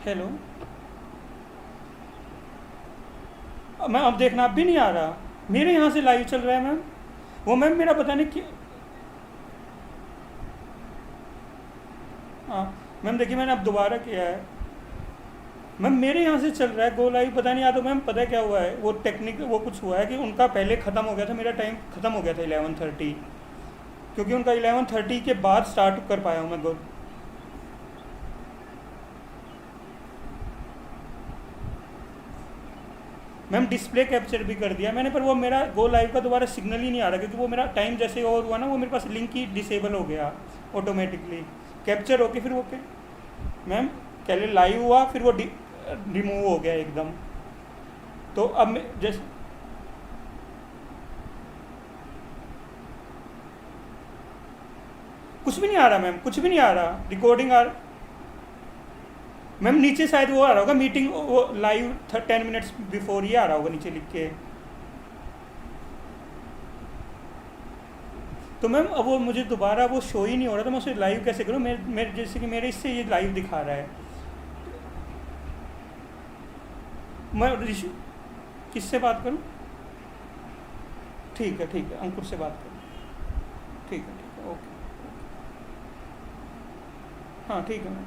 Hello ma'am, अब देखना अब भी नहीं आ रहा। मेरे यहाँ से लाइव चल रहा है मैम। वो मैम मेरा पता नहीं क्या। हाँ मैम देखिए, मैंने अब दोबारा किया है मैम, मेरे यहाँ से चल रहा है गो लाइव। पता नहीं, या तो मैम पता है क्या हुआ है, वो टेक्निक वो कुछ हुआ है कि उनका पहले ख़त्म हो गया था, मेरा टाइम ख़त्म हो गया था 11:30, क्योंकि उनका 11:30 के बाद स्टार्ट कर पाया हूँ मैं गो। मैम डिस्प्ले कैप्चर भी कर दिया मैंने, पर वो मेरा गो लाइव का दोबारा सिग्नल ही नहीं आ रहा, क्योंकि वो मेरा टाइम जैसे और हुआ ना, वो मेरे पास लिंक ही डिसेबल हो गया ऑटोमेटिकली। कैप्चर होके फिर वो मैम पहले लाइव हुआ, फिर वो रिमूव हो गया एकदम। तो अब जैसे कुछ भी नहीं आ रहा मैम, कुछ भी नहीं आ रहा। रिकॉर्डिंग मैम नीचे शायद वो आ रहा होगा मीटिंग, वो लाइव 10 मिनट्स बिफोर ही आ रहा होगा नीचे लिख के। तो मैम अब वो मुझे दोबारा वो शो ही नहीं हो रहा, तो मैं उसे लाइव कैसे करूँ? मेरे जैसे कि मेरे इससे ये लाइव दिखा रहा है। मैं किससे बात करूँ? ठीक है अंकुर से बात करूँ। ठीक है ओके। हाँ ठीक है मैम।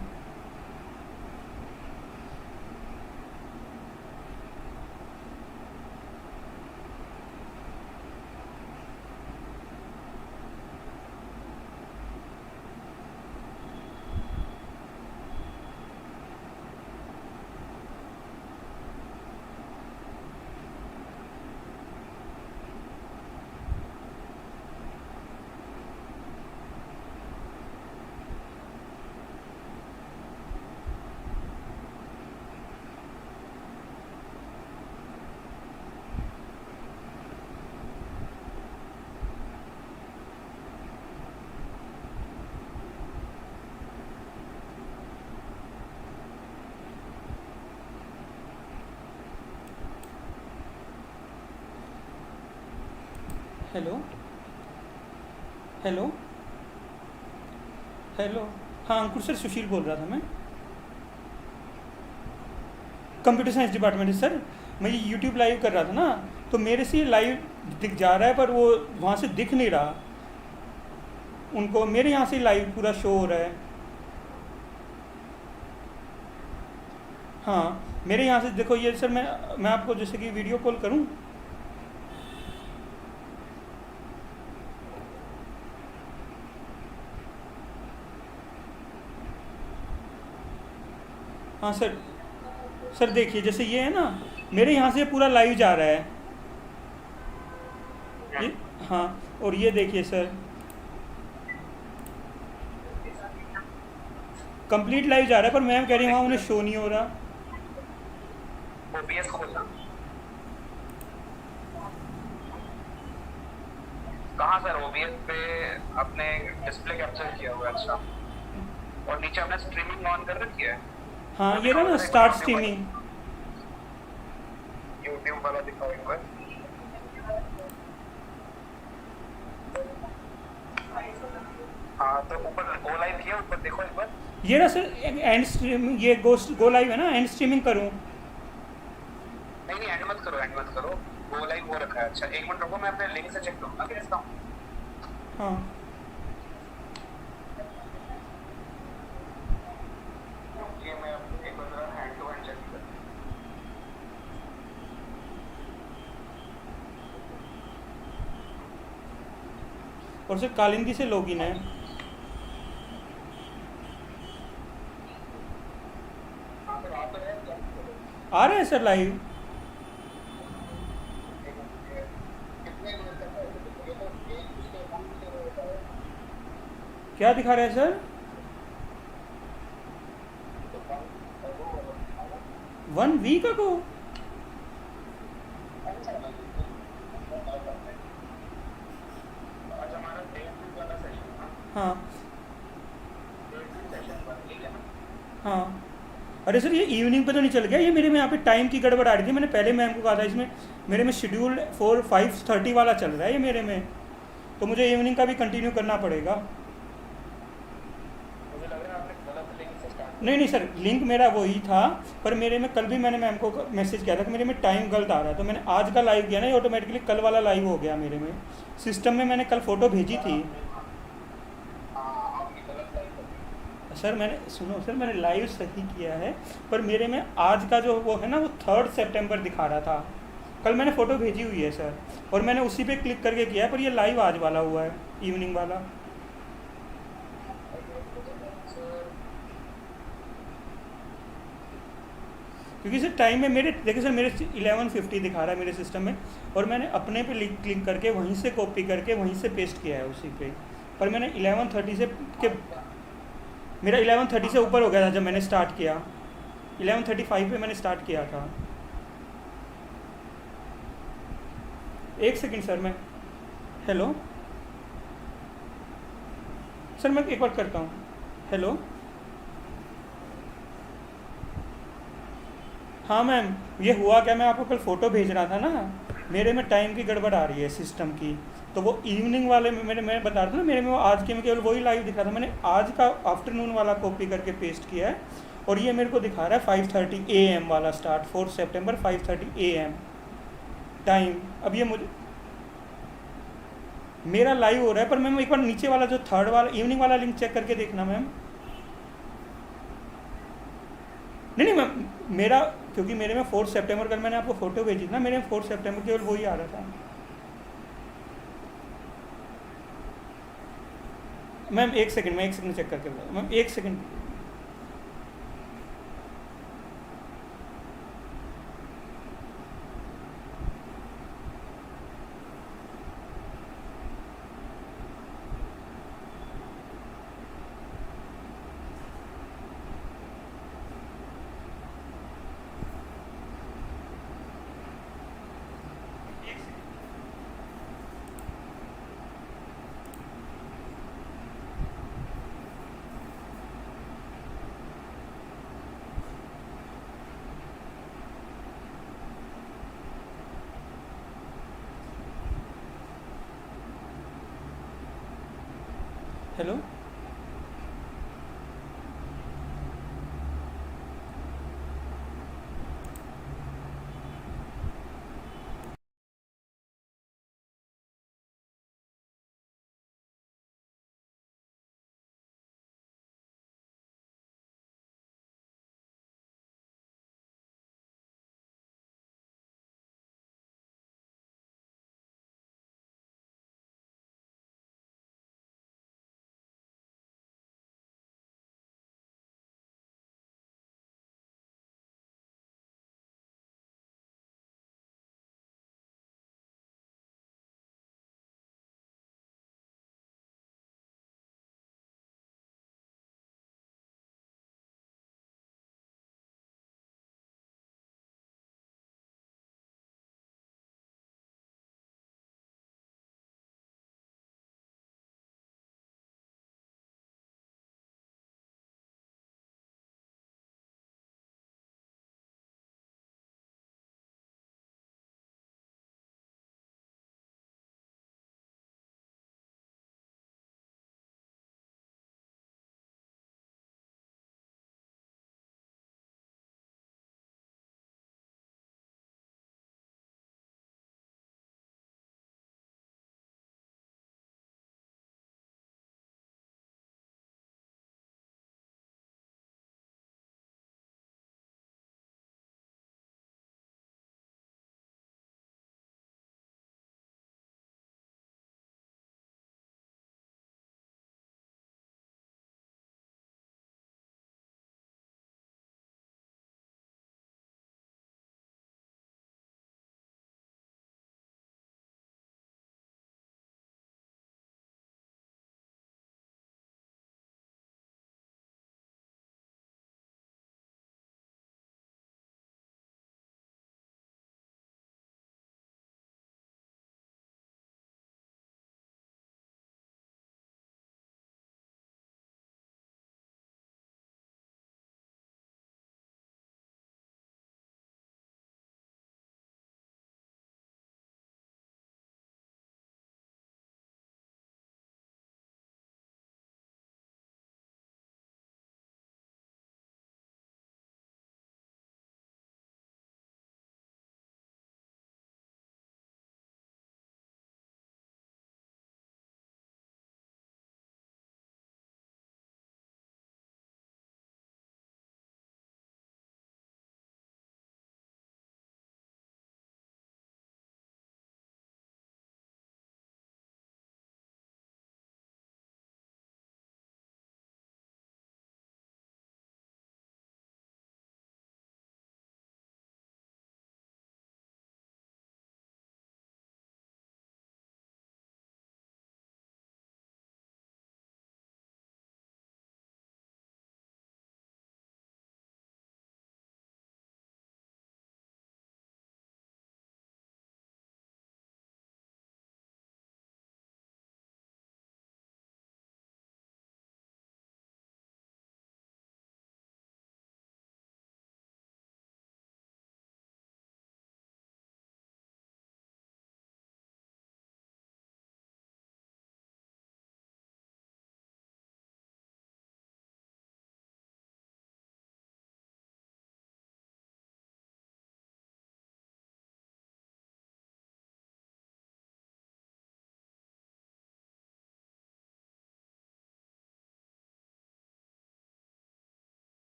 Hello hello hello. हाँ अंकुर सर, सुशील बोल रहा था मैं, कंप्यूटर साइंस डिपार्टमेंट से सर। मैं ये यूट्यूब लाइव कर रहा था ना, तो मेरे से लाइव दिख जा रहा है, पर वो वहाँ से दिख नहीं रहा उनको। मेरे यहाँ से लाइव पूरा शो हो रहा है। हाँ मेरे यहाँ से देखो ये सर, मैं आपको जैसे कि वीडियो कॉल करूँ। हाँ सर देखिए, जैसे ये है ना, मेरे यहाँ से पूरा लाइव जा रहा है ये। हाँ और ये देखिए सर, कंप्लीट लाइव जा रहा है, पर मैम कह रही है वहाँ उन्हें शो नहीं हो रहा। ओबीएस खोलना कहाँ सर? ओबीएस पे आपने डिस्प्ले कैप्चर किया हुआ है। अच्छा, और नीचे आपने स्ट्रीमिंग ऑन कर रखी है। हाँ ये ना स्टार्ट स्ट्रीमिंग, यूट्यूब वाला दिखाओ एक बार। हाँ तो ऊपर गो लाइव किया, ऊपर देखो एक बार। ये ना सर एंड स्ट्रीम, ये गो लाइव है ना, एंड स्ट्रीमिंग करूँ? नहीं एंड मत करो, गो लाइव हो रखा है। अच्छा एक मिनट रुको, मैं अपने लिंक से चेक करूँगा कैसा हूँ। हाँ ये मैं एक बार हैंड टू हैंड चेक कर। और सर कालिंदी से लॉगिन है। आ रहे हैं सर लाइव? क्या दिखा रहे हैं सर? 1 week ago? हाँ हाँ। अरे सर ये इवनिंग पे तो नहीं चल गया? ये मेरे में यहाँ पे टाइम की गड़बड़ आ रही थी। मैंने पहले मैम को कहा था, इसमें मेरे में शेड्यूल 5:30 वाला चल रहा है ये मेरे में, तो मुझे इवनिंग का भी कंटिन्यू करना पड़ेगा। मुझे लग रहा है आपने गलत लिंक से स्टार्ट नहीं नहीं सर, लिंक मेरा वही था, पर मेरे में कल भी मैंने मैम को मैसेज किया था कि मेरे में टाइम गलत आ रहा है, तो मैंने आज का लाइव किया ना, ये ऑटोमेटिकली कल वाला लाइव हो गया मेरे में। सिस्टम में मैंने कल फ़ोटो भेजी थी सर, मैंने सुनो सर, मैंने लाइव सही किया है, पर मेरे में आज का जो वो है ना, वो 3 सितंबर दिखा रहा था। कल मैंने फ़ोटो भेजी हुई है सर, और मैंने उसी पे क्लिक करके किया है, पर ये लाइव आज वाला हुआ है, इवनिंग वाला। क्योंकि सर टाइम में मेरे देखिए सर, मेरे 11:50 दिखा रहा है मेरे सिस्टम में, और मैंने अपने पे क्लिक करके वहीं से कॉपी करके वहीं से पेस्ट किया है उसी पे। पर मैंने 11:30 से के मेरा 11:30 से ऊपर हो गया था जब मैंने स्टार्ट किया। 11:35 पे मैंने स्टार्ट किया था। एक सेकंड सर, मैं हेलो सर, मैं एक बार करता हूँ। हेलो, हाँ मैम, ये हुआ क्या, मैं आपको कल फ़ोटो भेज रहा था ना, मेरे में टाइम की गड़बड़ आ रही है सिस्टम की, तो वो इवनिंग वाले में मैं बता रहा था ना, मेरे में वो आज के में केवल वही लाइव दिखा था, मैंने आज का आफ्टरनून वाला कॉपी करके पेस्ट किया है, और ये मेरे को दिखा रहा है 5:30 AM वाला स्टार्ट, 4 सितंबर 5:30 AM टाइम। अब ये मुझे मेरा लाइव हो रहा है, पर मैम एक बार नीचे वाला जो थर्ड वाला इवनिंग वाला लिंक चेक करके देखना मैम। नहीं नहीं मैम, मेरा क्योंकि मेरे में 4 सितंबर कल मैंने आपको फ़ोटो भेजी थी ना, मेरे में 4 सितंबर केवल वही आ रहा था मैम। एक सेकंड, मैं एक सेकंड चेक करके बताऊँ मैम, एक second. Hello.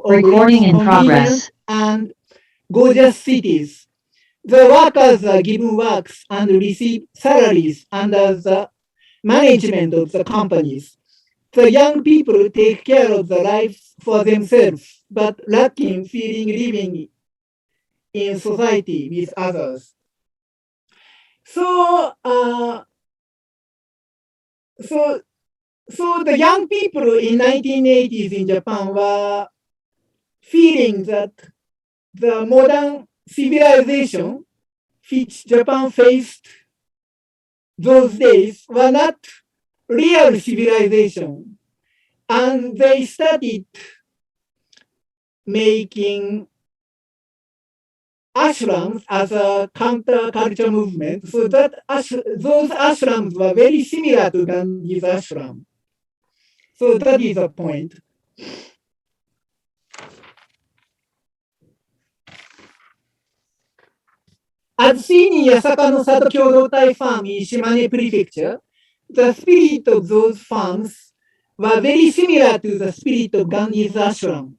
Recording in convenient progress. and gorgeous cities. The workers are given works and receive salaries under the management of the companies. The young people take care of the lives for themselves, but lacking feeling living in society with others. So, so, so the young people in 1980s in Japan were feeling that the modern civilization which Japan faced those days were not real civilization. And they started making ashrams as a counter-culture movement. So that those ashrams were very similar to Gandhi's ashram. So that is the point. As seen in Yasaka no Sato Kyodotai farm in Shimane Prefecture, the spirit of those farms were very similar to the spirit of Gandhi's ashram.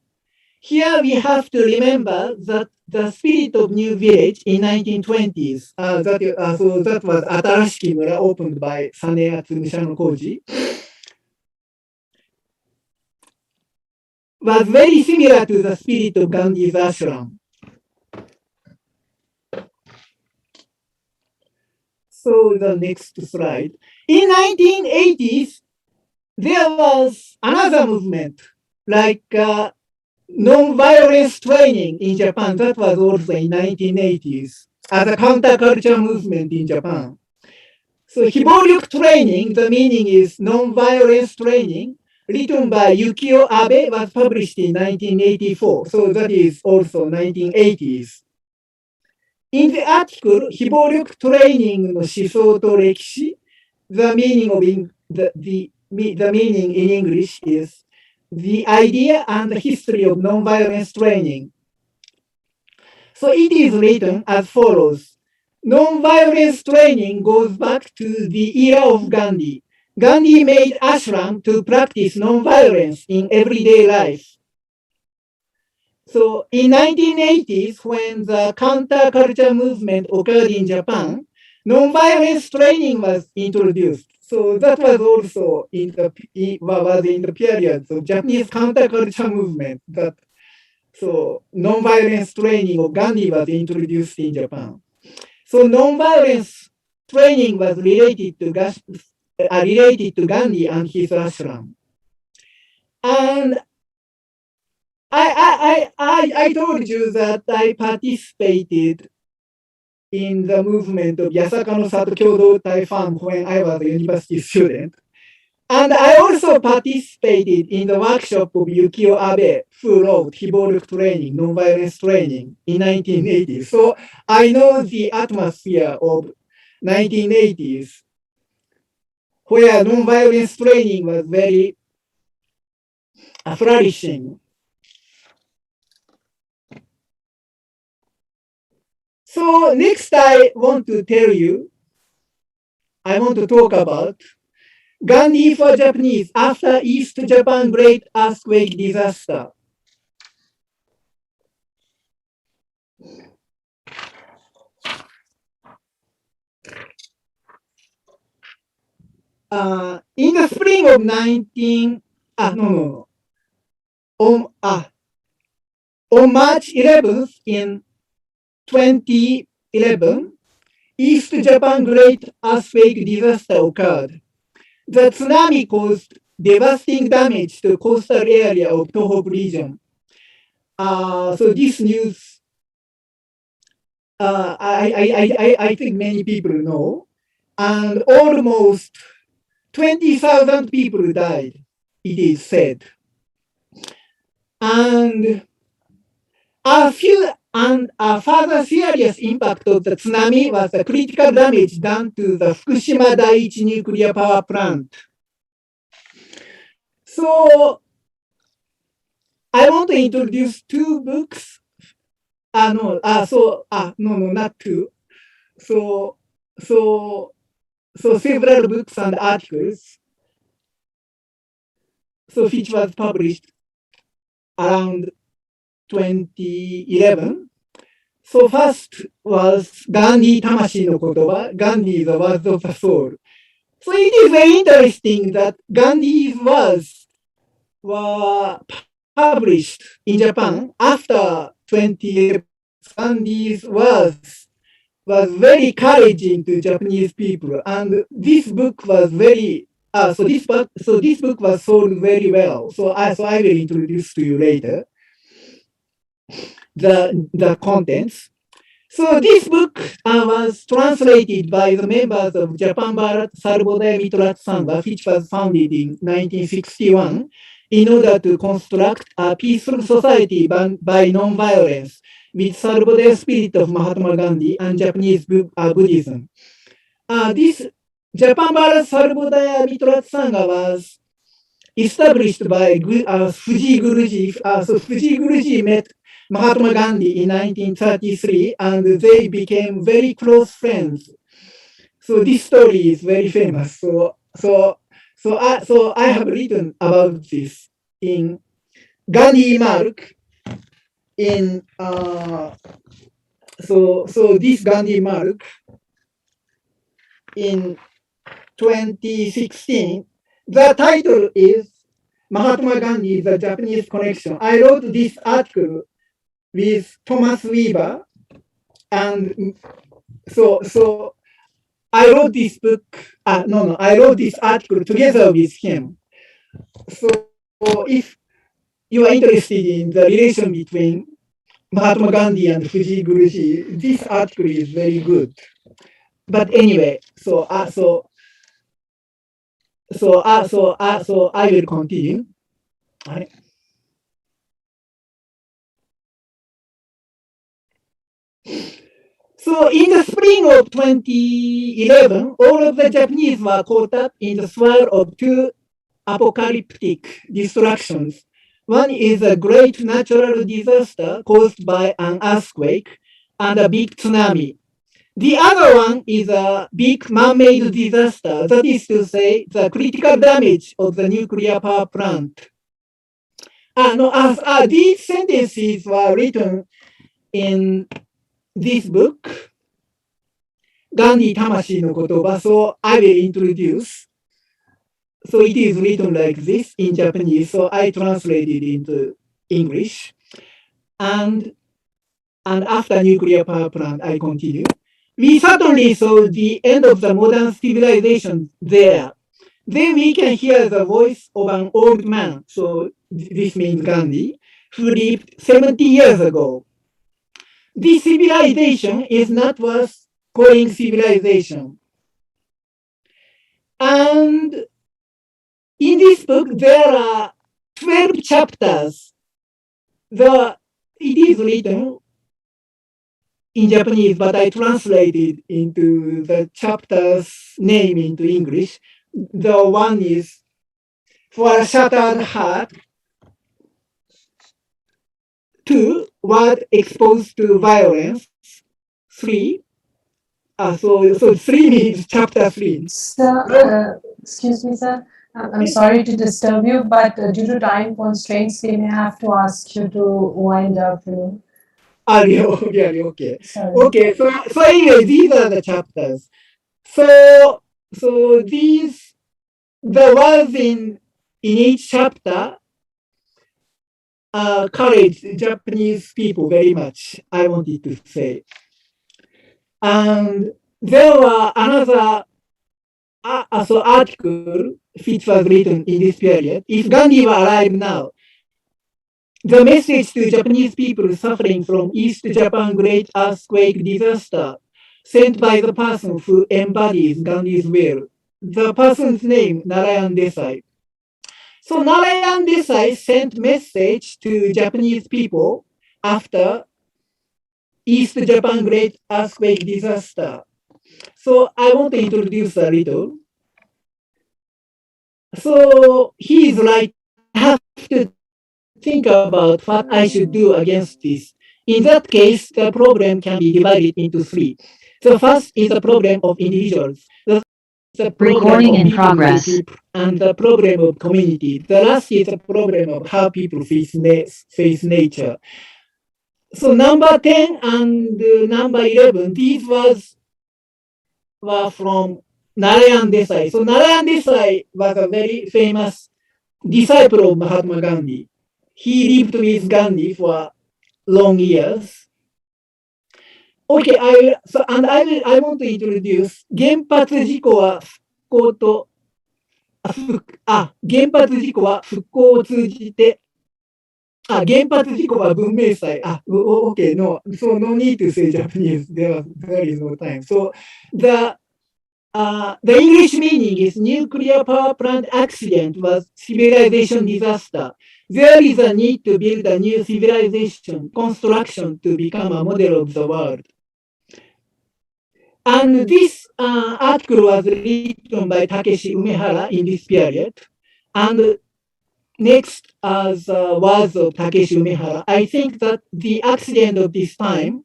Here we have to remember that the spirit of New Village in 1920s, so that was Atarashiki Mura opened by Saneatsu Mishano Koji, was very similar to the spirit of Gandhi's ashram. So the next slide. In 1980s, there was another movement like non-violence training in Japan. That was also in 1980s as a counterculture movement in Japan. So Hiboryuk training, the meaning is non-violence training, written by Yukio Abe, was published in 1984. So that is also 1980s. In the article, Hiboryuk training no shiso to rekishi, the meaning of the meaning in English is the idea and the history of non-violence training. So it is written as follows. Non-violence training goes back to the era of Gandhi. Gandhi made ashram to practice non-violence in everyday life. So in 1980s, when the counterculture movement occurred in Japan, non-violence training was introduced. So that was also in the period of Japanese counterculture movement that so non-violence training of Gandhi was introduced in Japan. So non-violence training was related to Gandhi and his ashram. And I told you that I participated in the movement of Yasaka no Sato Kyodo farm when I was a university student. And I also participated in the workshop of Yukio Abe, who wrote Hiboryuk training, nonviolence training in 1980s. So I know the atmosphere of 1980s, where nonviolence training was very flourishing. So next I want to talk about Gandhi for Japanese after East Japan Great Earthquake Disaster. In the spring of on March 11th in 2011, East Japan Great Earthquake Disaster occurred. The tsunami caused devastating damage to coastal area of Tohoku region. So this news, I think many people know, and almost 20,000 people died, it is said. And a further serious impact of the tsunami was the critical damage done to the Fukushima Daiichi nuclear power plant. So I want to introduce two books. Not two. So several books and articles. So which was published around 2011. So first was Gandhi Tamashi no Kotoba, Gandhi the words of the soul. So it is very interesting that Gandhi's words were published in Japan after 2011. Gandhi's words was very encouraging to Japanese people, and this book was very this book was sold very well. So I will introduce to you later the contents. So this book was translated by the members of Japan Bharat Sarvodaya Mitra Sangha, which was founded in 1961, in order to construct a peaceful society by non-violence with Sarvodaya spirit of Mahatma Gandhi and Japanese Buddhism. This Japan Bharat Sarvodaya Mitra Sangha was established by Fuji Guruji. So Fuji Guruji met Mahatma Gandhi in 1933, and they became very close friends. So this story is very famous. So I have written about this in Gandhi Mark. In this Gandhi Mark in 2016. The title is Mahatma Gandhi: The Japanese Connection. I wrote this article with Thomas Weaver, and so I wrote this book. I wrote this article together with him. So if you are interested in the relation between Mahatma Gandhi and Fuji Guruji, this article is very good. But anyway, so I will continue. Right. So in the spring of 2011, all of the Japanese were caught up in the swirl of two apocalyptic destructions. One is a great natural disaster caused by an earthquake and a big tsunami. The other one is a big man-made disaster, that is to say, the critical damage of the nuclear power plant. These sentences were written in this book, Gandhi Tamashi no Kotoba, so I will introduce. So it is written like this in Japanese, so I translated into English. And after nuclear power plant, I continue. We certainly saw the end of the modern civilization there. Then we can hear the voice of an old man, so this means Gandhi, who lived 70 years ago. This civilization is not worth calling civilization. And in this book, there are 12 chapters. It is written in Japanese, but I translated into the chapter's name into English. The one is For a Shattered Heart. 2, Word Exposed to Violence. 3. So 3 means chapter 3. Sir, excuse me, sir. I'm sorry to disturb you, but due to time constraints, we may have to ask you to wind up. Okay. Sorry. Okay, so anyway, these are the chapters. So these, the words in each chapter encourage Japanese people very much, I wanted to say. And there were another article which was written in this period. If Gandhi were alive now, the message to Japanese people suffering from East Japan Great Earthquake Disaster, sent by the person who embodies Gandhi's will. The person's name, Narayan Desai. So Narayan Desai sent message to Japanese people after East Japan Great Earthquake Disaster. So I want to introduce a little. So he is like, I have to think about what I should do against this. In that case, the problem can be divided into 3. The first is the problem of individuals. The problem Recording of in people progress. and the problem of community. The last is the problem of how people face nature. So number 10 and number 11, these were from Narayan Desai. So Narayan Desai was a very famous disciple of Mahatma Gandhi. He lived with Gandhi for long years. Okay, I want to introduce 原発事故は復興と、原発事故は復興を通じて、原発事故は文明祭。Okay, no, so no need to say Japanese. There is no time. So the English meaning is nuclear power plant accident was civilization disaster. There is a need to build a new civilization construction to become a model of the world. And this article was written by Takeshi Umehara in this period. And next, as words of Takeshi Umehara, I think that the accident of this time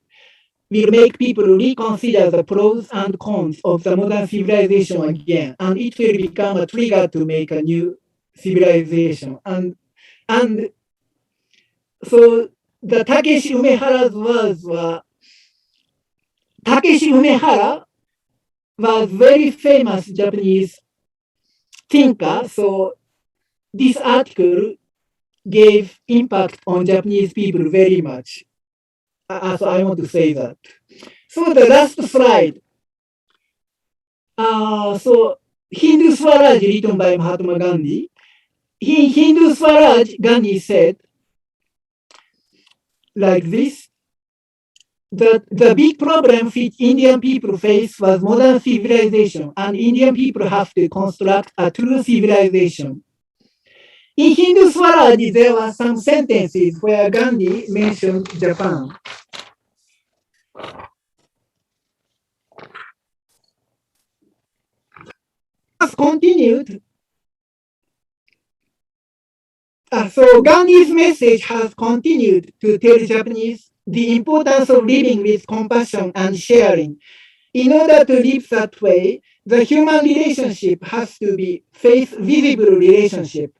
will make people reconsider the pros and cons of the modern civilization again, and it will become a trigger to make a new civilization. And so the Takeshi Umehara's words were, Takeshi Umehara was very famous Japanese thinker, so this article gave impact on Japanese people very much. So I want to say that. So the last slide. So Hindu Swaraj written by Mahatma Gandhi. In Hindu Swaraj, Gandhi said like this, that the big problem which Indian people face was modern civilization, and Indian people have to construct a true civilization. In Hindu Swaraj, there were some sentences where Gandhi mentioned Japan. Has continued. So Gandhi's message has continued to tell Japanese the importance of living with compassion and sharing. In order to live that way, the human relationship has to be face-visible relationship.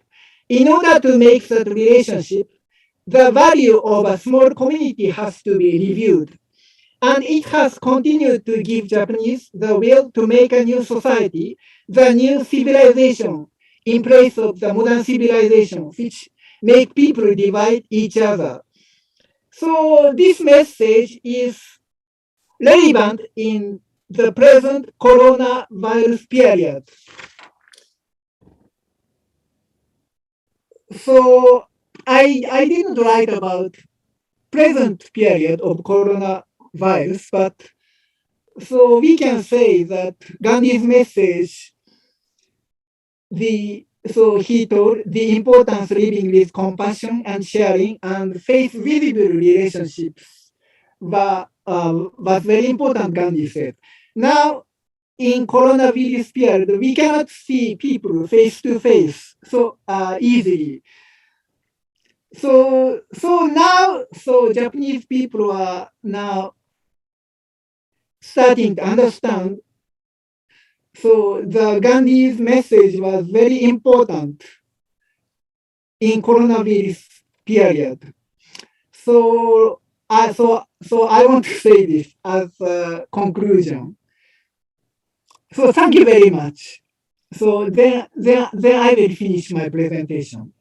In order to make that relationship, the value of a small community has to be reviewed. And it has continued to give Japanese the will to make a new society, the new civilization, in place of the modern civilization, which make people divide each other. So this message is relevant in the present coronavirus period. So I didn't write about present period of coronavirus, but so we can say that Gandhi's message, so he told the importance of living with compassion and sharing and face-visible relationships was very important, Gandhi said. Now, in coronavirus period, we cannot see people face to face so easily. So now, Japanese people are now starting to understand. So the Gandhi's message was very important in coronavirus period. So I want to say this as a conclusion. So thank you very much. So then I will finish my presentation.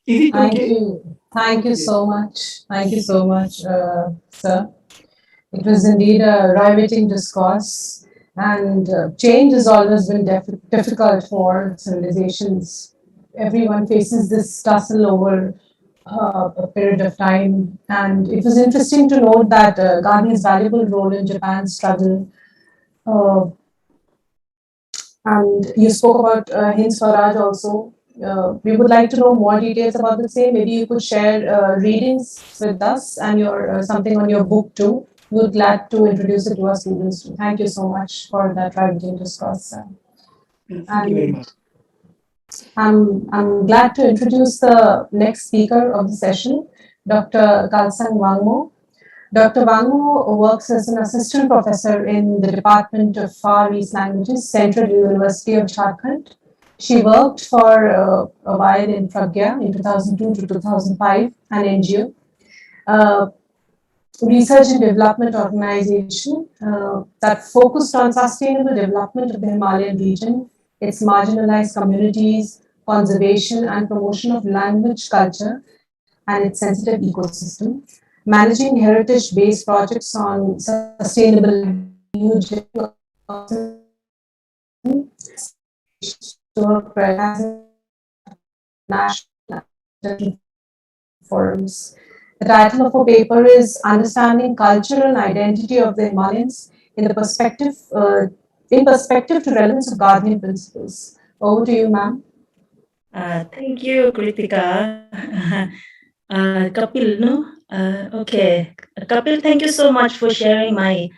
Is it Thank okay? you. Thank you so much. Thank you so much, sir. It was indeed a riveting discourse, and change has always been difficult for civilizations. Everyone faces this tussle over a period of time, and it was interesting to note that Gandhi's valuable role in Japan's struggle. And you spoke about Hind Swaraj also. We would like to know more details about the same. Maybe you could share readings with us and your something on your book too. We would glad to introduce it to our students too. Thank you so much for that riveting discourse. Thank you very much. I'm glad to introduce the next speaker of the session, Dr. Kalsang Wangmo. Dr. Wangmo works as an assistant professor in the Department of Far East Languages, Central University of Jharkhand. She worked for a while in Pragya in 2002 to 2005, an NGO. Research and development organization that focused on sustainable development of the Himalayan region, its marginalized communities, conservation and promotion of language, culture, and its sensitive ecosystem, managing heritage-based projects on sustainable national forums. The title of her paper is Understanding Culture and Identity of the Himalayans in the perspective to relevance of Gandhian principles. Over to you, ma'am. Thank you, Keertika. Kapil, no? Okay. Kapil, thank you so much for sharing my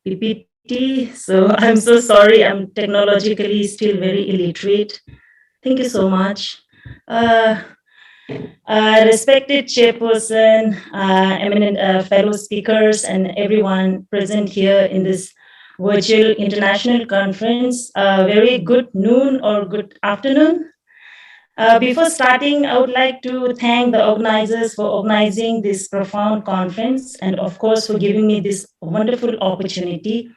PPT. So I'm so sorry, I'm technologically still very illiterate. Thank you so much. Respected Chairperson, eminent fellow speakers, and everyone present here in this virtual international conference, very good noon or good afternoon. Before starting, I would like to thank the organizers for organizing this profound conference and of course for giving me this wonderful opportunity.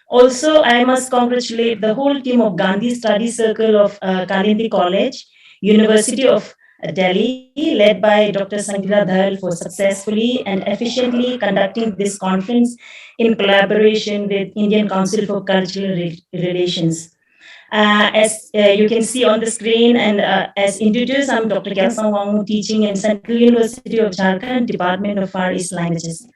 Also, I must congratulate the whole team of Gandhi Study Circle of Kalindi College, University of Delhi, led by Dr. Sangita Dhal for successfully and efficiently conducting this conference in collaboration with Indian Council for Cultural Relations. As you can see on the screen and as introduced, I'm Dr. Gyalsang Wangmu, teaching in Central University of Jharkhand, Department of Far East Languages.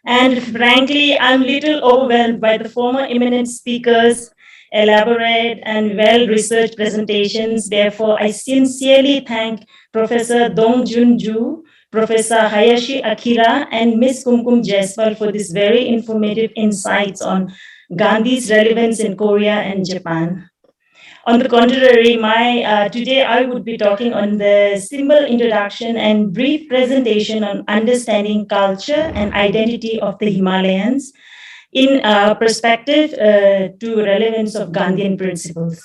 And frankly, I'm little overwhelmed by the former eminent speakers' elaborate and well-researched presentations. Therefore, I sincerely thank Professor Dongjun Ju, Professor Hayashi Akira, and Ms. Kumkum Jaiswal for this very informative insights on Gandhi's relevance in Korea and Japan. On the contrary, today I would be talking on the simple introduction and brief presentation on understanding culture and identity of the Himalayans in perspective to relevance of Gandhian principles.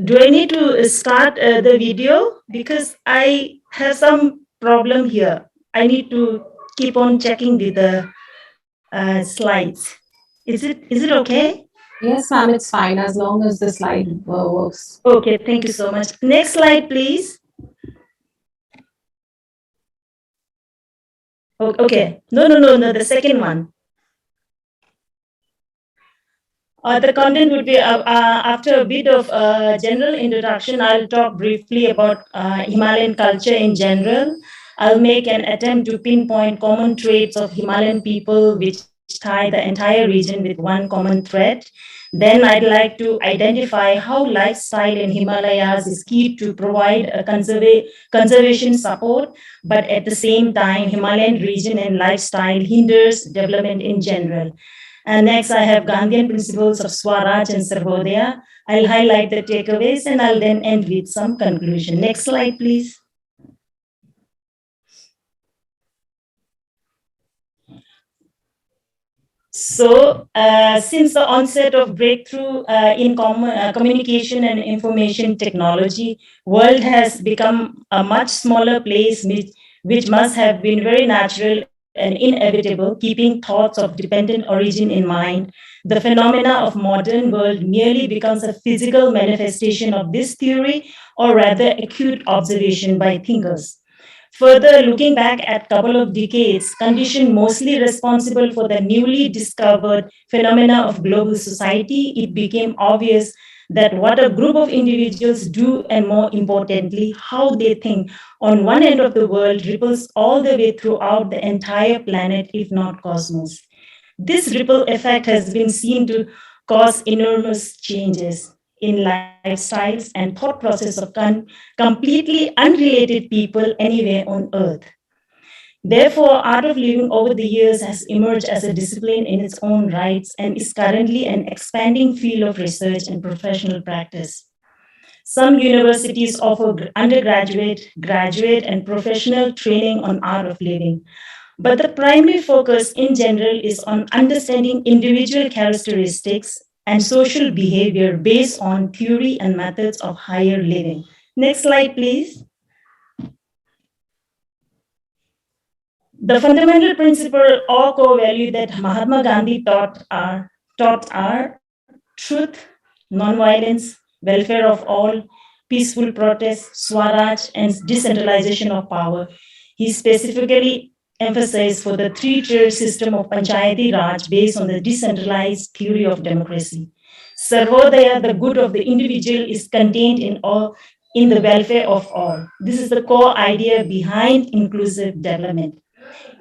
Do I need to start the video? Because I have some problem here. I need to keep on checking with the slides. Is it okay? Yes, ma'am, it's fine as long as the slide works. Okay, thank you so much. Next slide, please. Okay, no, the second one. The content would be, after a bit of general introduction, I'll talk briefly about Himalayan culture in general. I'll make an attempt to pinpoint common traits of Himalayan people which tie the entire region with one common thread. Then I'd like to identify how lifestyle in Himalayas is key to provide a conservation support, but at the same time, Himalayan region and lifestyle hinders development in general. And next, I have Gandhian principles of Swaraj and Sarvodaya. I'll highlight the takeaways and I'll then end with some conclusion. Next slide, please. So, since the onset of breakthrough in communication and information technology, world has become a much smaller place, which must have been very natural and inevitable, keeping thoughts of dependent origin in mind. The phenomena of modern world merely becomes a physical manifestation of this theory, or rather acute observation by thinkers. Further, looking back at a couple of decades, condition mostly responsible for the newly discovered phenomena of global society, it became obvious that what a group of individuals do, and more importantly, how they think on one end of the world ripples all the way throughout the entire planet, if not cosmos. This ripple effect has been seen to cause enormous changes in lifestyles and thought process of completely unrelated people anywhere on earth. Therefore, art of living over the years has emerged as a discipline in its own rights and is currently an expanding field of research and professional practice. Some universities offer undergraduate, graduate, and professional training on art of living. But the primary focus in general is on understanding individual characteristics and social behavior based on theory and methods of higher living. Next slide, please. The fundamental principle or core value that Mahatma Gandhi taught are truth, non-violence, welfare of all, peaceful protest, Swaraj, and decentralization of power. He specifically emphasized for the three-tier system of Panchayati Raj based on the decentralized theory of democracy. Sarvodaya, the good of the individual, is contained in the welfare of all. This is the core idea behind inclusive development.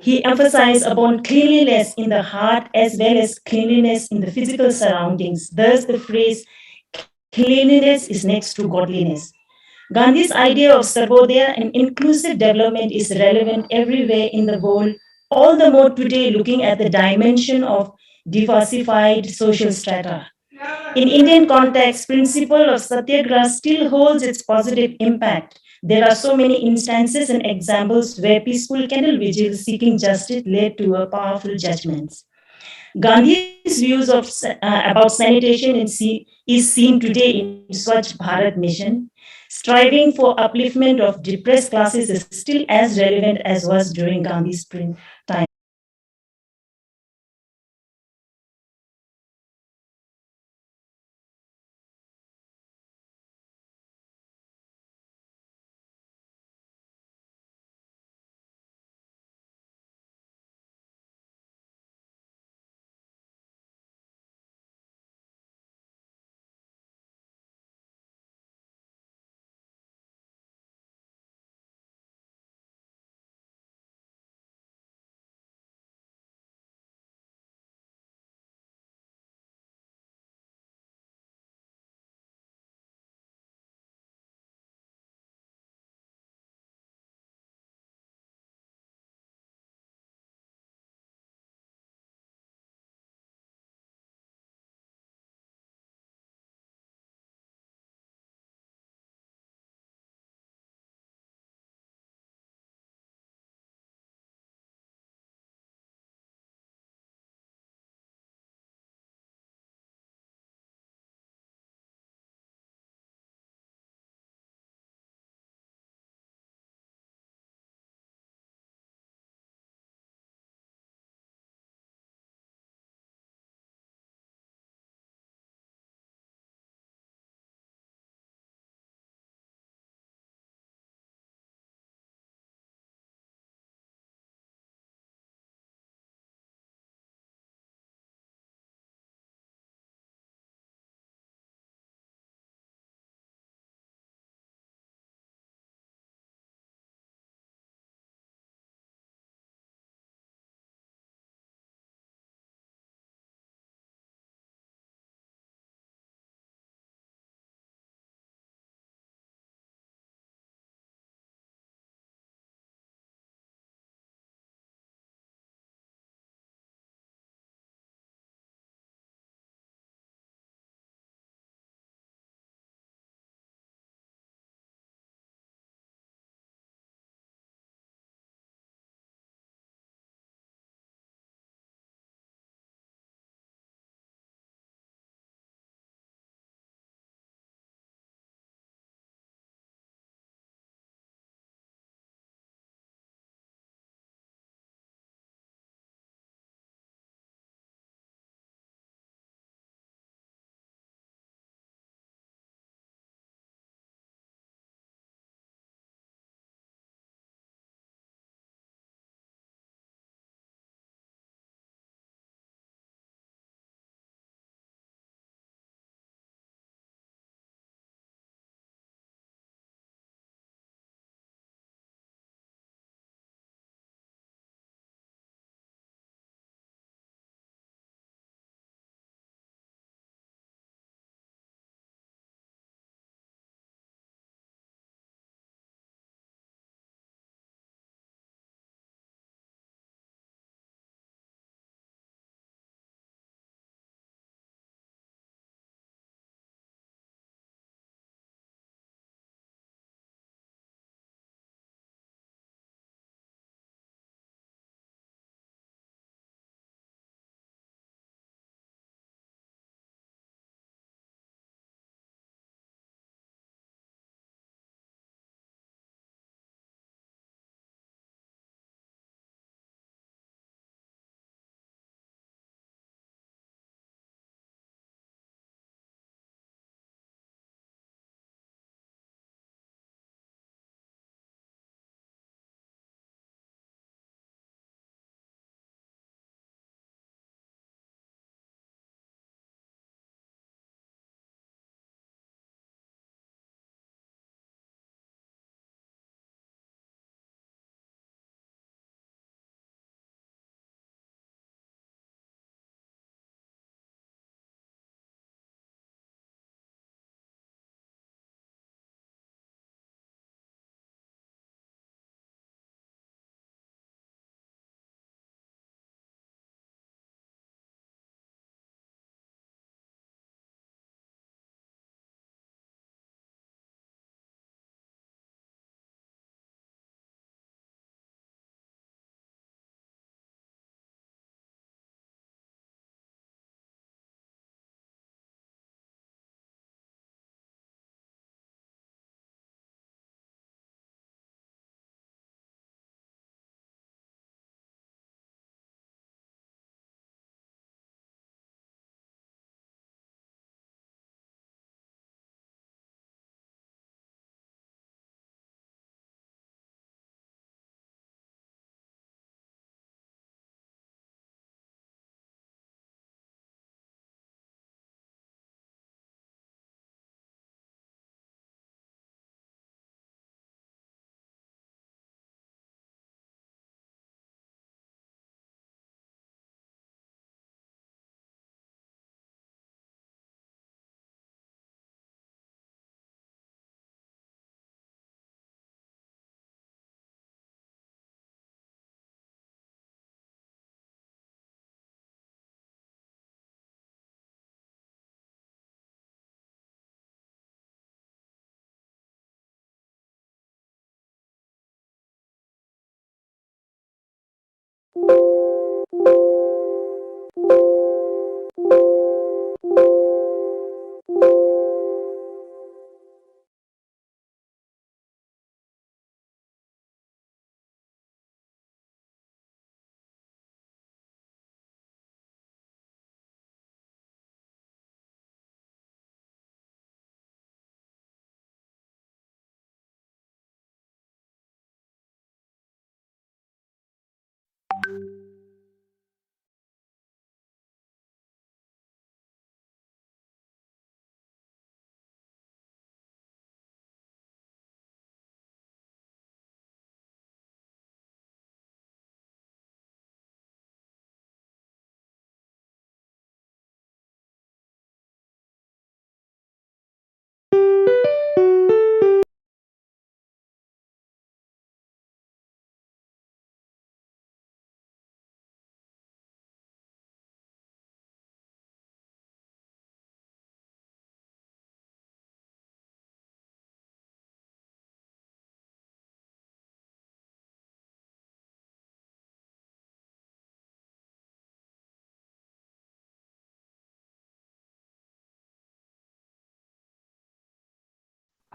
He emphasized upon cleanliness in the heart as well as cleanliness in the physical surroundings. Thus, the phrase cleanliness is next to godliness. Gandhi's idea of Sarvodaya and inclusive development is relevant everywhere in the world, all the more today looking at the dimension of diversified social strata. In Indian context, principle of satyagraha still holds its positive impact. There are so many instances and examples where peaceful candle vigils seeking justice led to a powerful judgments. Gandhi's views about sanitation is seen today in Swachh Bharat mission. Striving for upliftment of depressed classes is still as relevant as was during Gandhi's time.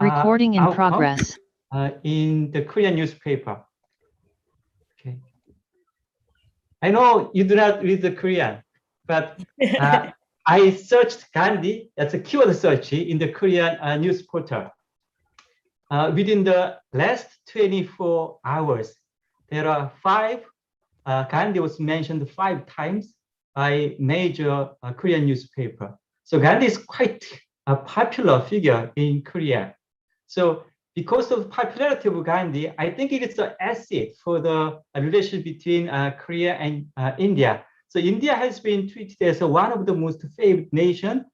Recording in outcome, progress. In the Korean newspaper. Okay. I know you do not read the Korean, but I searched Gandhi, that's a keyword search in the Korean news portal. Within the last 24 hours, there are Gandhi was mentioned 5 times by major Korean newspaper. So Gandhi is quite a popular figure in Korea. So because of the popularity of Gandhi, I think it is an asset for the relation between Korea and India. So India has been treated as one of the most favored nations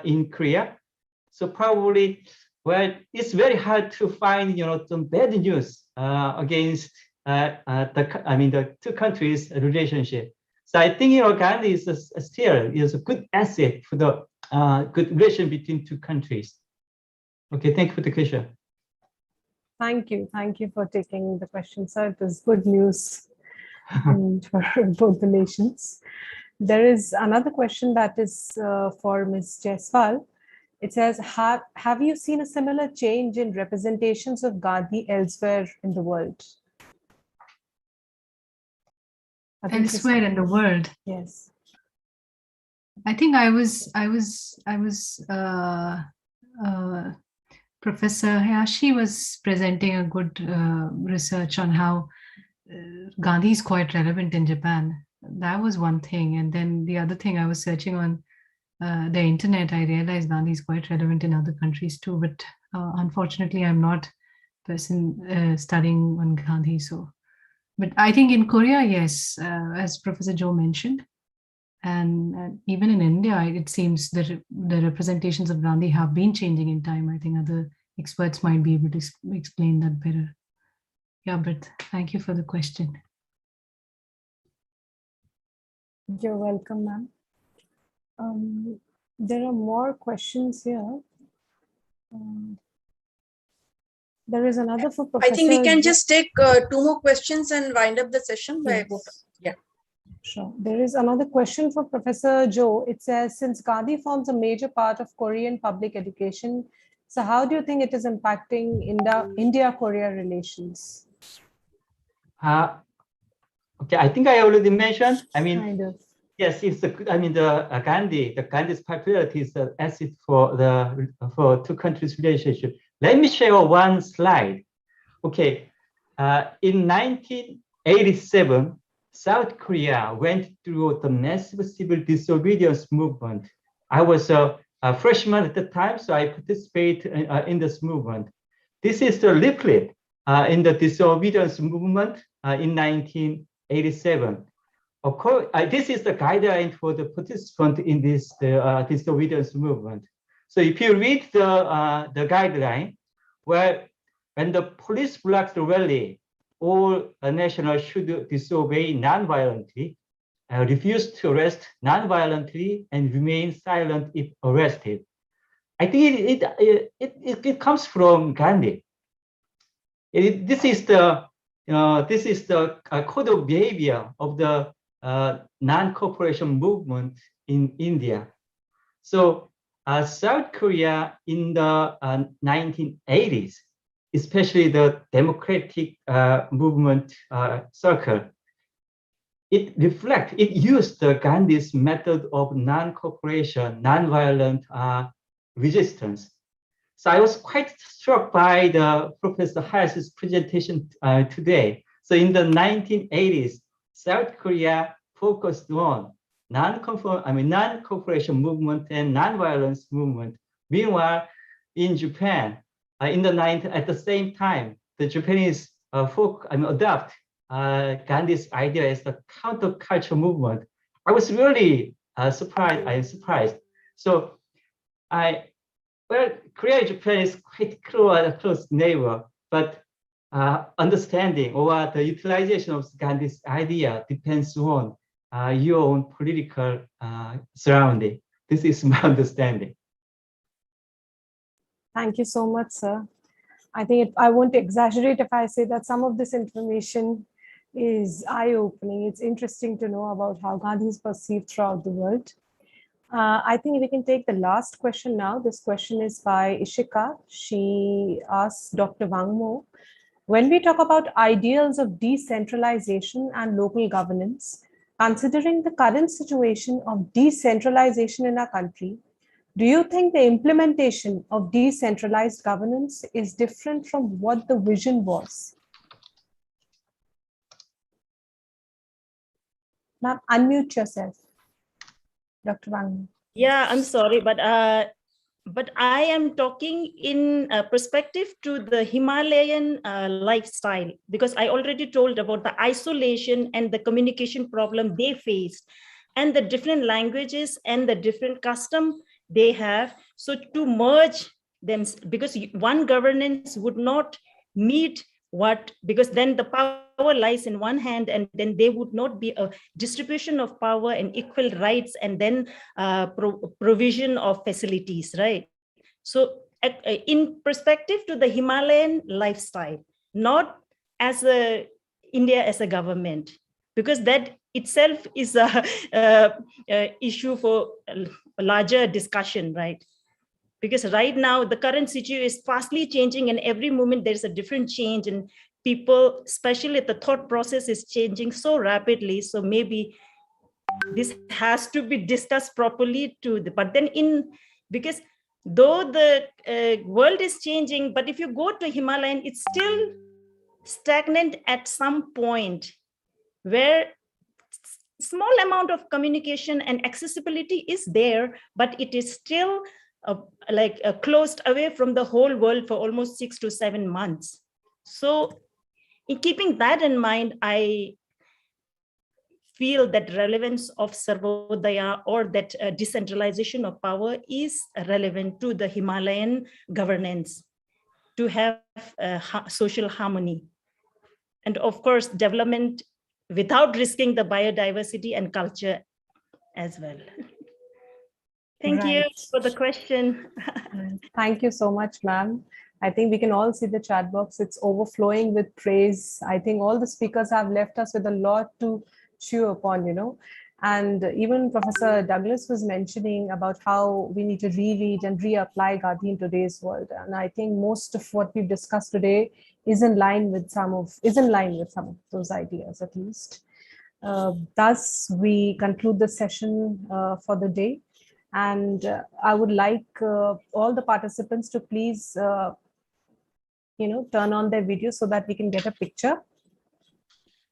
in Korea. So probably, well, it's very hard to find, some bad news against the 2 countries' relationship. So I think, Gandhi is still a good asset for the good relation between 2 countries. Okay, thank you for the question. Thank you. Thank you for taking the question, sir. It was good news for both the nations. There is another question that is for Ms. Jaiswal. It says, have you seen a similar change in representations of Gandhi elsewhere in the world? Elsewhere in the world? Yes. I think I was Professor Hayashi was presenting a good research on how Gandhi is quite relevant in Japan. That was one thing. And then the other thing, I was searching on the internet, I realized Gandhi is quite relevant in other countries too. But unfortunately, I'm not a person studying on Gandhi. But I think in Korea, yes, as Professor Joe mentioned, and even in India, it seems that the representations of Gandhi have been changing in time. I think other experts might be able to explain that better. Yeah, but thank you for the question. You're welcome, ma'am. There are more questions here. There is another for Professor. I think we can just take 2 more questions and wind up the session. Yes. Yeah. Sure. There is another question for Professor Joe. It says, since Gandhi forms a major part of Korean public education, so how do you think it is impacting India-Korea relations? Okay, I think I already mentioned. Kind of. Yes, it's Gandhi's popularity is an asset for 2 countries' relationship. Let me share one slide. Okay, in 1987, South Korea went through the massive civil disobedience movement. I was a freshman at the time, so I participated in this movement. This is the leaflet in the disobedience movement in 1987. Of course, this is the guideline for the participant in this disobedience movement. So if you read the guideline, where when the police blocks the rally, all nationals should disobey non-violently, refuse to arrest non-violently, and remain silent if arrested. I think it comes from Gandhi. This is the this is the code of behavior of the non-cooperation movement in India. So South Korea in the 1980s, especially the democratic movement circle, it used the Gandhi's method of non-cooperation, non-violent resistance. So I was quite struck by the Professor Hayas's presentation today. So in the 1980s, South Korea focused on non-cooperation movement and non-violence movement. Meanwhile, in Japan, at the same time, the Japanese adopt Gandhi's idea as the counterculture movement. I was really surprised. So Korea and Japan is quite close neighbor, but understanding or the utilization of Gandhi's idea depends on your own political surrounding. This is my understanding. Thank you so much, sir. I think I won't exaggerate if I say that some of this information is eye-opening. It's interesting to know about how Gandhi is perceived throughout the world. I think we can take the last question now. This question is by Ishika. She asks Dr. Wangmo, when we talk about ideals of decentralization and local governance, considering the current situation of decentralization in our country, do you think the implementation of decentralized governance is different from what the vision was? Ma'am, unmute yourself. Dr. Wang. Yeah, I'm sorry, but I am talking in perspective to the Himalayan lifestyle, because I already told about the isolation and the communication problem they faced, and the different languages and the different custom they have. So to merge them, because one governance would not meet because then the power lies in one hand, and then there would not be a distribution of power and equal rights, and then provision of facilities, right? So in perspective to the Himalayan lifestyle, not as India as a government, because that itself is a issue for a larger discussion, right? Because right now the current situation is fastly changing, and every moment there's a different change, and people, especially the thought process, is changing so rapidly. So maybe this has to be discussed properly but then because though the world is changing, but if you go to Himalayan, it's still stagnant at some point, where small amount of communication and accessibility is there, but it is still closed away from the whole world for almost 6 to 7 months. So in keeping that in mind, I feel that relevance of Sarvodaya, or that decentralization of power, is relevant to the Himalayan governance to have social harmony. And of course, development without risking the biodiversity and culture as well. Thank you for the question. Thank you so much, ma'am. I think we can all see the chat box. It's overflowing with praise. I think all the speakers have left us with a lot to chew upon, And even Professor Douglas was mentioning about how we need to reread and reapply Gandhi in today's world. And I think most of what we've discussed today is in line with some of those ideas, at least. Thus, we conclude the session for the day. And I would like all the participants to please, turn on their video so that we can get a picture.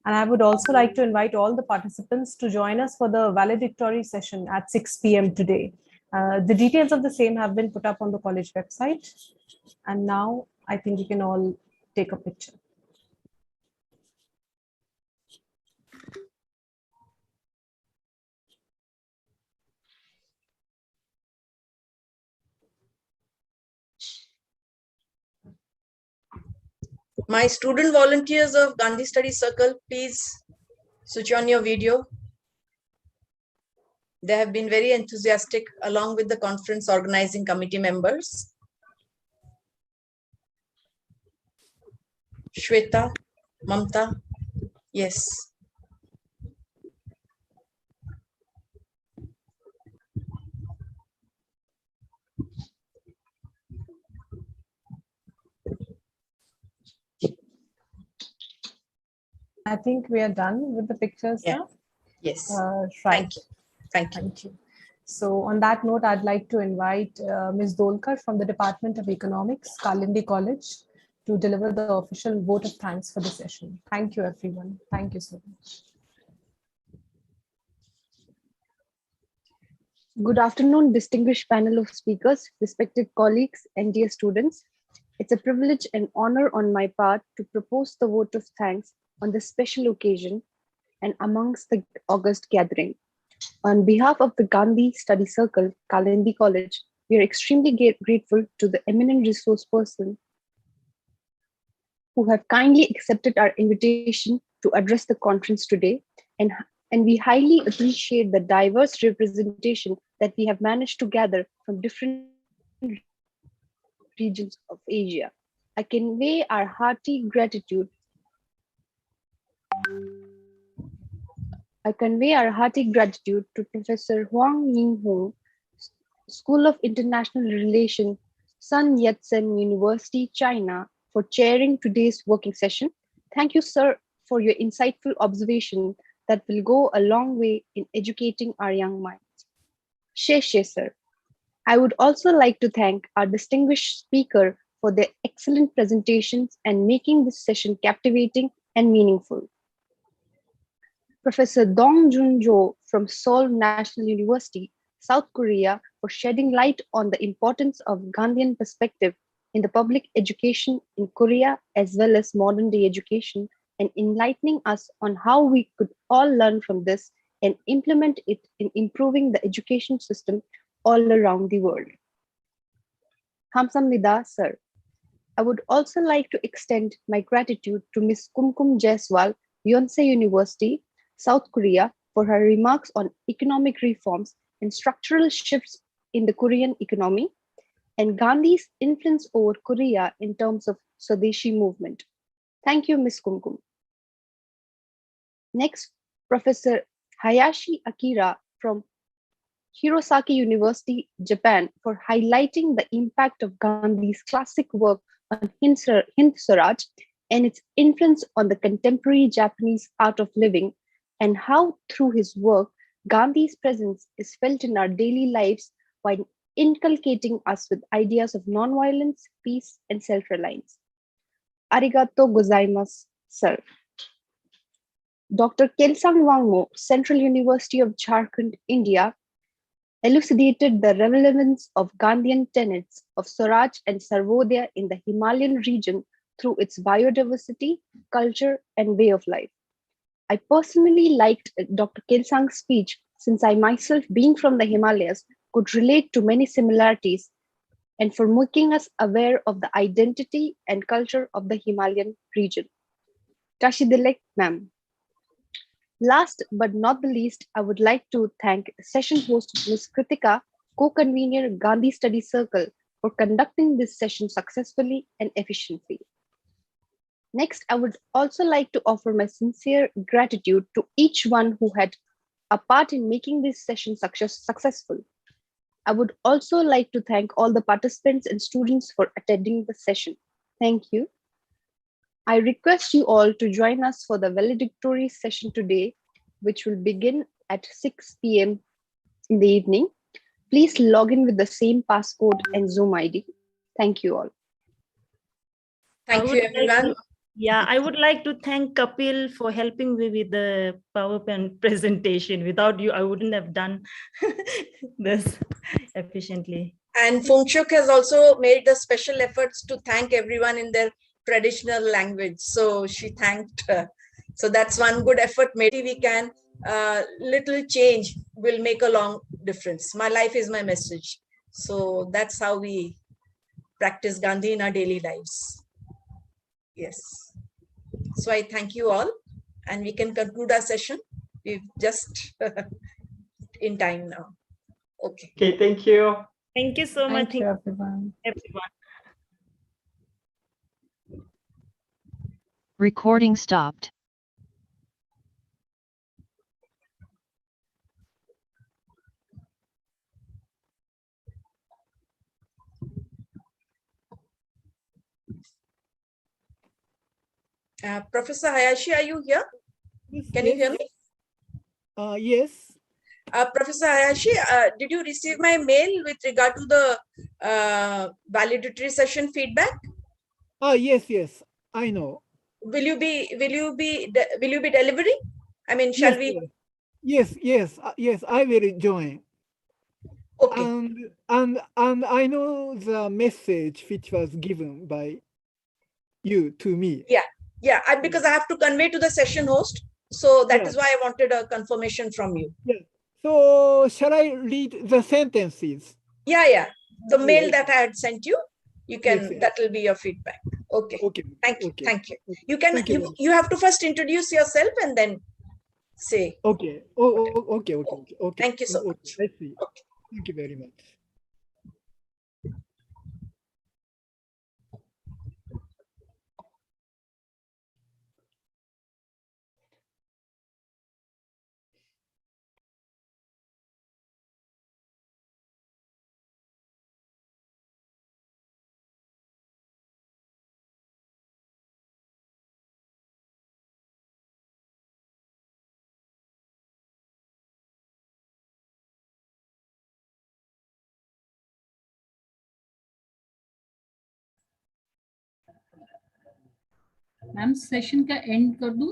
And I would also like to invite all the participants to join us for the valedictory session at 6 p.m. today. The details of the same have been put up on the college website. And now I think you can all take a picture. My student volunteers of Gandhi Study Circle, please switch on your video. They have been very enthusiastic along with the conference organizing committee members. Shweta, Mamta? Yes. I think we are done with the pictures Yeah. now. Yes. Right. Thank you. Thank you. Thank you. So on that note, I'd like to invite Ms. Dolkar from the Department of Economics, Kalindi College, to deliver the official vote of thanks for the session. Thank you, everyone. Thank you so much. Good afternoon, distinguished panel of speakers, respected colleagues, and dear students. It's a privilege and honor on my part to propose the vote of thanks on this special occasion and amongst the august gathering. On behalf of the Gandhi Study Circle, Kalindi College, we are extremely grateful to the eminent resource person who have kindly accepted our invitation to address the conference today, and we highly appreciate the diverse representation that we have managed to gather from different regions of Asia. I convey our hearty gratitude. To Professor Huang Yinghong, School of International Relations, Sun Yat-sen University, China, for chairing today's working session. Thank you, sir, for your insightful observation that will go a long way in educating our young minds. Sheshe, sir. I would also like to thank our distinguished speaker for their excellent presentations and making this session captivating and meaningful. Professor Dong Jun Jo from Seoul National University, South Korea, for shedding light on the importance of Gandhian perspective in the public education in Korea as well as modern day education, and enlightening us on how we could all learn from this and implement it in improving the education system all around the world. Kamsamnida, sir. I would also like to extend my gratitude to Ms. Kumkum Jaiswal, Yonsei University, South Korea, for her remarks on economic reforms and structural shifts in the Korean economy, and Gandhi's influence over Korea in terms of Swadeshi movement. Thank you, Ms. Kumkum. Next, Professor Hayashi Akira from Hirosaki University, Japan, for highlighting the impact of Gandhi's classic work on Hind Swaraj and its influence on the contemporary Japanese art of living, and how through his work, Gandhi's presence is felt in our daily lives while inculcating us with ideas of nonviolence, peace, and self-reliance. Arigato gozaimasu, sir. Dr. Kelsang Wangmo, Central University of Jharkhand, India, elucidated the relevance of Gandhian tenets of Swaraj and Sarvodaya in the Himalayan region through its biodiversity, culture, and way of life. I personally liked Dr. Kelsang's speech since I myself, being from the Himalayas, could relate to many similarities, and for making us aware of the identity and culture of the Himalayan region. Tashidilek, ma'am. Last but not the least, I would like to thank session host Ms. Keertika, co-convener Gandhi Study Circle, for conducting this session successfully and efficiently. Next, I would also like to offer my sincere gratitude to each one who had a part in making this session successful. I would also like to thank all the participants and students for attending the session. Thank you. I request you all to join us for the valedictory session today, which will begin at 6 p.m. in the evening. Please log in with the same passcode and Zoom ID. Thank you all. Thank you, everyone. I would like to thank Kapil for helping me with the PowerPoint presentation. Without you, I wouldn't have done this efficiently. And Fungshuk has also made the special efforts to thank everyone in their traditional language. So she thanked her. So that's one good effort. Maybe we can, little change will make a long difference. My life is my message. So that's how we practice Gandhi in our daily lives. Yes. So I thank you all, and we can conclude our session. We've just in time now. Okay. Okay, thank you. Thank you so much. Thank you, everyone. Everyone. Recording stopped. Professor Hayashi, are you here? Can you hear me? Yes. Professor Hayashi, did you receive my mail with regard to the valedictory session feedback? Yes, I know. Will you be delivering? I mean, shall we? Yes, I will join. Okay. And I know the message which was given by you to me. Yeah, because I have to convey to the session host. So that is why I wanted a confirmation from you. Yeah. So shall I read the sentences? Yeah. The mail that I had sent you, you can, Yes. that will be your feedback. Okay. Thank you. You can, Thank you. you have to first introduce yourself and then say. Okay. Okay. Thank you so much. I see. Okay. Thank you very much. Ma'am session का and कर दूं?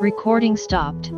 Recording stopped.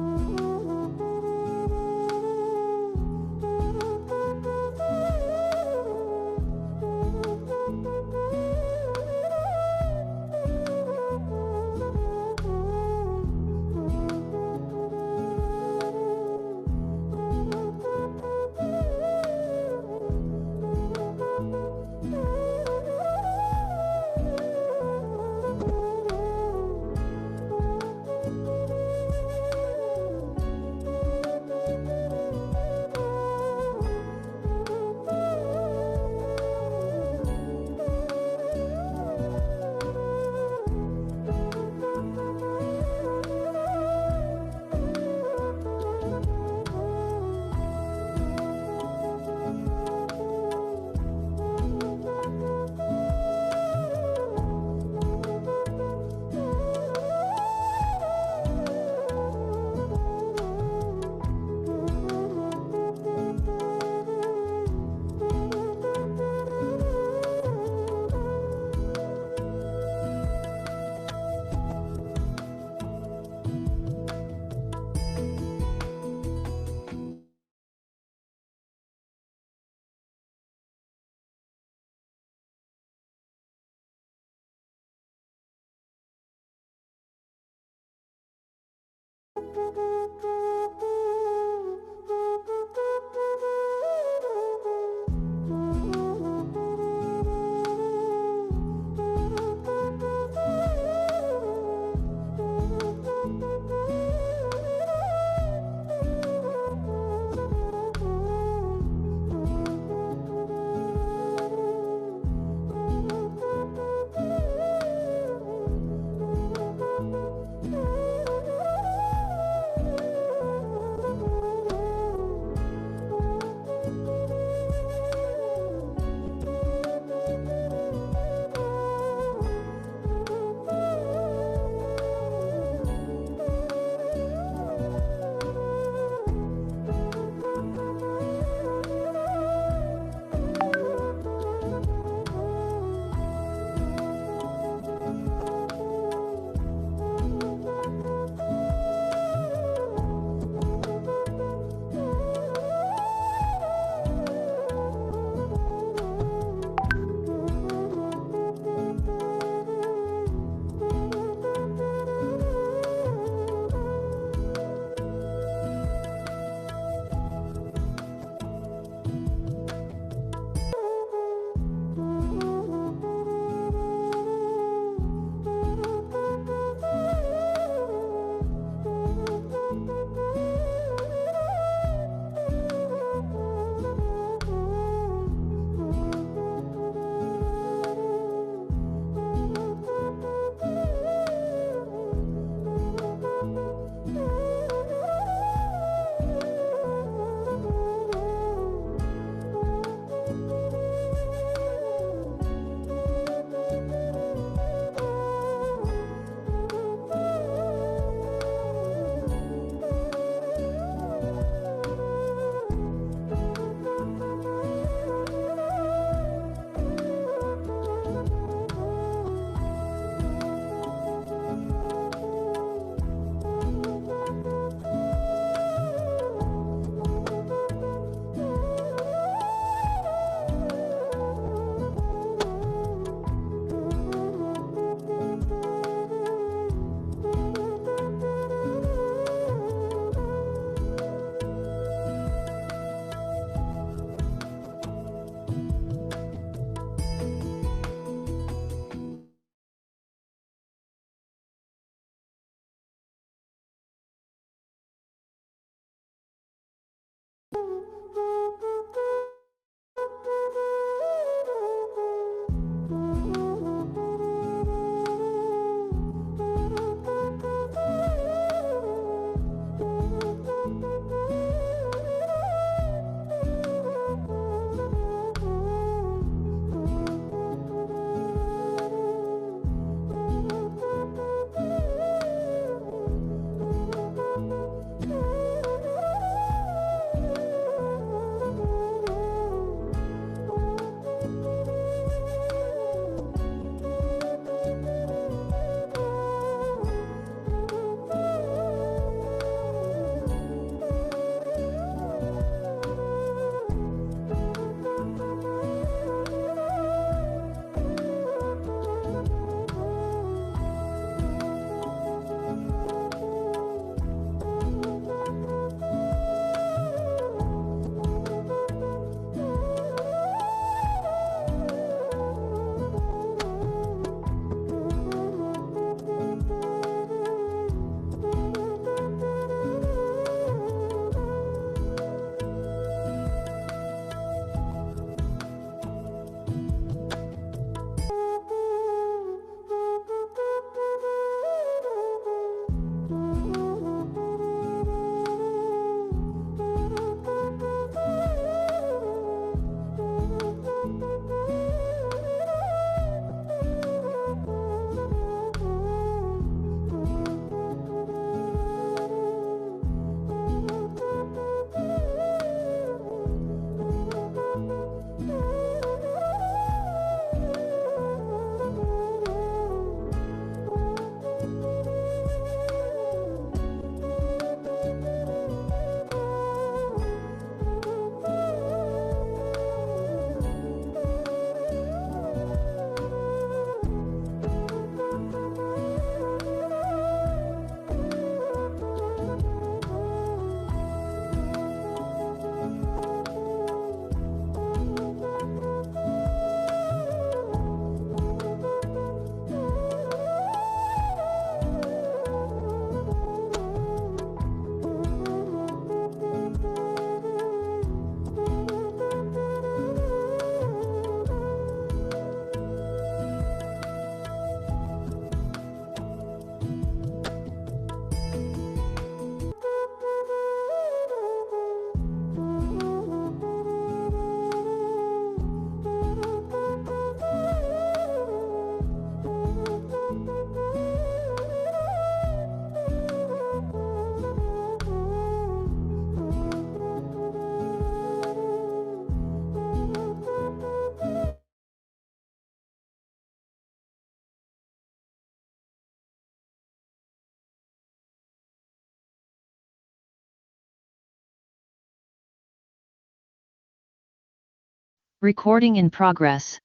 Recording in progress.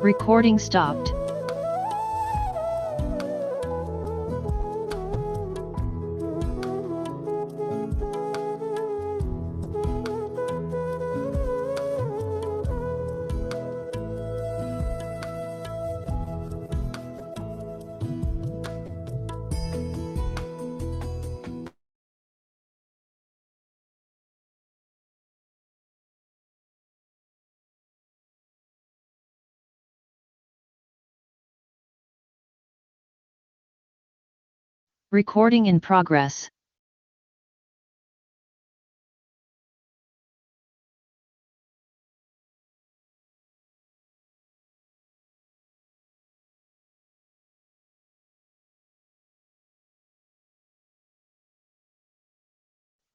Recording stopped. Recording in progress.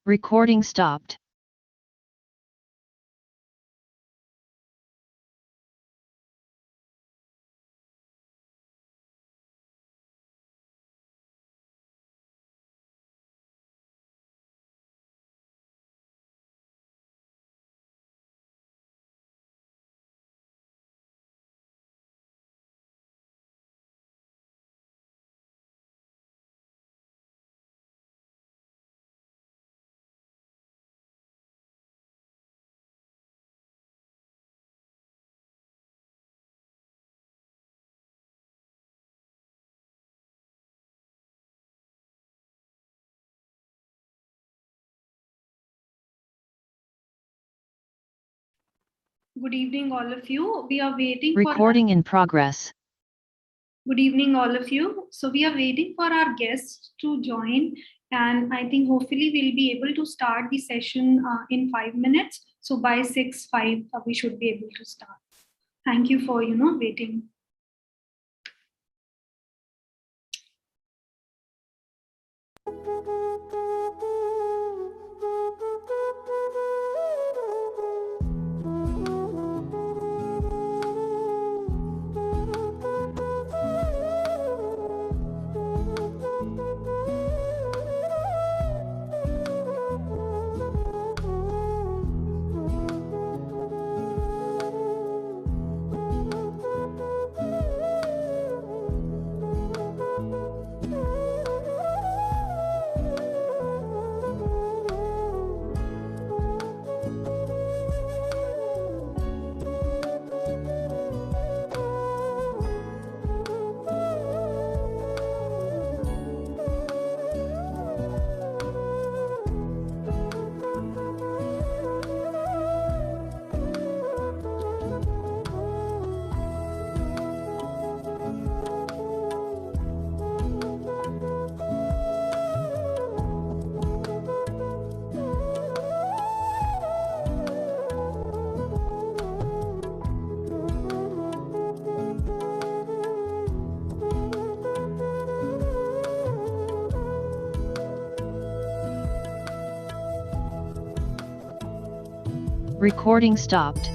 Recording stopped. Good evening, all of you. We are waiting Recording in progress. Good evening, all of you. So we are waiting for our guests to join, and I think hopefully we'll be able to start the session in 5 minutes. So by 6:05, we should be able to start. Thank you for waiting. Recording stopped.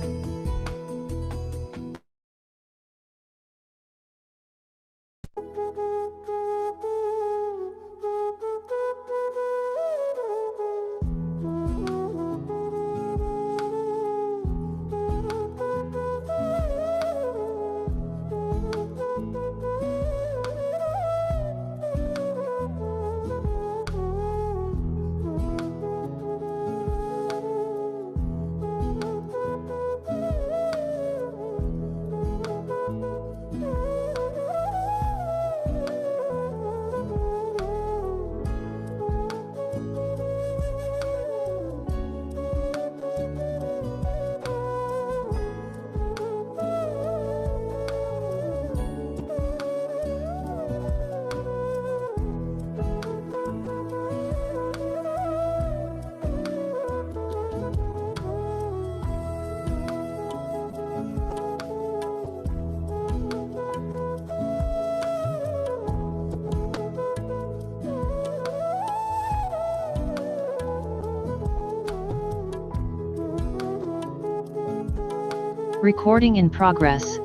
Recording in progress.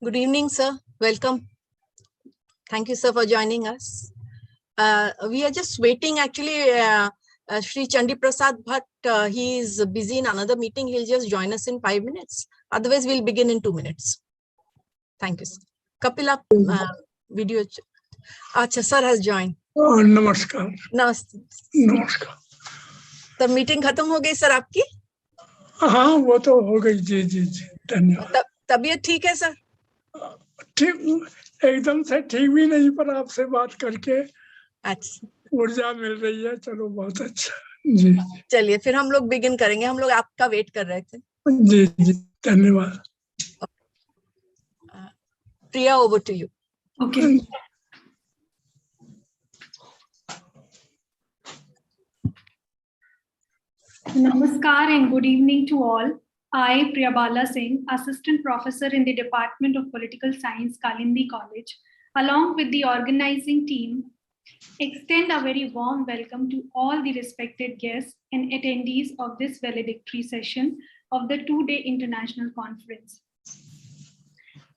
Good evening, sir. Welcome. Thank you, sir, for joining us. We are just waiting, actually, Shri Chandi Prasad Bhatt, he is busy in another meeting. He'll just join us in 5 minutes. Otherwise, we'll begin in 2 minutes. Thank you, sir. Kapila video. Acha, sir has joined. नमस्कार. Namaste. नमस्कार. The meeting खत्म हो गई sir आपकी? हाँ वो तो हो गई जी जी जी धन्यवाद. तबीयत ठीक है सर? ठीक एकदम से ठीक भी नहीं पर आपसे बात करके अच्छा ऊर्जा मिल रही है. चलो बहुत अच्छा जी. चलिए फिर हम लोग बिगिन करेंगे. हम लोग आपका वेट कर रहे थे. जी जी धन्यवाद. Priya, over to you. Okay. Namaskar and good evening to all. I, Priyabala Singh, Assistant Professor in the Department of Political Science, Kalindi College, along with the organizing team, extend a very warm welcome to all the respected guests and attendees of this valedictory session of the two-day international conference.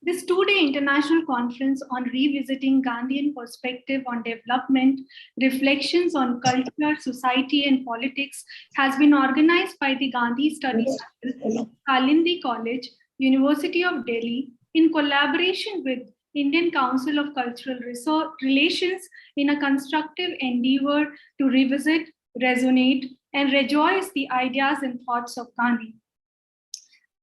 This two-day international conference on revisiting Gandhian perspective on development, reflections on culture, society, and politics has been organized by the Gandhi Studies Center, Kalindi College, University of Delhi, in collaboration with Indian Council of Cultural Relations in a constructive endeavor to revisit, resonate, and rejoice the ideas and thoughts of Gandhi.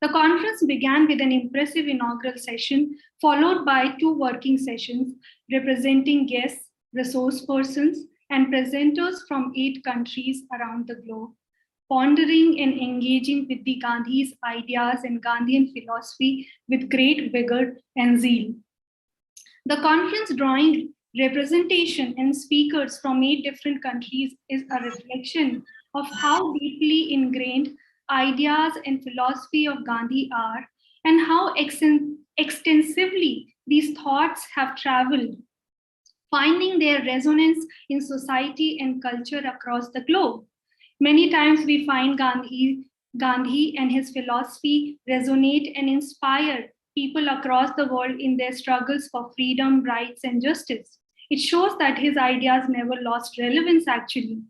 The conference began with an impressive inaugural session, followed by two working sessions representing guests, resource persons, and presenters from 8 countries around the globe, pondering and engaging with the Gandhi's ideas and Gandhian philosophy with great vigor and zeal. The conference drawing representation and speakers from 8 different countries is a reflection of how deeply ingrained ideas and philosophy of Gandhi are, and how extensively these thoughts have traveled, finding their resonance in society and culture across the globe. Many times we find Gandhi and his philosophy resonate and inspire people across the world in their struggles for freedom, rights, and justice. It shows that his ideas never lost relevance actually.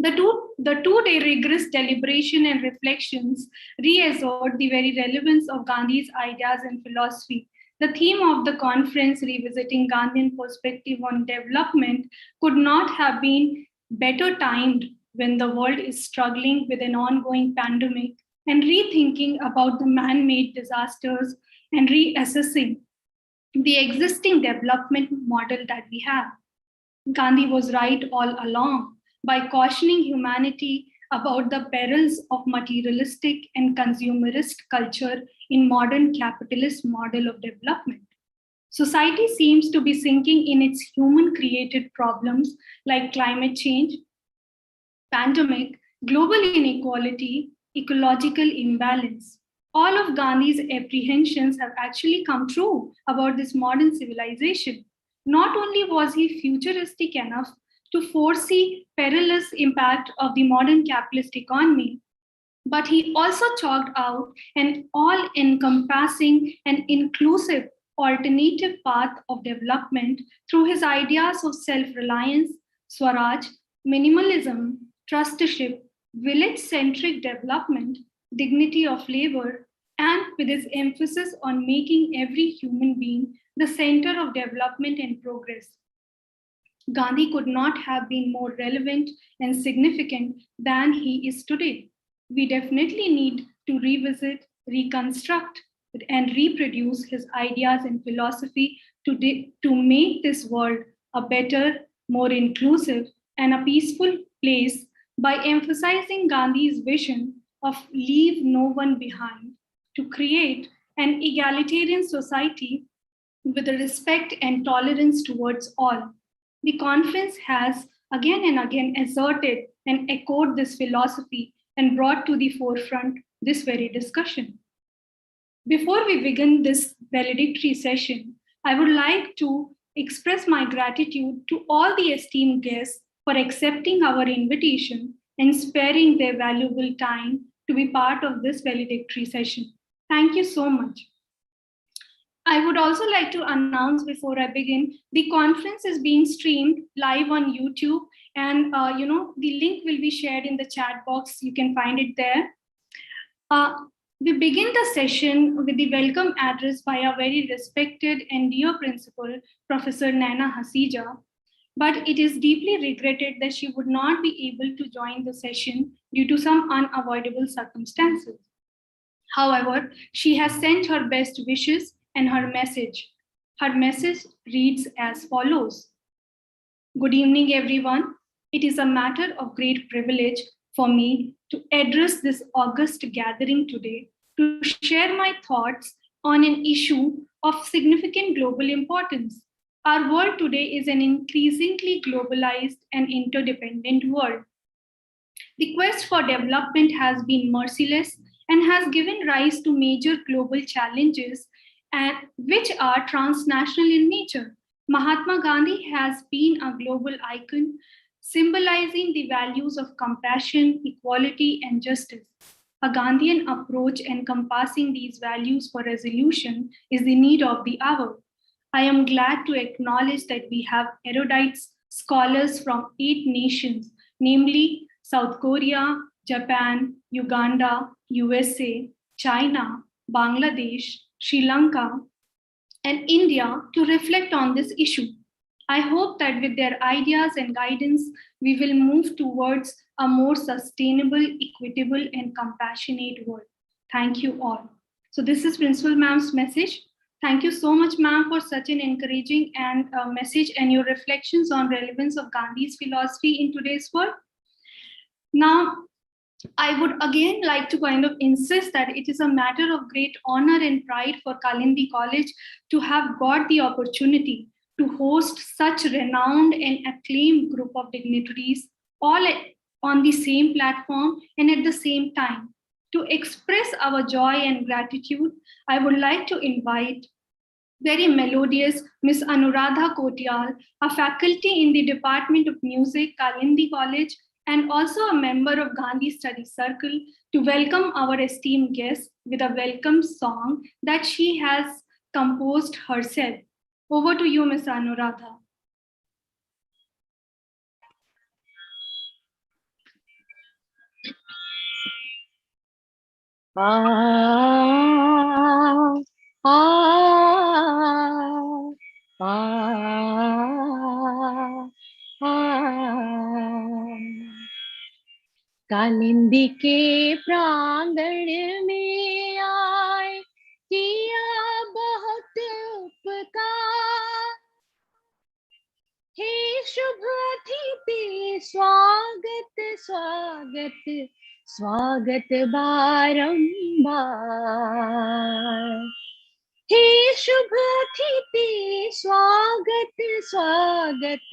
The two-day rigorous deliberation and reflections reassured the very relevance of Gandhi's ideas and philosophy. The theme of the conference, Revisiting Gandhian Perspective on Development, could not have been better timed when the world is struggling with an ongoing pandemic and rethinking about the man-made disasters and reassessing the existing development model that we have. Gandhi was right all along by cautioning humanity about the perils of materialistic and consumerist culture in modern capitalist model of development. Society seems to be sinking in its human-created problems like climate change, pandemic, global inequality, ecological imbalance. All of Gandhi's apprehensions have actually come true about this modern civilization. Not only was he futuristic enough to foresee perilous impact of the modern capitalist economy, but he also chalked out an all-encompassing and inclusive alternative path of development through his ideas of self-reliance, Swaraj, minimalism, trusteeship, village-centric development, dignity of labor, and with his emphasis on making every human being the center of development and progress. Gandhi could not have been more relevant and significant than he is today. We definitely need to revisit, reconstruct, and reproduce his ideas and philosophy to make this world a better, more inclusive, and a peaceful place by emphasizing Gandhi's vision of leave no one behind, to create an egalitarian society with respect and tolerance towards all. The conference has again and again asserted and echoed this philosophy and brought to the forefront this very discussion. Before we begin this valedictory session, I would like to express my gratitude to all the esteemed guests for accepting our invitation and sparing their valuable time to be part of this valedictory session. Thank you so much. I would also like to announce before I begin, the conference is being streamed live on YouTube, and the link will be shared in the chat box. You can find it there. We begin the session with the welcome address by our very respected and dear principal, Professor Naina Hasija, but it is deeply regretted that she would not be able to join the session due to some unavoidable circumstances. However, she has sent her best wishes and her message. Her message reads as follows. Good evening, everyone. It is a matter of great privilege for me to address this august gathering today to share my thoughts on an issue of significant global importance. Our world today is an increasingly globalized and interdependent world. The quest for development has been merciless and has given rise to major global challenges which are transnational in nature. Mahatma Gandhi has been a global icon, symbolizing the values of compassion, equality, and justice. A Gandhian approach encompassing these values for resolution is the need of the hour. I am glad to acknowledge that we have erudite scholars from 8 nations, namely South Korea, Japan, Uganda, USA, China, Bangladesh, Sri Lanka, and India to reflect on this issue. I hope that with their ideas and guidance, we will move towards a more sustainable, equitable, and compassionate world. Thank you all. So this is Principal Ma'am's message. Thank you so much, ma'am, for such an encouraging and message and your reflections on relevance of Gandhi's philosophy in today's world. Now, I would again like to kind of insist that it is a matter of great honor and pride for Kalindi College to have got the opportunity to host such renowned and acclaimed group of dignitaries all on the same platform and at the same time. To express our joy and gratitude, I would like to invite very melodious Miss Anuradha Kotiyal, a faculty in the Department of Music, Kalindi College, and also a member of Gandhi Study Circle, to welcome our esteemed guest with a welcome song that she has composed herself. Over to you, Miss Anuradha. Kalindi के प्रांगण में आए किया बहुत उपकार, हे शुभ अतिथि स्वागत स्वागत स्वागत बारंबार, हे शुभ अतिथि स्वागत स्वागत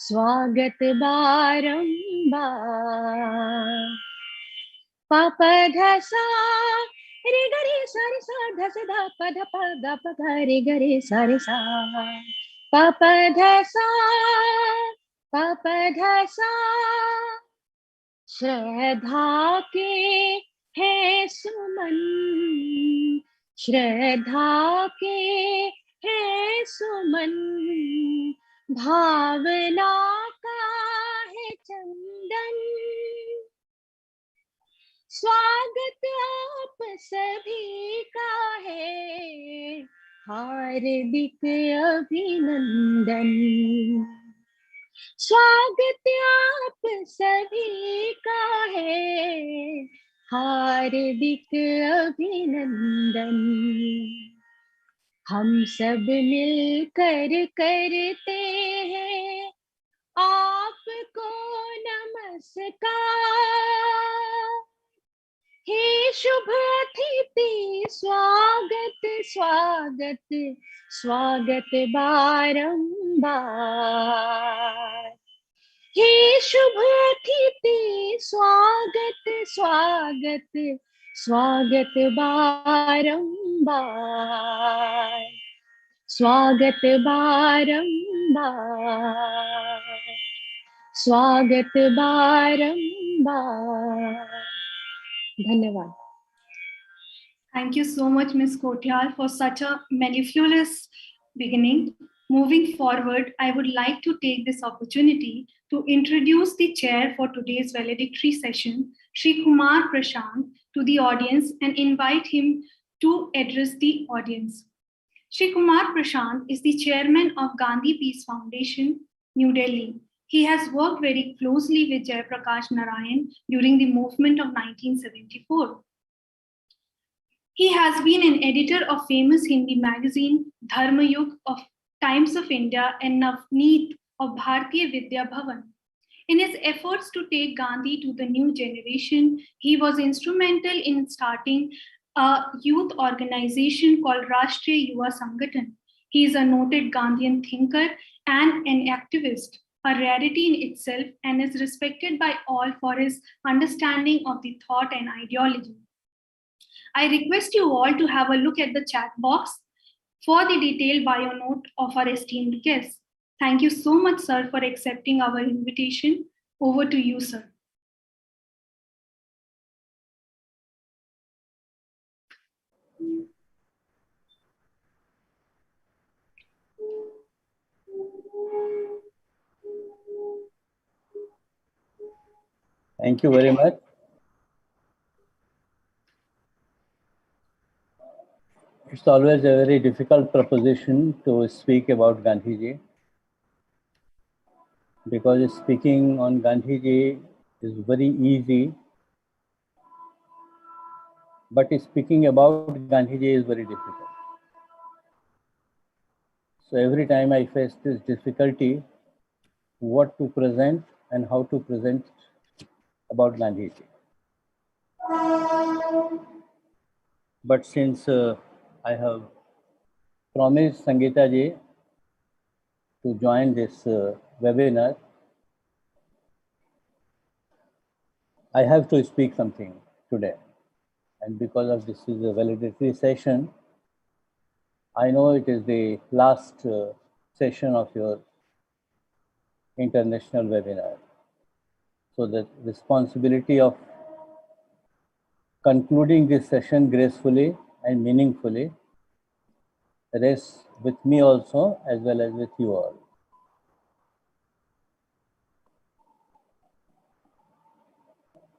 स्वागत बारंबार। पाप धसा रे गरे सारे सा धस धा पध पद प रे गरे सारे सा, पाप धसा श्रद्धा के है सुमन, श्रद्धा के है सुमन, भावना का है चंदन, स्वागत आप सभी का है हार्दिक अभिनंदन, स्वागत आप सभी का है हार्दिक अभिनंदन। हम सब मिलकर करते हैं आपको नमस्कार, हे शुभ अतिथि स्वागत स्वागत स्वागत बारंबार, हे शुभ अतिथि स्वागत स्वागत स्वागत बारंबार, स्वागत बारंबार, स्वागत बारंबार। धन्यवाद। Thank you so much, Ms. Kotiyal, for such a mellifluous beginning. Moving forward, I would like to take this opportunity to introduce the chair for today's valedictory session, Shri Kumar Prashant, to the audience and invite him to address the audience. Shri Kumar Prashant is the chairman of Gandhi Peace Foundation, New Delhi. He has worked very closely with Jayaprakash Narayan during the movement of 1974. He has been an editor of famous Hindi magazine Dharma Yug of Times of India and Navneet of Bharatiya Vidya Bhavan. In his efforts to take Gandhi to the new generation, he was instrumental in starting a youth organization called Rashtriya Yuva Sangatan. He is a noted Gandhian thinker and an activist. a rarity in itself, and is respected by all for his understanding of the thought and ideology. I request you all to have a look at the chat box for the detailed bio note of our esteemed guest. Thank you so much, sir, for accepting our invitation. Over to you, sir. Thank you very much. It's always a very difficult proposition to speak about Gandhiji, because speaking on Gandhiji is very easy, but speaking about Gandhiji is very difficult. So every time I face this difficulty, what to present and how to present about Gandhiji. But since I have promised Sangita ji to join this webinar, I have to speak something today. And because of this is a valedictory session, I know it is the last session of your international webinar. So the responsibility of concluding this session gracefully and meaningfully rests with me also, as well as with you all.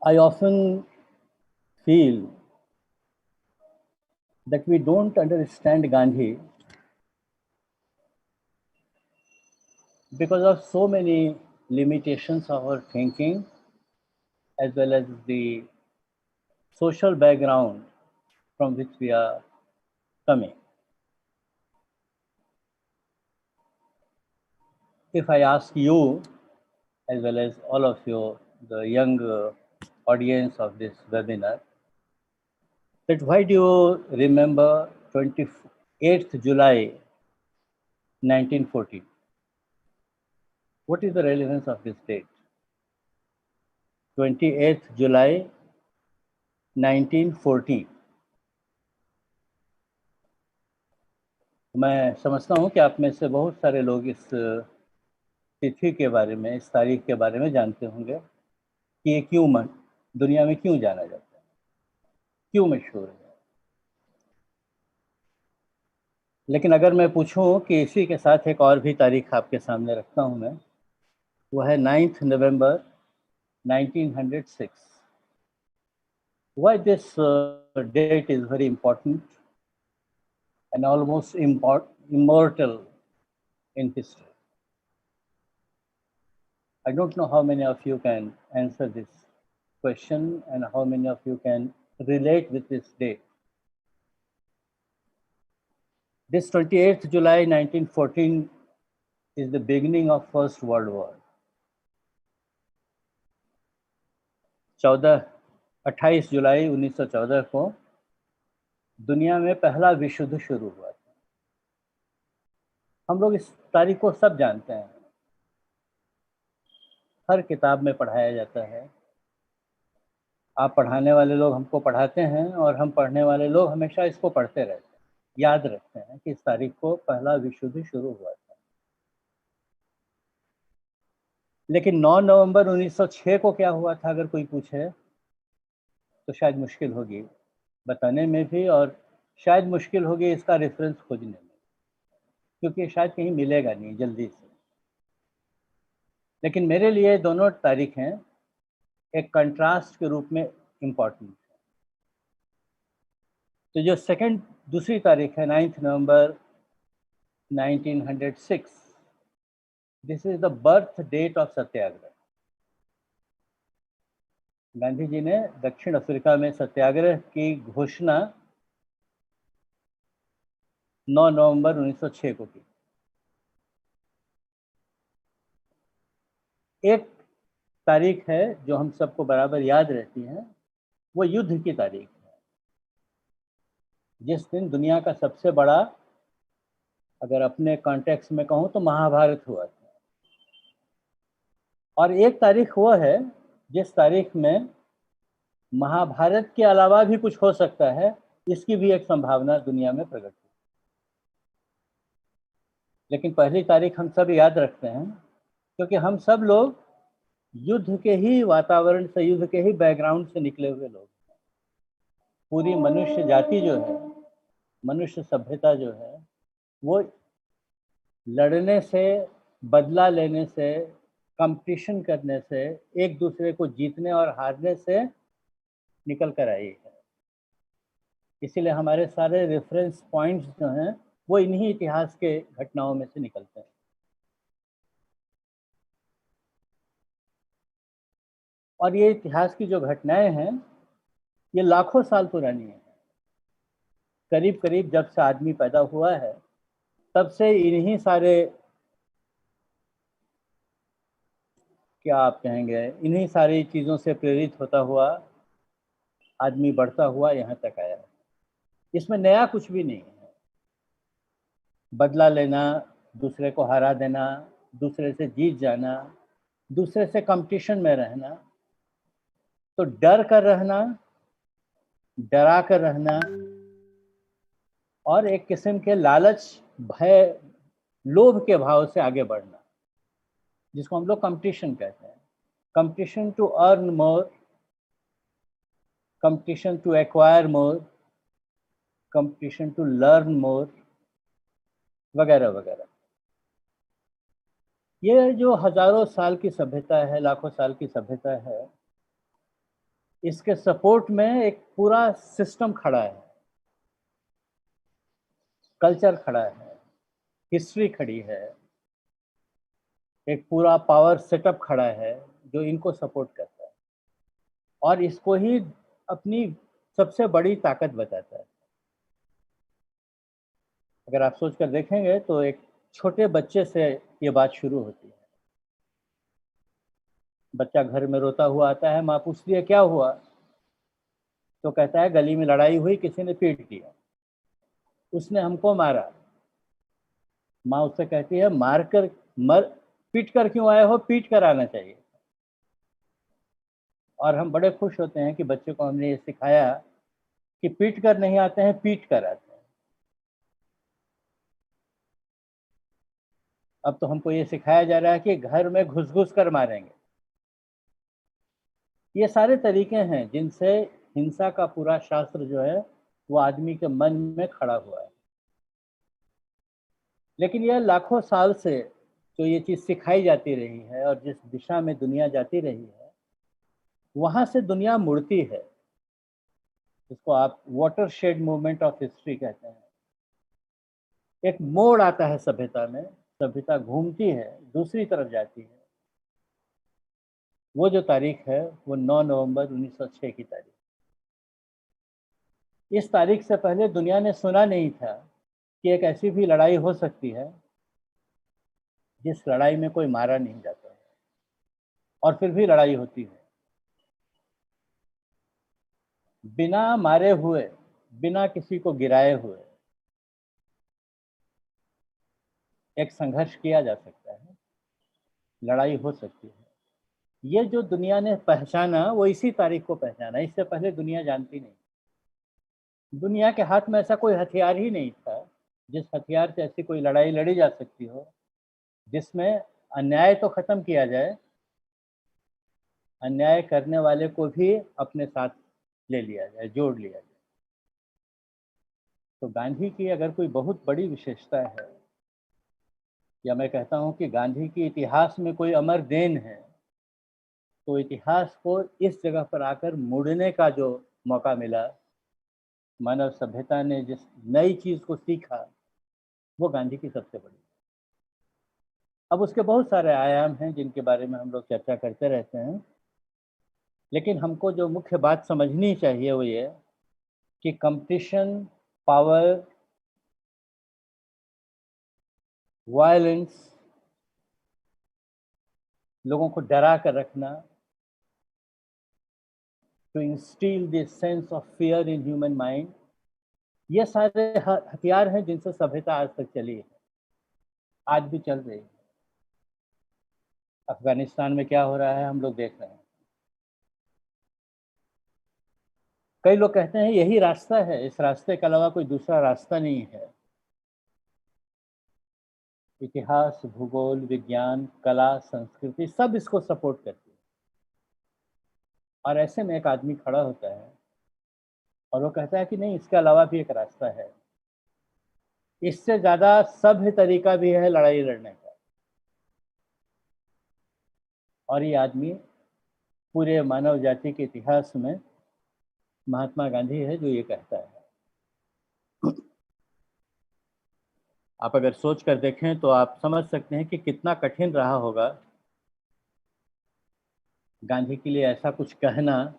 I often feel that we don't understand Gandhi because of so many limitations of our thinking, as well as the social background from which we are coming. If I ask you, as well as all of you, the young audience of this webinar, that why do you remember 28th July 1914? What is the relevance of this date? 28th July 1914. मैं समझता हूँ कि आप में से बहुत सारे लोग इस तिथि के बारे में, इस तारीख के बारे में जानते होंगे कि ये क्यों दुनिया में क्यों जाना जाता है, क्यों मशहूर है। लेकिन अगर मैं पूछूं कि इसी के साथ एक और भी तारीख आपके सामने रखता हूं मैं, वो है 9th November 1906. Why this date is very important and almost immortal in history? I don't know how many of you can answer this question and how many of you can relate with this date. This 28th July 1914 is the beginning of First World War. 28 जुलाई 1914 को दुनिया में पहला विश्व युद्ध शुरू हुआ था। हम लोग इस तारीख को सब जानते हैं, हर किताब में पढ़ाया जाता है। आप पढ़ाने वाले लोग हमको पढ़ाते हैं और हम पढ़ने वाले लोग हमेशा इसको पढ़ते रहते हैं, याद रखते हैं कि इस तारीख को पहला विश्व युद्ध शुरू हुआ था। लेकिन 9 नवंबर 1906 को क्या हुआ था अगर कोई पूछे तो शायद मुश्किल होगी बताने में भी, और शायद मुश्किल होगी इसका रेफरेंस खोजने में, क्योंकि शायद कहीं मिलेगा नहीं जल्दी से। लेकिन मेरे लिए दोनों तारीखें एक कंट्रास्ट के रूप में इम्पॉर्टेंट है। तो जो दूसरी तारीख है 9th November 1906, this is the birth date of satyagraha. Gandhi ji ने दक्षिण अफ्रीका में सत्याग्रह की घोषणा 9 नवंबर 1906 को की। एक तारीख है जो हम सबको बराबर याद रहती है, वो युद्ध की तारीख है, जिस दिन दुनिया का सबसे बड़ा, अगर अपने कॉन्टेक्स्ट में कहूँ तो महाभारत हुआ था। और एक तारीख वो है जिस तारीख में महाभारत के अलावा भी कुछ हो सकता है, इसकी भी एक संभावना दुनिया में प्रकट हुई। लेकिन पहली तारीख हम सब याद रखते हैं क्योंकि हम सब लोग युद्ध के ही वातावरण से, युद्ध के ही बैकग्राउंड से निकले हुए लोग हैं। पूरी मनुष्य जाति जो है, मनुष्य सभ्यता जो है, वो लड़ने से, बदला लेने से, कंपटीशन करने से, एक दूसरे को जीतने और हारने से निकल कर आई है। इसीलिए हमारे सारे रेफरेंस पॉइंट्स जो हैं वो इन्हीं इतिहास के घटनाओं में से निकलते हैं। और ये इतिहास की जो घटनाएं हैं ये लाखों साल पुरानी है। करीब करीब जब से आदमी पैदा हुआ है तब से इन्हीं सारे, क्या आप कहेंगे, इन्हीं सारी चीज़ों से प्रेरित होता हुआ आदमी बढ़ता हुआ यहाँ तक आया है। इसमें नया कुछ भी नहीं है। बदला लेना, दूसरे को हरा देना, दूसरे से जीत जाना, दूसरे से कंपटीशन में रहना, तो डर कर रहना, डरा कर रहना और एक किस्म के लालच, भय, लोभ के भाव से आगे बढ़ना, जिसको हम लोग कंपटीशन कहते हैं। Competition to earn more, competition to acquire more, competition to learn more, वगैरह वगैरह। ये जो हजारों साल की सभ्यता है, लाखों साल की सभ्यता है, इसके सपोर्ट में एक पूरा सिस्टम खड़ा है, कल्चर खड़ा है, हिस्ट्री खड़ी है, एक पूरा पावर सेटअप खड़ा है जो इनको सपोर्ट करता है और इसको ही अपनी सबसे बड़ी ताकत बताता है। अगर आप सोच कर देखेंगे तो एक छोटे बच्चे से ये बात शुरू होती है। बच्चा घर में रोता हुआ आता है, माँ पूछती है क्या हुआ, तो कहता है गली में लड़ाई हुई, किसी ने पीट दिया, उसने हमको मारा। माँ उससे कहती है पीट कर क्यों आए हो, पीट कर आना चाहिए। और हम बड़े खुश होते हैं कि बच्चे को हमने ये सिखाया कि पीट कर नहीं आते हैं, पीट कर आते हैं। अब तो हमको ये सिखाया जा रहा है कि घर में घुस घुस कर मारेंगे। ये सारे तरीके हैं जिनसे हिंसा का पूरा शास्त्र जो है वो आदमी के मन में खड़ा हुआ है। लेकिन यह लाखों साल से जो ये चीज़ सिखाई जाती रही है और जिस दिशा में दुनिया जाती रही है वहाँ से दुनिया मुड़ती है, जिसको आप वाटरशेड मूवमेंट ऑफ हिस्ट्री कहते हैं। एक मोड़ आता है सभ्यता में, सभ्यता घूमती है, दूसरी तरफ जाती है। वो जो तारीख है वो 9 नवंबर 1906 की तारीख। इस तारीख से पहले दुनिया ने सुना नहीं था कि एक ऐसी भी लड़ाई हो सकती है जिस लड़ाई में कोई मारा नहीं जाता है और फिर भी लड़ाई होती है। बिना मारे हुए, बिना किसी को गिराए हुए एक संघर्ष किया जा सकता है, लड़ाई हो सकती है। ये जो दुनिया ने पहचाना वो इसी तारीख को पहचाना, इससे पहले दुनिया जानती नहीं। दुनिया के हाथ में ऐसा कोई हथियार ही नहीं था जिस हथियार से ऐसी कोई लड़ाई लड़ी जा सकती हो जिसमें अन्याय तो खत्म किया जाए, अन्याय करने वाले को भी अपने साथ ले लिया जाए, जोड़ लिया जाए। तो गांधी की अगर कोई बहुत बड़ी विशेषता है, या मैं कहता हूं कि गांधी की इतिहास में कोई अमर देन है, तो इतिहास को इस जगह पर आकर मुड़ने का जो मौका मिला, मानव सभ्यता ने जिस नई चीज को सीखा, वो गांधी की सबसे बड़ी। अब उसके बहुत सारे आयाम हैं जिनके बारे में हम लोग चर्चा करते रहते हैं, लेकिन हमको जो मुख्य बात समझनी चाहिए वो ये कि कंपटीशन, पावर, वायलेंस, लोगों को डरा कर रखना, to instil this sense of fear in human mind, ये सारे हथियार हैं जिनसे सभ्यता आज तक चली है, आज भी चल रही है। अफगानिस्तान में क्या हो रहा है हम लोग देख रहे हैं। कई लोग कहते हैं यही रास्ता है, इस रास्ते के अलावा कोई दूसरा रास्ता नहीं है। इतिहास, भूगोल, विज्ञान, कला, संस्कृति सब इसको सपोर्ट करती है। और ऐसे में एक आदमी खड़ा होता है और वो कहता है कि नहीं, इसके अलावा भी एक रास्ता है, इससे ज़्यादा सभ्य तरीका भी है लड़ाई लड़ने का। और ये आदमी पूरे मानव जाति के इतिहास में महात्मा गांधी है जो ये कहता है। आप अगर सोच कर देखें तो आप समझ सकते हैं कि कितना कठिन रहा होगा गांधी के लिए ऐसा कुछ कहना,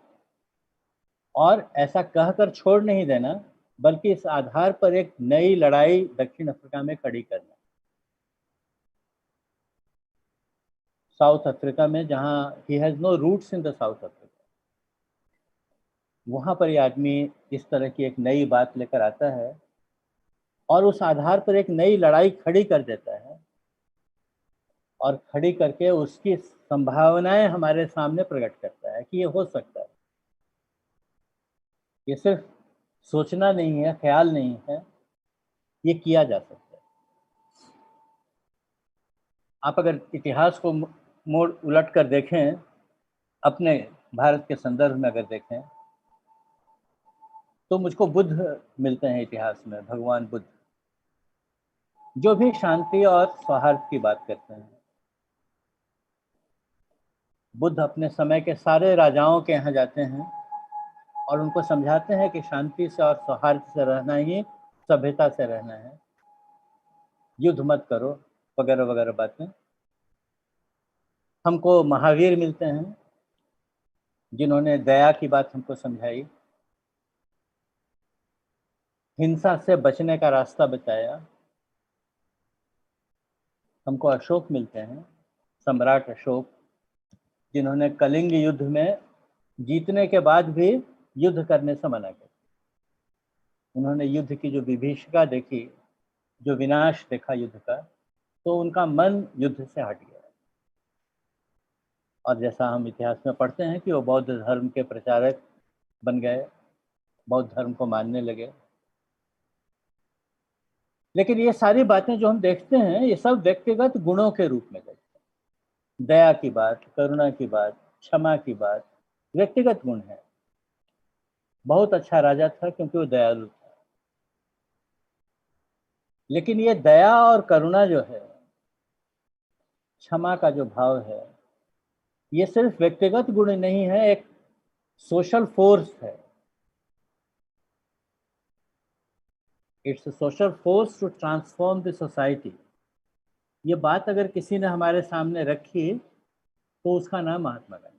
और ऐसा कहकर छोड़ नहीं देना, बल्कि इस आधार पर एक नई लड़ाई दक्षिण अफ्रीका में खड़ी करना। साउथ अफ्रीका में, जहां he has no roots in the South Africa, वहां पर ये आदमी इस तरह की एक नई बात लेकर आता है और उस आधार पर एक नई लड़ाई खड़ी कर देता है, और खड़ी करके उसकी संभावनाएं हमारे सामने प्रकट करता है कि ये हो सकता है। ये सिर्फ सोचना नहीं है, ख्याल नहीं है, ये किया जा सकता है। आप अगर इतिहास को मोड़ उलट कर देखें, अपने भारत के संदर्भ में अगर देखें, तो मुझको बुद्ध मिलते हैं इतिहास में, भगवान बुद्ध, जो भी शांति और सौहार्द की बात करते हैं। बुद्ध अपने समय के सारे राजाओं के यहाँ जाते हैं और उनको समझाते हैं कि शांति से और सौहार्द से रहना ही सभ्यता से रहना है, युद्ध मत करो, वगैरह वगैरह बातें। हमको महावीर मिलते हैं जिन्होंने दया की बात हमको समझाई, हिंसा से बचने का रास्ता बताया। हमको अशोक मिलते हैं, सम्राट अशोक, जिन्होंने कलिंग युद्ध में जीतने के बाद भी युद्ध करने से मना किया। उन्होंने युद्ध की जो विभीषिका देखी, जो विनाश देखा युद्ध का, तो उनका मन युद्ध से हट गया। और जैसा हम इतिहास में पढ़ते हैं कि वो बौद्ध धर्म के प्रचारक बन गए, बौद्ध धर्म को मानने लगे। लेकिन ये सारी बातें जो हम देखते हैं, ये सब व्यक्तिगत गुणों के रूप में देखते हैं। दया की बात, करुणा की बात, क्षमा की बात व्यक्तिगत गुण है। बहुत अच्छा राजा था क्योंकि वो दयालु था। लेकिन ये दया और करुणा जो है, क्षमा का जो भाव है, ये सिर्फ व्यक्तिगत गुण नहीं है, एक सोशल फोर्स है। It's a social force to transform the society. ये बात अगर किसी ने हमारे सामने रखी तो उसका नाम महात्मा गांधी।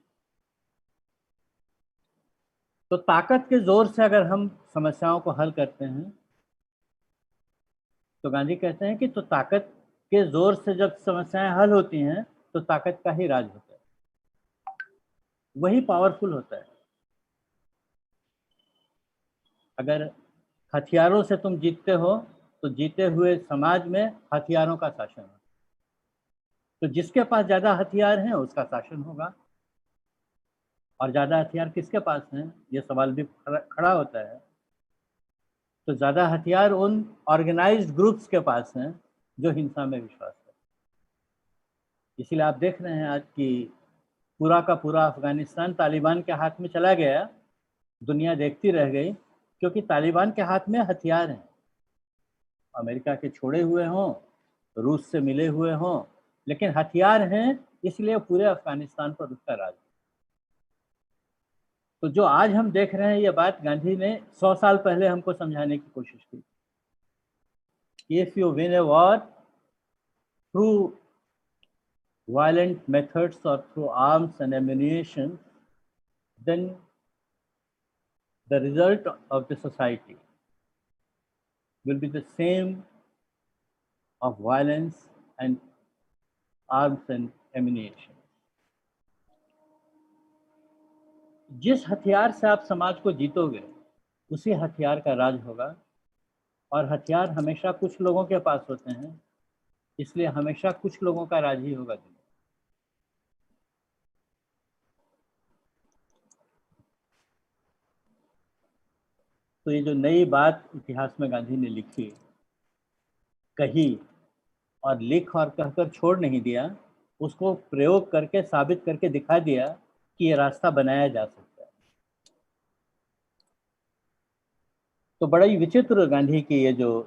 तो ताकत के जोर से अगर हम समस्याओं को हल करते हैं, तो गांधी कहते हैं कि तो ताकत के जोर से जब समस्याएं हल होती हैं तो ताकत का ही राज होता है, वही पावरफुल होता है। अगर हथियारों से तुम जीतते हो तो जीते हुए समाज में हथियारों का शासन है। तो जिसके पास ज्यादा हथियार हैं उसका शासन होगा। और ज्यादा हथियार किसके पास हैं, ये सवाल भी खड़ा होता है। तो ज्यादा हथियार उन ऑर्गेनाइज्ड ग्रुप्स के पास हैं जो हिंसा में विश्वास करते हैं। इसीलिए आप देख रहे हैं आज की पूरा का पूरा अफगानिस्तान तालिबान के हाथ में चला गया। दुनिया देखती रह गई क्योंकि तालिबान के हाथ में हथियार हैं। अमेरिका के छोड़े हुए हों, रूस से मिले हुए हों, लेकिन हथियार हैं, इसलिए पूरे अफगानिस्तान पर उसका राज। तो जो आज हम देख रहे हैं, ये बात गांधी ने 100 साल पहले हमको समझाने की कोशिश की। If you win a war through violent methods or through arms and ammunition, then the result of the society will be the same of violence and arms and ammunition. जिस हथियार से आप समाज को जीतोगे उसी हथियार का राज होगा। और हथियार हमेशा कुछ लोगों के पास होते हैं, इसलिए हमेशा कुछ लोगों का राज ही होगा। तो ये जो नई बात इतिहास में गांधी ने लिखी, कही और लिख और कहकर छोड़ नहीं दिया, उसको प्रयोग करके साबित करके दिखा दिया कि ये रास्ता बनाया जा सकता है। तो बड़ा ही विचित्र गांधी की ये जो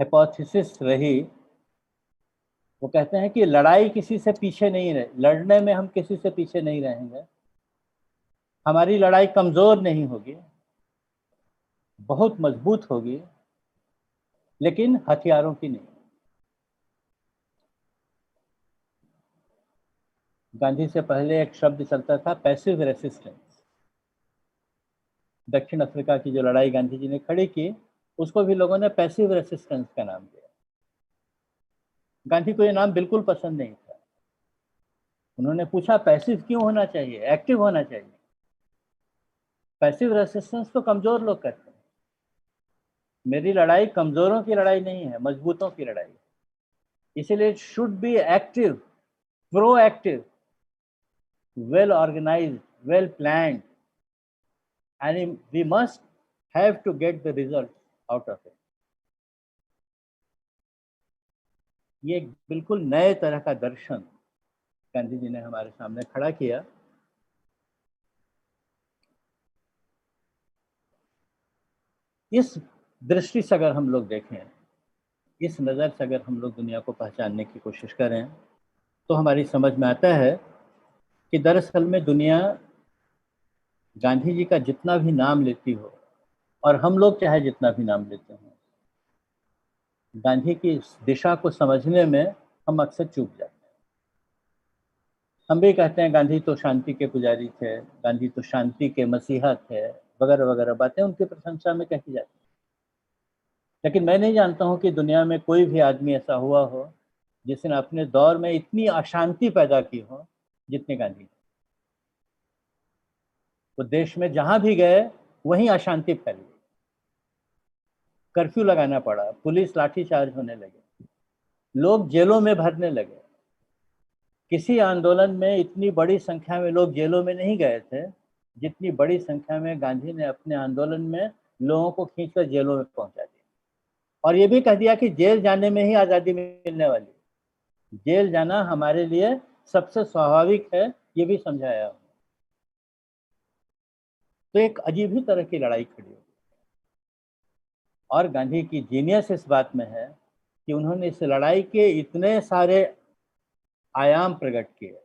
हाइपोथेसिस रही, वो कहते हैं कि लड़ाई किसी से पीछे नहीं रहे, लड़ने में हम किसी से पीछे नहीं रहेंगे, हमारी लड़ाई कमजोर नहीं होगी, बहुत मजबूत होगी, लेकिन हथियारों की नहीं। गांधी से पहले एक शब्द चलता था पैसिव रेसिस्टेंस। दक्षिण अफ्रीका की जो लड़ाई गांधी जी ने खड़ी की, उसको भी लोगों ने पैसिव रेसिस्टेंस का नाम दिया। गांधी को ये नाम बिल्कुल पसंद नहीं था। उन्होंने पूछा पैसिव क्यों होना चाहिए, एक्टिव होना चाहिए। पैसिव रेसिस्टेंस तो कमजोर लोग करते हैं। मेरी लड़ाई कमजोरों की लड़ाई नहीं है, मजबूतों की लड़ाई। इसीलिए should be active, proactive, well organized, well planned, and we must have to get the result out of it. ये एक बिल्कुल नए तरह का दर्शन गांधी जी ने हमारे सामने खड़ा किया। इस दृष्टि से अगर हम लोग देखें, इस नज़र से अगर हम लोग दुनिया को पहचानने की कोशिश करें, तो हमारी समझ में आता है कि दरअसल में दुनिया गांधी जी का जितना भी नाम लेती हो, और हम लोग चाहे जितना भी नाम लेते हैं, गांधी की इस दिशा को समझने में हम अक्सर चूक जाते हैं। हम भी कहते हैं गांधी तो शांति के पुजारी थे, गांधी तो शांति के मसीहा थे, वगैरह वगैरह बातें उनकी प्रशंसा में कही जाती है। लेकिन मैं नहीं जानता हूं कि दुनिया में कोई भी आदमी ऐसा हुआ हो जिसने अपने दौर में इतनी अशांति पैदा की हो जितने गांधी। वो देश में जहां भी गए वहीं अशांति फैल गई, कर्फ्यू लगाना पड़ा, पुलिस लाठीचार्ज होने लगे, लोग जेलों में भरने लगे। किसी आंदोलन में इतनी बड़ी संख्या में लोग जेलों में नहीं गए थे जितनी बड़ी संख्या में गांधी ने अपने आंदोलन में लोगों को खींचकर जेलों में पहुंचा दिया। और ये भी कह दिया कि जेल जाने में ही आज़ादी मिलने वाली, जेल जाना हमारे लिए सबसे स्वाभाविक है, ये भी समझाया। तो एक अजीब ही तरह की लड़ाई खड़ी हो। और गांधी की जीनियस इस बात में है कि उन्होंने इस लड़ाई के इतने सारे आयाम प्रकट किए,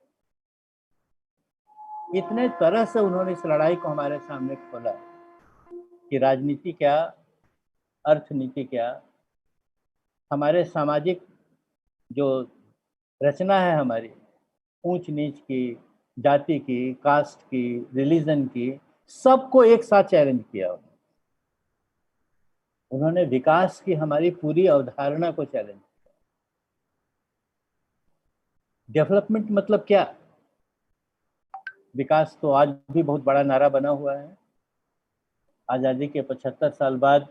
इतने तरह से उन्होंने इस लड़ाई को हमारे सामने खोला कि राजनीति क्या, अर्थनीति क्या, हमारे सामाजिक जो रचना है हमारी, ऊंच नीच की, जाति की, कास्ट की, रिलीजन की, सबको एक साथ चैलेंज किया। उन्होंने विकास की हमारी पूरी अवधारणा को चैलेंज किया। डेवलपमेंट मतलब क्या? विकास तो आज भी बहुत बड़ा नारा बना हुआ है। आज़ादी के 75 साल बाद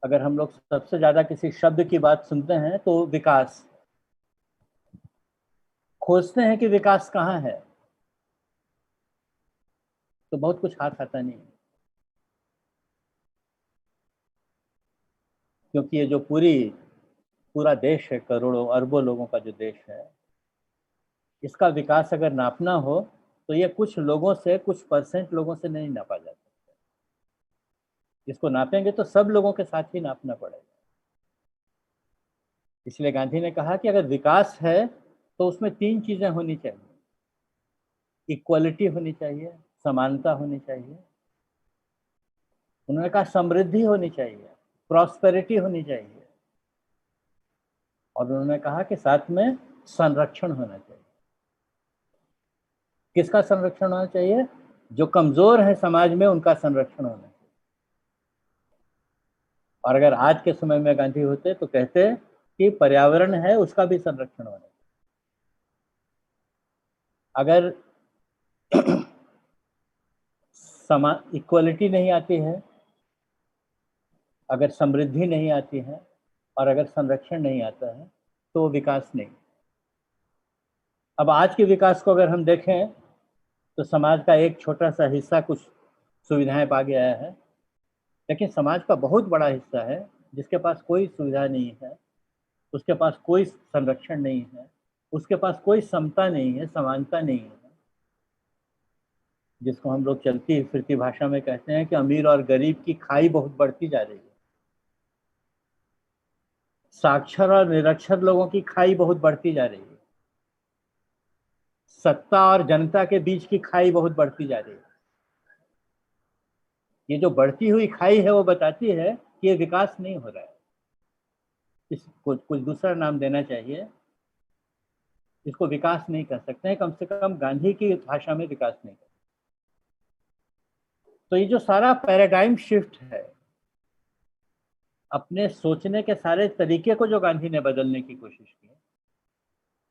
अगर हम लोग सबसे ज़्यादा किसी शब्द की बात सुनते हैं तो विकास। खोजते हैं कि विकास कहाँ है, तो बहुत कुछ हाथ आता नहीं, क्योंकि ये जो पूरा देश है, करोड़ों अरबों लोगों का जो देश है, इसका विकास अगर नापना हो तो ये कुछ लोगों से, कुछ परसेंट लोगों से नहीं नापा जा सकता। इसको नापेंगे तो सब लोगों के साथ ही नापना पड़ेगा। इसलिए गांधी ने कहा कि अगर विकास है तो उसमें 3 चीजें होनी चाहिए। इक्वलिटी होनी चाहिए, समानता होनी चाहिए, उन्होंने कहा समृद्धि होनी चाहिए, प्रॉस्पेरिटी होनी चाहिए, और उन्होंने कहा कि साथ में संरक्षण होना चाहिए। किसका संरक्षण होना चाहिए? जो कमजोर है समाज में, उनका संरक्षण होना चाहिए। और अगर आज के समय में गांधी होते तो कहते कि पर्यावरण है उसका भी संरक्षण होना चाहिए। अगर इक्वलिटी नहीं आती है, अगर समृद्धि नहीं आती है, और अगर संरक्षण नहीं आता है, तो वो विकास नहीं। अब आज के विकास को अगर हम देखें तो समाज का एक छोटा सा हिस्सा कुछ सुविधाएं पा गया है, लेकिन समाज का बहुत बड़ा हिस्सा है जिसके पास कोई सुविधा नहीं है, उसके पास कोई संरक्षण नहीं है, उसके पास कोई समता नहीं है, समानता नहीं है, जिसको हम लोग चलती फिरती भाषा में कहते हैं कि अमीर और गरीब की खाई बहुत बढ़ती जा रही है। साक्षर और निरक्षर लोगों की खाई बहुत बढ़ती जा रही है। सत्ता और जनता के बीच की खाई बहुत बढ़ती जा रही है। ये जो बढ़ती हुई खाई है वो बताती है कि ये विकास नहीं हो रहा है। इसको कुछ दूसरा नाम देना चाहिए, इसको विकास नहीं कर सकते हैं, कम से कम गांधी की भाषा में विकास नहीं कर। तो ये जो सारा पैराडाइम शिफ्ट है, अपने सोचने के सारे तरीके को जो गांधी ने बदलने की कोशिश की,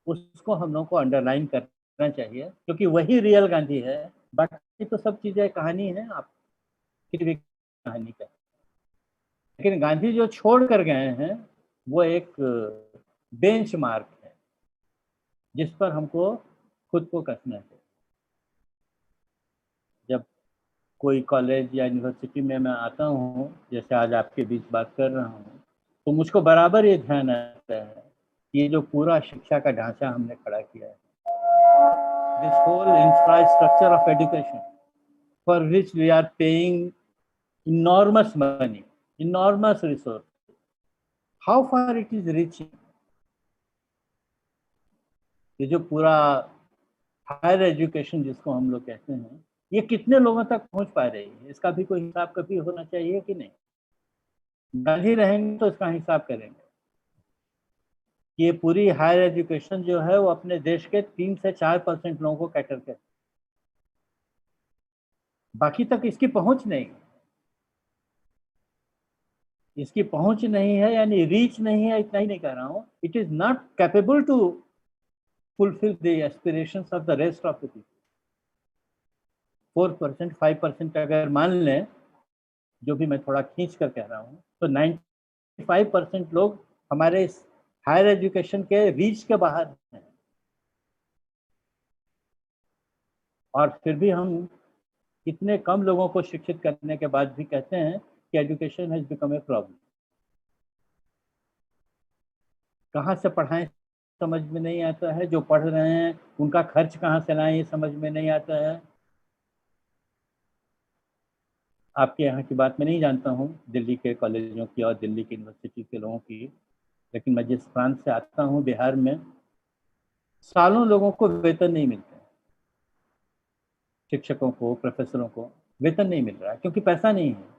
उसको हम लोगों को अंडरलाइन करना चाहिए, क्योंकि वही रियल गांधी है। बाकी तो सब चीजें कहानी है, आप फिर भी कहानी का, लेकिन गांधी जो छोड़ कर गए हैं वो एक बेंचमार्क है जिस पर हमको खुद को कसना है। जब कोई कॉलेज या यूनिवर्सिटी में मैं आता हूँ, जैसे आज आपके बीच बात कर रहा हूँ, तो मुझको बराबर ये ध्यान आता है कि ये जो पूरा शिक्षा का ढांचा हमने खड़ा किया है, this whole infrastructure of education for which we are paying enormous money, enormous resource, how far it is reaching? ये जो पूरा हायर एजुकेशन जिसको हम लोग कहते हैं, ये कितने लोगों तक पहुंच पा रही है, इसका भी कोई हिसाब कभी होना चाहिए कि नहीं? गांधी रहेंगे तो इसका हिसाब करेंगे। ये पूरी हायर एजुकेशन जो है वो अपने देश के 3 से 4% लोगों को कैटर करती है, बाकी तक इसकी पहुंच नहीं है। इसकी पहुंच नहीं है यानी रीच नहीं है, इतना ही नहीं कह रहा हूं, it is not capable to fulfil the aspirations of the rest of the people. 4%, 5% अगर मान लें, जो भी मैं थोड़ा खींच कर कह रहा हूं, तो 95% लोग हमारे इस हायर एजुकेशन के रीच के बाहर हैं, और फिर भी हम इतने कम लोगों को शिक्षित करने के बाद भी कहते हैं कि education has become a problem. कहाँ से पढ़ाएं समझ में नहीं आता है, जो पढ़ रहे हैं उनका खर्च कहाँ से लाएं ये समझ में नहीं आता है। आपके यहाँ की बात मैं नहीं जानता हूँ, दिल्ली के कॉलेजों की और दिल्ली की यूनिवर्सिटी के लोगों की, लेकिन मैं जिस प्रांत से आता हूँ, बिहार में, सालों लोगों को वेतन नहीं मिलता है। शिक्षकों को, प्रोफेसरों को वेतन नहीं मिल रहा है क्योंकि पैसा नहीं है।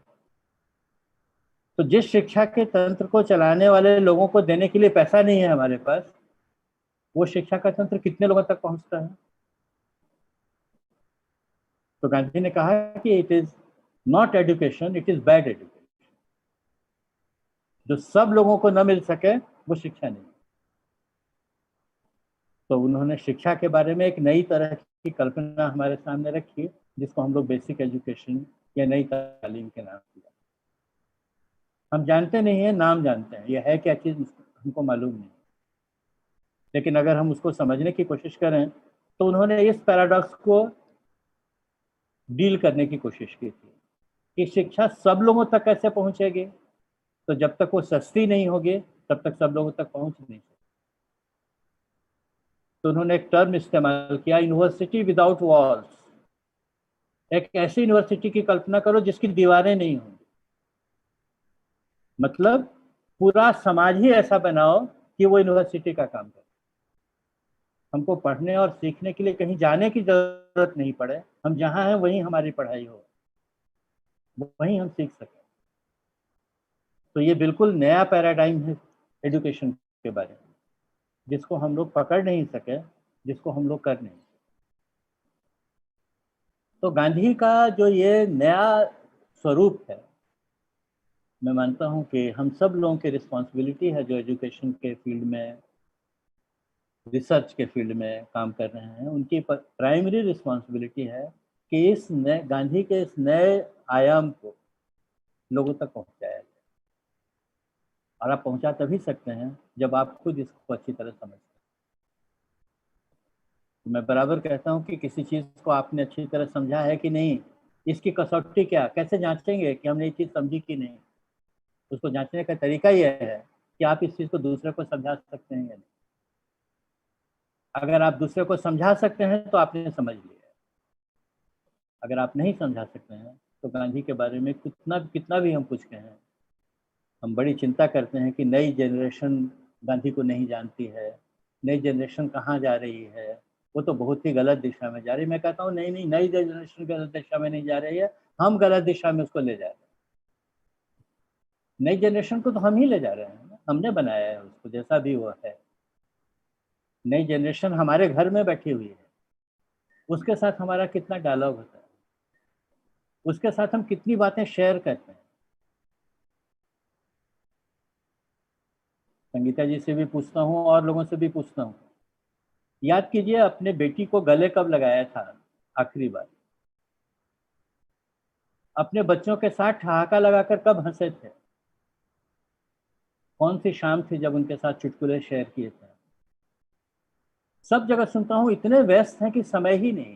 तो जिस शिक्षा के तंत्र को चलाने वाले लोगों को देने के लिए पैसा नहीं है हमारे पास, वो शिक्षा का तंत्र कितने लोगों तक पहुंचता है? तो गांधी ने कहा कि it is not education, it is bad education. जो सब लोगों को न मिल सके वो शिक्षा नहीं। तो उन्होंने शिक्षा के बारे में एक नई तरह की कल्पना हमारे सामने रखी, जिसको हम लोग बेसिक एजुकेशन या नई तालीम के नाम दिया। हम जानते नहीं है, नाम जानते हैं, यह है क्या चीज़ हमको मालूम नहीं, लेकिन अगर हम उसको समझने की कोशिश करें तो उन्होंने इस पैराडॉक्स को डील करने की कोशिश की थी कि शिक्षा सब लोगों तक कैसे पहुंचेगी। तो जब तक वो सस्ती नहीं होगी तब तक सब लोगों तक पहुंच नहीं सकती। तो उन्होंने एक टर्म इस्तेमाल किया, यूनिवर्सिटी विदाउट वॉल्स। एक ऐसी यूनिवर्सिटी की कल्पना करो जिसकी दीवारें नहीं होंगी, मतलब पूरा समाज ही ऐसा बनाओ कि वो यूनिवर्सिटी का काम करे। हमको पढ़ने और सीखने के लिए कहीं जाने की जरूरत नहीं पड़े, हम जहाँ हैं वहीं हमारी पढ़ाई हो, वहीं हम सीख सकें। तो ये बिल्कुल नया पैराडाइम है एजुकेशन के बारे में, जिसको हम लोग पकड़ नहीं सके, जिसको हम लोग कर नहीं सके। तो गांधी का जो ये नया स्वरूप है, मैं मानता हूँ कि हम सब लोगों की रिस्पॉन्सिबिलिटी है जो एजुकेशन के फील्ड में, रिसर्च के फील्ड में काम कर रहे हैं, उनकी प्राइमरी रिस्पॉन्सिबिलिटी है कि इस नए गांधी के इस नए आयाम को लोगों तक पहुंचाया जाए। और आप पहुंचा तभी सकते हैं जब आप खुद इसको अच्छी तरह समझते हैं। तो मैं बराबर कहता हूं कि किसी चीज़ को आपने अच्छी तरह समझा है कि नहीं, इसकी कसौटी क्या, कैसे जांचेंगे कि हमने ये चीज़ समझी कि नहीं? उसको जांचने का तरीका यह है कि आप इस चीज़ को दूसरे को समझा सकते हैं या नहीं। अगर आप दूसरे को समझा सकते हैं तो आपने समझ लिया। अगर आप नहीं समझा सकते हैं तो गांधी के बारे में कितना भी हम कुछ कहें, हम बड़ी चिंता करते हैं कि नई जनरेशन गांधी को नहीं जानती है, नई जनरेशन कहाँ जा रही है, वो तो बहुत ही गलत दिशा में जा रही है। मैं कहता हूँ नहीं, नई जनरेशन गलत दिशा में नहीं जा रही है, हम गलत दिशा में उसको ले जा रहे हैं। नई जनरेशन को तो हम ही ले जा रहे हैं, हमने बनाया है उसको, जैसा भी वो है। नई जनरेशन हमारे घर में बैठी हुई है, उसके साथ हमारा कितना डायलॉग होता है, उसके साथ हम कितनी बातें शेयर करते हैं। संगीता जी से भी पूछता हूँ और लोगों से भी पूछता हूँ, याद कीजिए अपने बेटी को गले कब लगाया था आखिरी बार? अपने बच्चों के साथ ठहाका लगाकर कब हंसे थे? कौन सी शाम थी जब उनके साथ चुटकुले शेयर किए थे? सब जगह सुनता हूँ इतने व्यस्त हैं कि समय ही नहीं।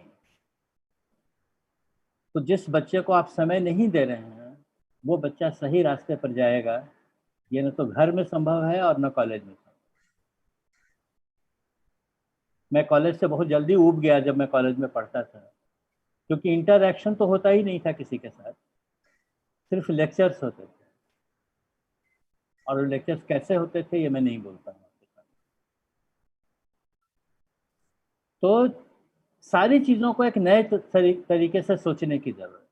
तो जिस बच्चे को आप समय नहीं दे रहे हैं वो बच्चा सही रास्ते पर जाएगा, ये न तो घर में संभव है और न कॉलेज में संभव। मैं कॉलेज से बहुत जल्दी ऊब गया जब मैं कॉलेज में पढ़ता था, क्योंकि इंटरैक्शन तो होता ही नहीं था किसी के साथ, सिर्फ लेक्चर्स होते थे। और लेक्चर्स कैसे होते थे ये मैं नहीं बोलता हूँ आपके साथ। तो सारी चीज़ों को एक नए तरीके से सोचने की जरूरत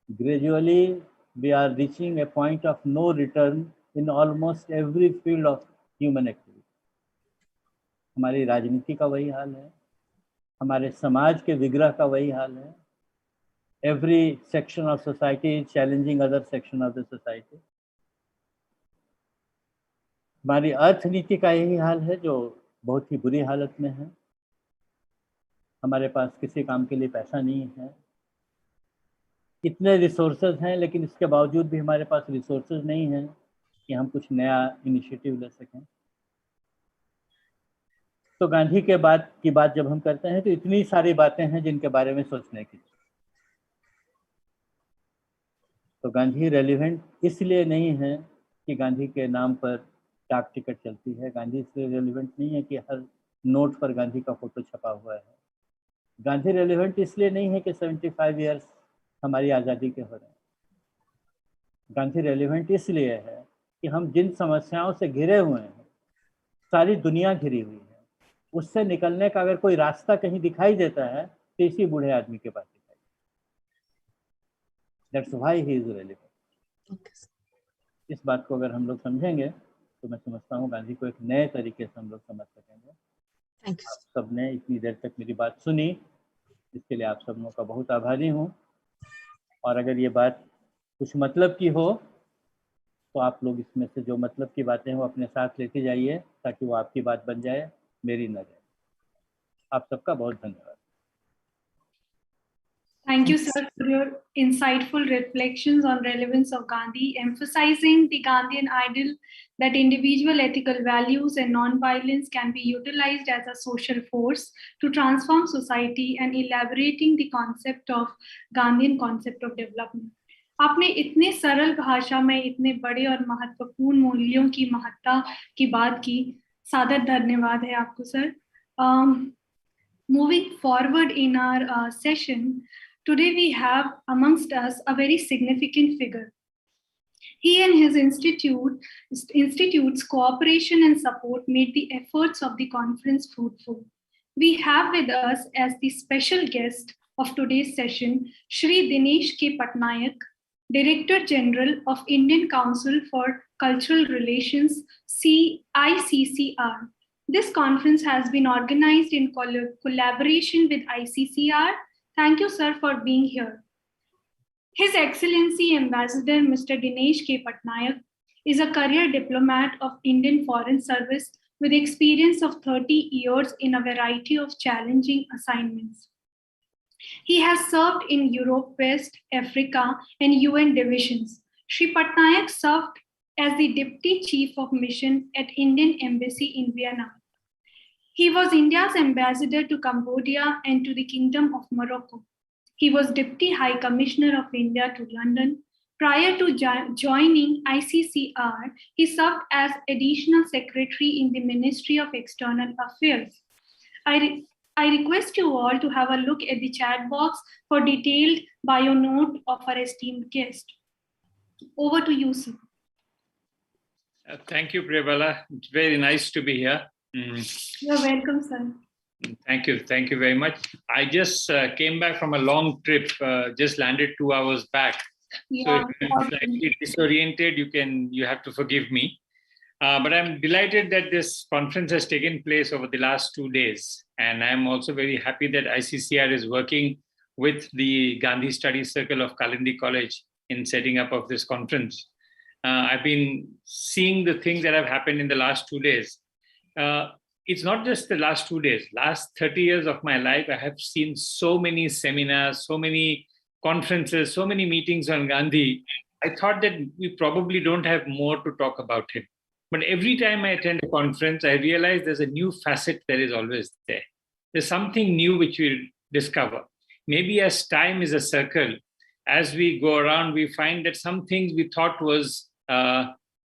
है। Gradually we are reaching a point of no return in almost every field of human activity. हमारी राजनीति का वही हाल है, हमारे समाज के विग्रह का वही हाल है। Every section of society is challenging other section of the society. हमारी अर्थनीति का यही हाल है जो बहुत ही बुरी हालत में है। हमारे पास किसी काम के लिए पैसा नहीं है, इतने रिसोर्सेज हैं लेकिन इसके बावजूद भी हमारे पास रिसोर्सेज नहीं हैं कि हम कुछ नया इनिशिएटिव ले सकें। तो गांधी के बाद की बात जब हम करते हैं तो इतनी सारी बातें हैं जिनके बारे में सोचने की। तो गांधी रेलिवेंट इसलिए नहीं है कि गांधी के नाम पर डाक टिकट चलती है, गांधी इसलिए रेलिवेंट नहीं है कि हर नोट पर गांधी का फोटो छपा हुआ है। गांधी रेलिवेंट इसलिए नहीं है कि 75 ईयर्स हमारी आज़ादी के हो रहे हैं। गांधी रेलिवेंट इसलिए है कि हम जिन समस्याओं से घिरे हुए हैं, सारी दुनिया घिरी हुई है, उससे निकलने का अगर कोई रास्ता कहीं दिखाई देता है तो इसी बूढ़े आदमी के पास दिखाई देता है। That's why he is relevant. इस बात को अगर हम लोग समझेंगे तो मैं समझता हूँ गांधी को एक नए तरीके से हम लोग समझ सकेंगे। आप सबने इतनी देर तक मेरी बात सुनी, इसके लिए आप सब लोगों का बहुत आभारी हूँ। और अगर ये बात कुछ मतलब की हो तो आप लोग इसमें से जो मतलब की बातें हो अपने साथ लेते जाइए ताकि वो आपकी बात बन जाए, मेरी न रहे। आप सबका बहुत धन्यवाद। Thank you, sir, for your insightful reflections on relevance of Gandhi, emphasizing the Gandhian ideal that individual ethical values and non-violence can be utilized as a social force to transform society and elaborating the concept of Gandhian concept of development. आपने इतने सरल भाषा में इतने बड़े और महत्वपूर्ण मूल्यों की महत्ता की बात की, सादर धन्यवाद है आपको sir. Moving forward in our session, today we have amongst us a very significant figure. He and his institute's cooperation and support made the efforts of the conference fruitful. We have with us as the special guest of today's session, Shri Dinesh K. Patnaik, Director General of Indian Council for Cultural Relations, ICCR. This conference has been organized in collaboration with ICCR. Thank you, sir, for being here. His Excellency Ambassador Mr. Dinesh K. Patnaik is a career diplomat of Indian Foreign Service with experience of 30 years in a variety of challenging assignments. He has served in Europe, West Africa, and UN divisions. Shri Patnaik served as the Deputy Chief of Mission at Indian Embassy in Vienna. He was India's ambassador to Cambodia and to the Kingdom of Morocco. He was Deputy High Commissioner of India to London. Prior to joining ICCR, he served as Additional Secretary in the Ministry of External Affairs. I request you all to have a look at the chat box for detailed bio note of our esteemed guest. Over to you, sir. Thank you, Priyabala. It's very nice to be here. You're welcome, sir. Thank you. Thank you very much. I just came back from a long trip, just landed 2 hours back. Yeah, so if I'm slightly disoriented, you have to forgive me. But I'm delighted that this conference has taken place over the last 2 days. And I'm also very happy that ICCR is working with the Gandhi Study Circle of Kalindi College in setting up of this conference. I've been seeing the things that have happened in the last 2 days. It's not just the last 2 days. Last 30 years of my life, I have seen so many seminars, so many conferences, so many meetings on Gandhi. I thought that we probably don't have more to talk about him. But every time I attend a conference, I realize there's a new facet that is always there. There's something new which we discover. Maybe as time is a circle, as we go around, we find that some things we thought was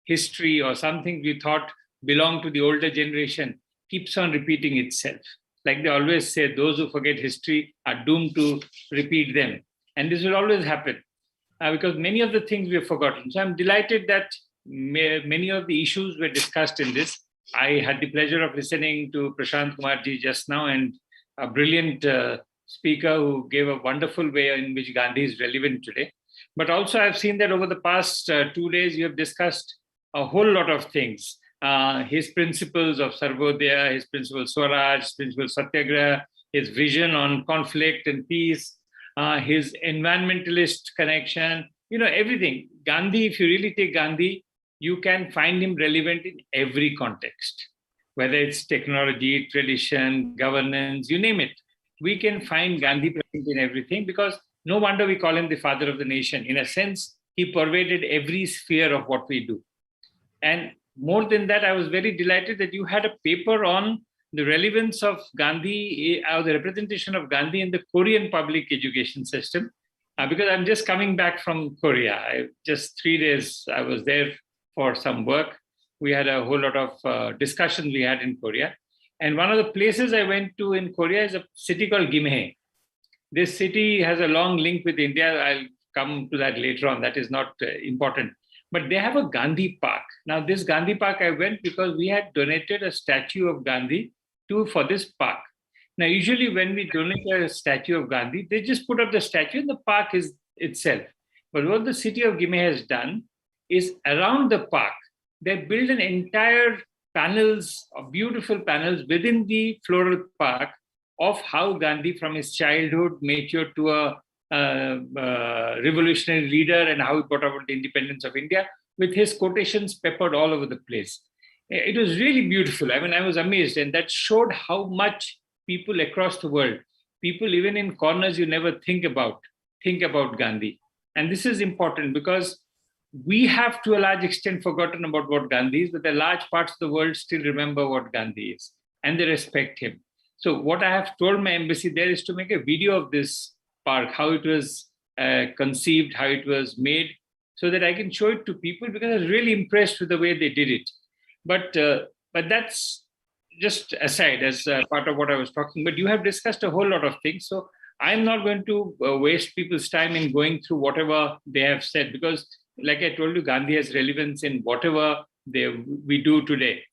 history or some things we thought belonged to the older generation keeps on repeating itself. Like they always say, those who forget history are doomed to repeat them. And this will always happen because many of the things we have forgotten. So I'm delighted that many of the issues were discussed in this. I had the pleasure of listening to Prashant Kumarji just now, and a brilliant speaker who gave a wonderful way in which Gandhi is relevant today. But also I've seen that over the past 2 days, you have discussed a whole lot of things. His principles of Sarvodaya, his principle Swaraj, his principle Satyagraha, his vision on conflict and peace, his environmentalist connection, everything. Gandhi, if you really take Gandhi, you can find him relevant in every context, whether it's technology, tradition, governance, you name it. We can find Gandhi present in everything because no wonder we call him the father of the nation. In a sense, he pervaded every sphere of what we do. And more than that, I was very delighted that you had a paper on the relevance of Gandhi or the representation of Gandhi in the Korean public education system. Because I'm just coming back from Korea. Just 3 days, I was there for some work. We had a whole lot of discussions we had in Korea. And one of the places I went to in Korea is a city called Gimhae. This city has a long link with India. I'll come to that later on. That is not important. But they have a Gandhi Park. Now, this Gandhi Park, I went because we had donated a statue of Gandhi for this park. Now, usually when we donate a statue of Gandhi, they just put up the statue and the park is itself. But what the city of Gimhae has done is around the park, they built an entire panels, beautiful panels within the floral park of how Gandhi from his childhood matured to a revolutionary leader and how he brought about the independence of India with his quotations peppered all over the place. It was really beautiful. I mean, I was amazed, and that showed how much people across the world, people even in corners you never think about Gandhi. And this is important because we have to a large extent forgotten about what Gandhi is, but the large parts of the world still remember what Gandhi is and they respect him. So what I have told my embassy there is to make a video of this park, how it was conceived, how it was made, so that I can show it to people because I was really impressed with the way they did it. But that's just aside as part of what I was talking. But you have discussed a whole lot of things. So I'm not going to waste people's time in going through whatever they have said, because like I told you, Gandhi has relevance in whatever we do today.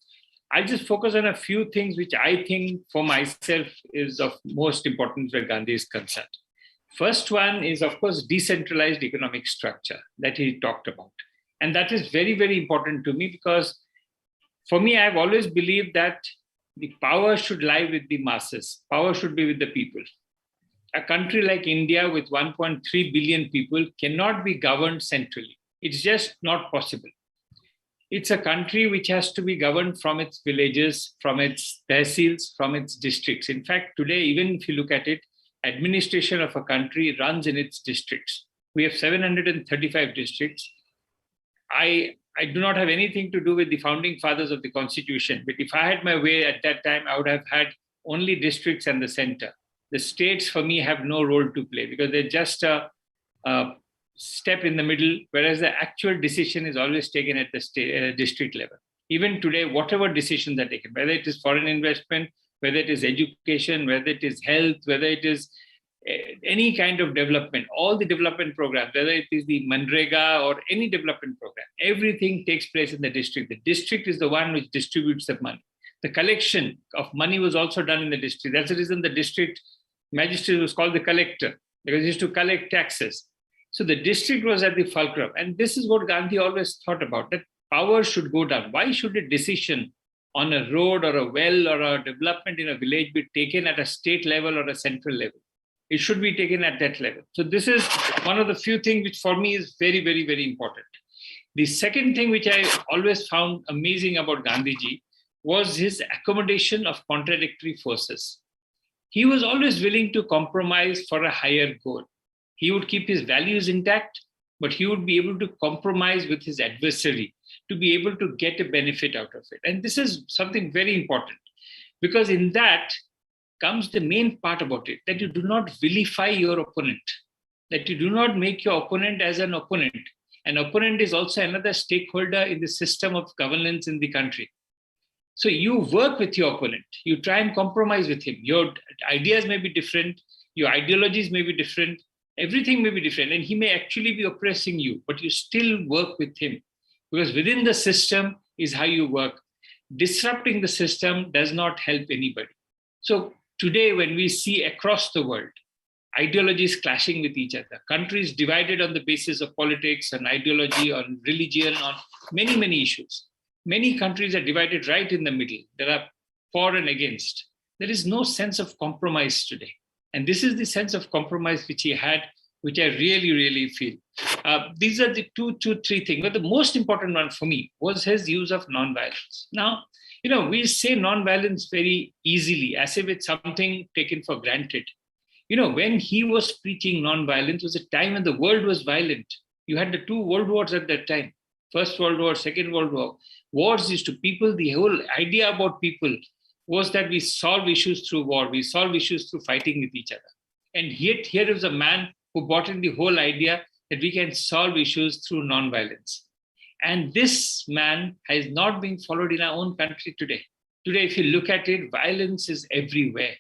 I'll just focus on a few things which I think for myself is of most importance where Gandhi is concerned. First one is, of course, decentralized economic structure that he talked about. And that is very, very important to me because for me, I've always believed that the power should lie with the masses. Power should be with the people. A country like India with 1.3 billion people cannot be governed centrally. It's just not possible. It's a country which has to be governed from its villages, from its tehsils, from its districts. In fact, today, even if you look at it, administration of a country runs in its districts. We have 735 districts. I do not have anything to do with the founding fathers of the Constitution, but if I had my way at that time, I would have had only districts and the center. The states for me have no role to play because they're just a step in the middle, whereas the actual decision is always taken at the district level. Even today, whatever decisions are taken, whether it is foreign investment, whether it is education, whether it is health, whether it is any kind of development, all the development programs, whether it is the Manrega or any development program, everything takes place in the district. The district is the one which distributes the money. The collection of money was also done in the district. That's the reason the district magistrate was called the collector, because he used to collect taxes. So the district was at the fulcrum. And this is what Gandhi always thought about, that power should go down. Why should a decision on a road or a well or a development in a village be taken at a state level or a central level? It should be taken at that level. So this is one of the few things which for me is very, very, very important. The second thing which I always found amazing about Gandhiji was his accommodation of contradictory forces. He was always willing to compromise for a higher goal. He would keep his values intact, but he would be able to compromise with his adversary to be able to get a benefit out of it. And this is something very important, because in that comes the main part about it, that you do not vilify your opponent, that you do not make your opponent as an opponent. An opponent is also another stakeholder in the system of governance in the country. So you work with your opponent, you try and compromise with him. Your ideas may be different, your ideologies may be different, everything may be different, and he may actually be oppressing you, but you still work with him, because within the system is how you work. Disrupting the system does not help anybody. So today, when we see across the world, ideologies clashing with each other, countries divided on the basis of politics and ideology, on religion, on many, many issues. Many countries are divided right in the middle. There are for and against. There is no sense of compromise today. And this is the sense of compromise which he had, which I really, really feel. These are the three things. But the most important one for me was his use of nonviolence. Now, we say nonviolence very easily, as if it's something taken for granted. When he was preaching nonviolence, was a time when the world was violent. You had the 2 world wars at that time. First World War, Second World War. Wars used to people, the whole idea about people was that we solve issues through war. We solve issues through fighting with each other. And yet here is a man who brought in the whole idea that we can solve issues through nonviolence. And this man has not been followed in our own country today. Today, if you look at it, violence is everywhere.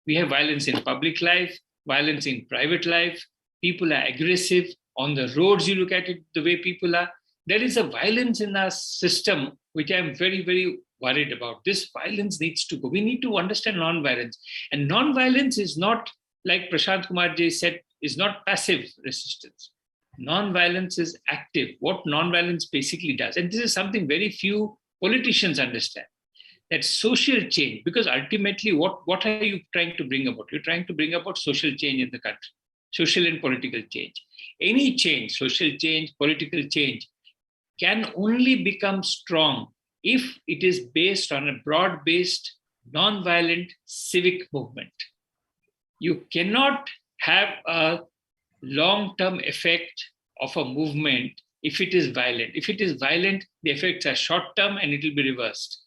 We have violence in public life, violence in private life. People are aggressive. On the roads, you look at it, the way people are. There is a violence in our system, which I'm very, very worried about. This violence needs to go. We need to understand non-violence. And non-violence is not, like Prashant Kumarji said, is not passive resistance. Non-violence is active. What non-violence basically does, and this is something very few politicians understand, that social change, because ultimately what are you trying to bring about? You're trying to bring about social change in the country, social and political change. Any change, social change, political change, can only become strong if it is based on a broad-based, non-violent civic movement. You cannot have a long-term effect of a movement if it is violent. If it is violent, the effects are short-term and it will be reversed.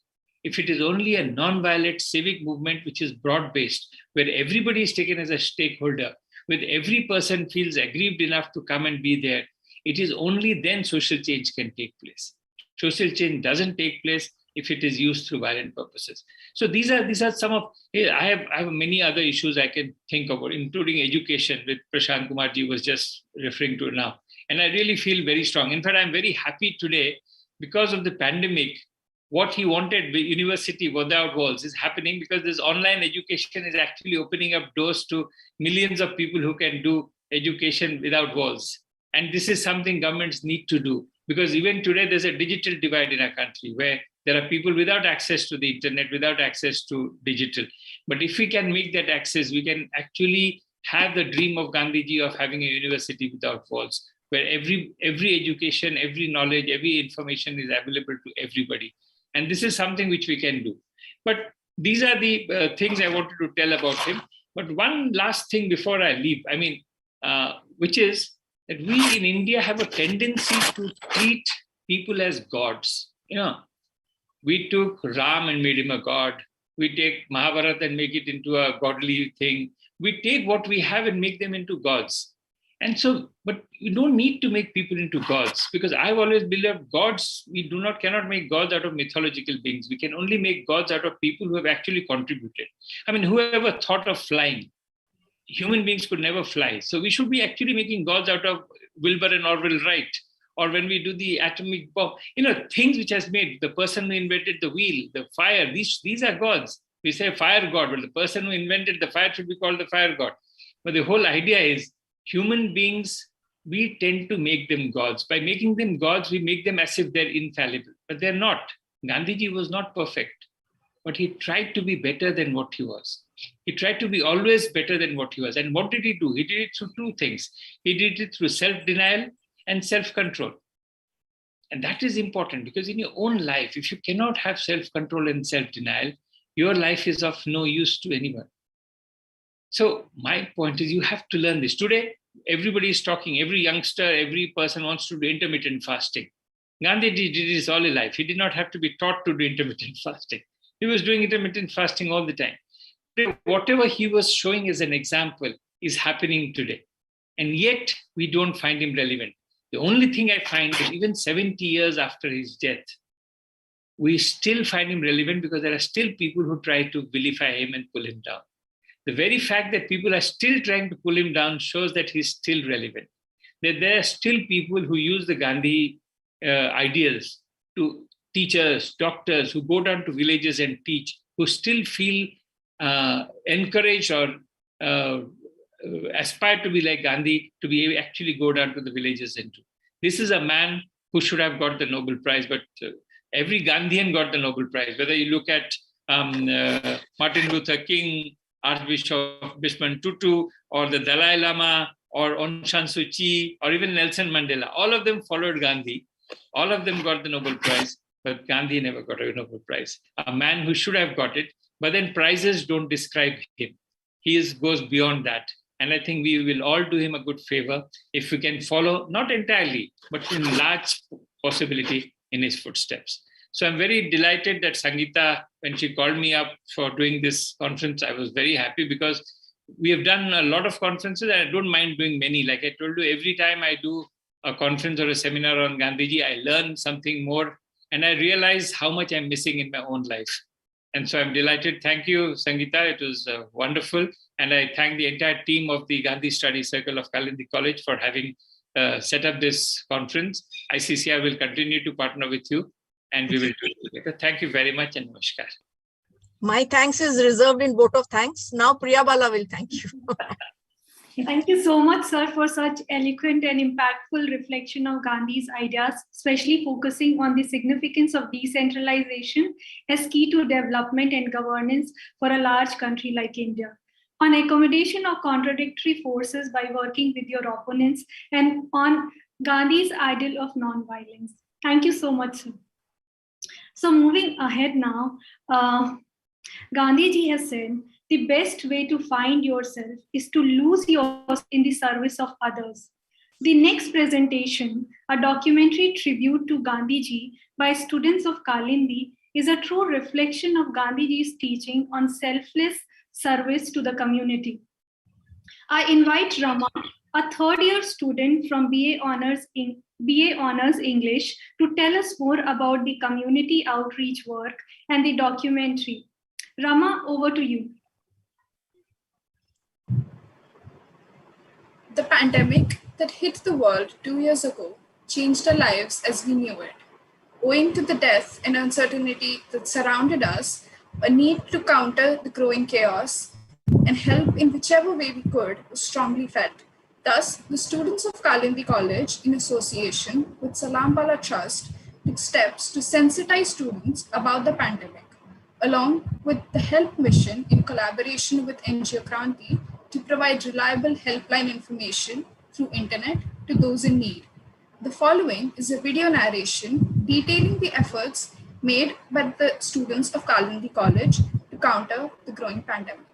If it is only a non-violent civic movement which is broad-based, where everybody is taken as a stakeholder, where every person feels aggrieved enough to come and be there, it is only then social change can take place. Social change doesn't take place if it is used through violent purposes. So these are some of, I have many other issues I can think about, including education, which Prashant Kumarji was just referring to now. And I really feel very strong. In fact, I'm very happy today because of the pandemic. What he wanted, the university without walls, is happening because this online education is actually opening up doors to millions of people who can do education without walls. And this is something governments need to do, because even today there's a digital divide in our country where there are people without access to the internet, without access to digital. But if we can make that access, we can actually have the dream of Gandhiji of having a university without walls, where every education, every knowledge, every information is available to everybody. And this is something which we can do. But these are the things I wanted to tell about him. But one last thing before I leave, which is that we in India have a tendency to treat people as gods. We took Ram and made him a god. We take Mahabharata and make it into a godly thing. We take what we have and make them into gods. And so, but you don't need to make people into gods, because I've always believed gods, we cannot make gods out of mythological beings. We can only make gods out of people who have actually contributed. I mean, whoever thought of flying? Human beings could never fly. So we should be actually making gods out of Wilbur and Orville Wright. Or when we do the atomic bomb, things which has made the person who invented the wheel, the fire, these are gods. We say fire god, but the person who invented the fire should be called the fire god. But the whole idea is human beings, we tend to make them gods. By making them gods, we make them as if they're infallible, but they're not. Gandhiji was not perfect, but he tried to be better than what he was. He tried to be always better than what he was. And what did he do? He did it through two things. He did it through self-denial and self-control. And that is important, because in your own life, if you cannot have self-control and self-denial, your life is of no use to anyone. So my point is, you have to learn this. Today, everybody is talking, every youngster, every person wants to do intermittent fasting. Gandhi did this all his life. He did not have to be taught to do intermittent fasting. He was doing intermittent fasting all the time. Whatever he was showing as an example is happening today. And yet we don't find him relevant. The only thing I find is even 70 years after his death, we still find him relevant, because there are still people who try to vilify him and pull him down. The very fact that people are still trying to pull him down shows that he's still relevant. That there are still people who use the Gandhi ideals to teachers, doctors, who go down to villages and teach, who still feel encouraged or aspire to be like Gandhi, to be actually go down to the villages and do. This is a man who should have got the Nobel Prize, but every Gandhian got the Nobel Prize. Whether you look at Martin Luther King, Archbishop Bismarck Tutu, or the Dalai Lama, or Aung San Suu Kyi, or even Nelson Mandela, all of them followed Gandhi. All of them got the Nobel Prize, but Gandhi never got a Nobel Prize. A man who should have got it, but then prizes don't describe him. He goes beyond that. And I think we will all do him a good favor if we can follow, not entirely, but in large possibility, in his footsteps. So I'm very delighted that Sangita, when she called me up for doing this conference, I was very happy, because we have done a lot of conferences and I don't mind doing many. Like I told you, every time I do a conference or a seminar on Gandhiji, I learn something more and I realize how much I'm missing in my own life. And so I'm delighted. Thank you, Sangita. It was wonderful. And I thank the entire team of the Gandhi Study Circle of Kalindi College for having set up this conference. ICCR will continue to partner with you and we will do it together. Thank you very much and namaskar. My thanks is reserved in vote of thanks. Now Priya Bala will thank you. Thank you so much, sir, for such eloquent and impactful reflection of Gandhi's ideas, especially focusing on the significance of decentralization as key to development and governance for a large country like India, on accommodation of contradictory forces by working with your opponents, and on Gandhi's ideal of non-violence. Thank you so much, sir. So moving ahead now, Gandhiji has said, the best way to find yourself is to lose yourself in the service of others. The next presentation, a documentary tribute to Gandhiji by students of Kalindi, is a true reflection of Gandhiji's teaching on selfless service to the community. I invite Rama, a third-year student from BA Honors English, to tell us more about the community outreach work and the documentary. Rama, over to you. The pandemic that hit the world 2 years ago changed our lives as we knew it. Owing to the death and uncertainty that surrounded us, a need to counter the growing chaos and help in whichever way we could was strongly felt. Thus, the students of Kalindi College, in association with Salam Bala Trust, took steps to sensitize students about the pandemic, along with the Help Mission in collaboration with NGO Kranti, to provide reliable helpline information through internet to those in need. The following is a video narration detailing the efforts made by the students of Kalindi College to counter the growing pandemic.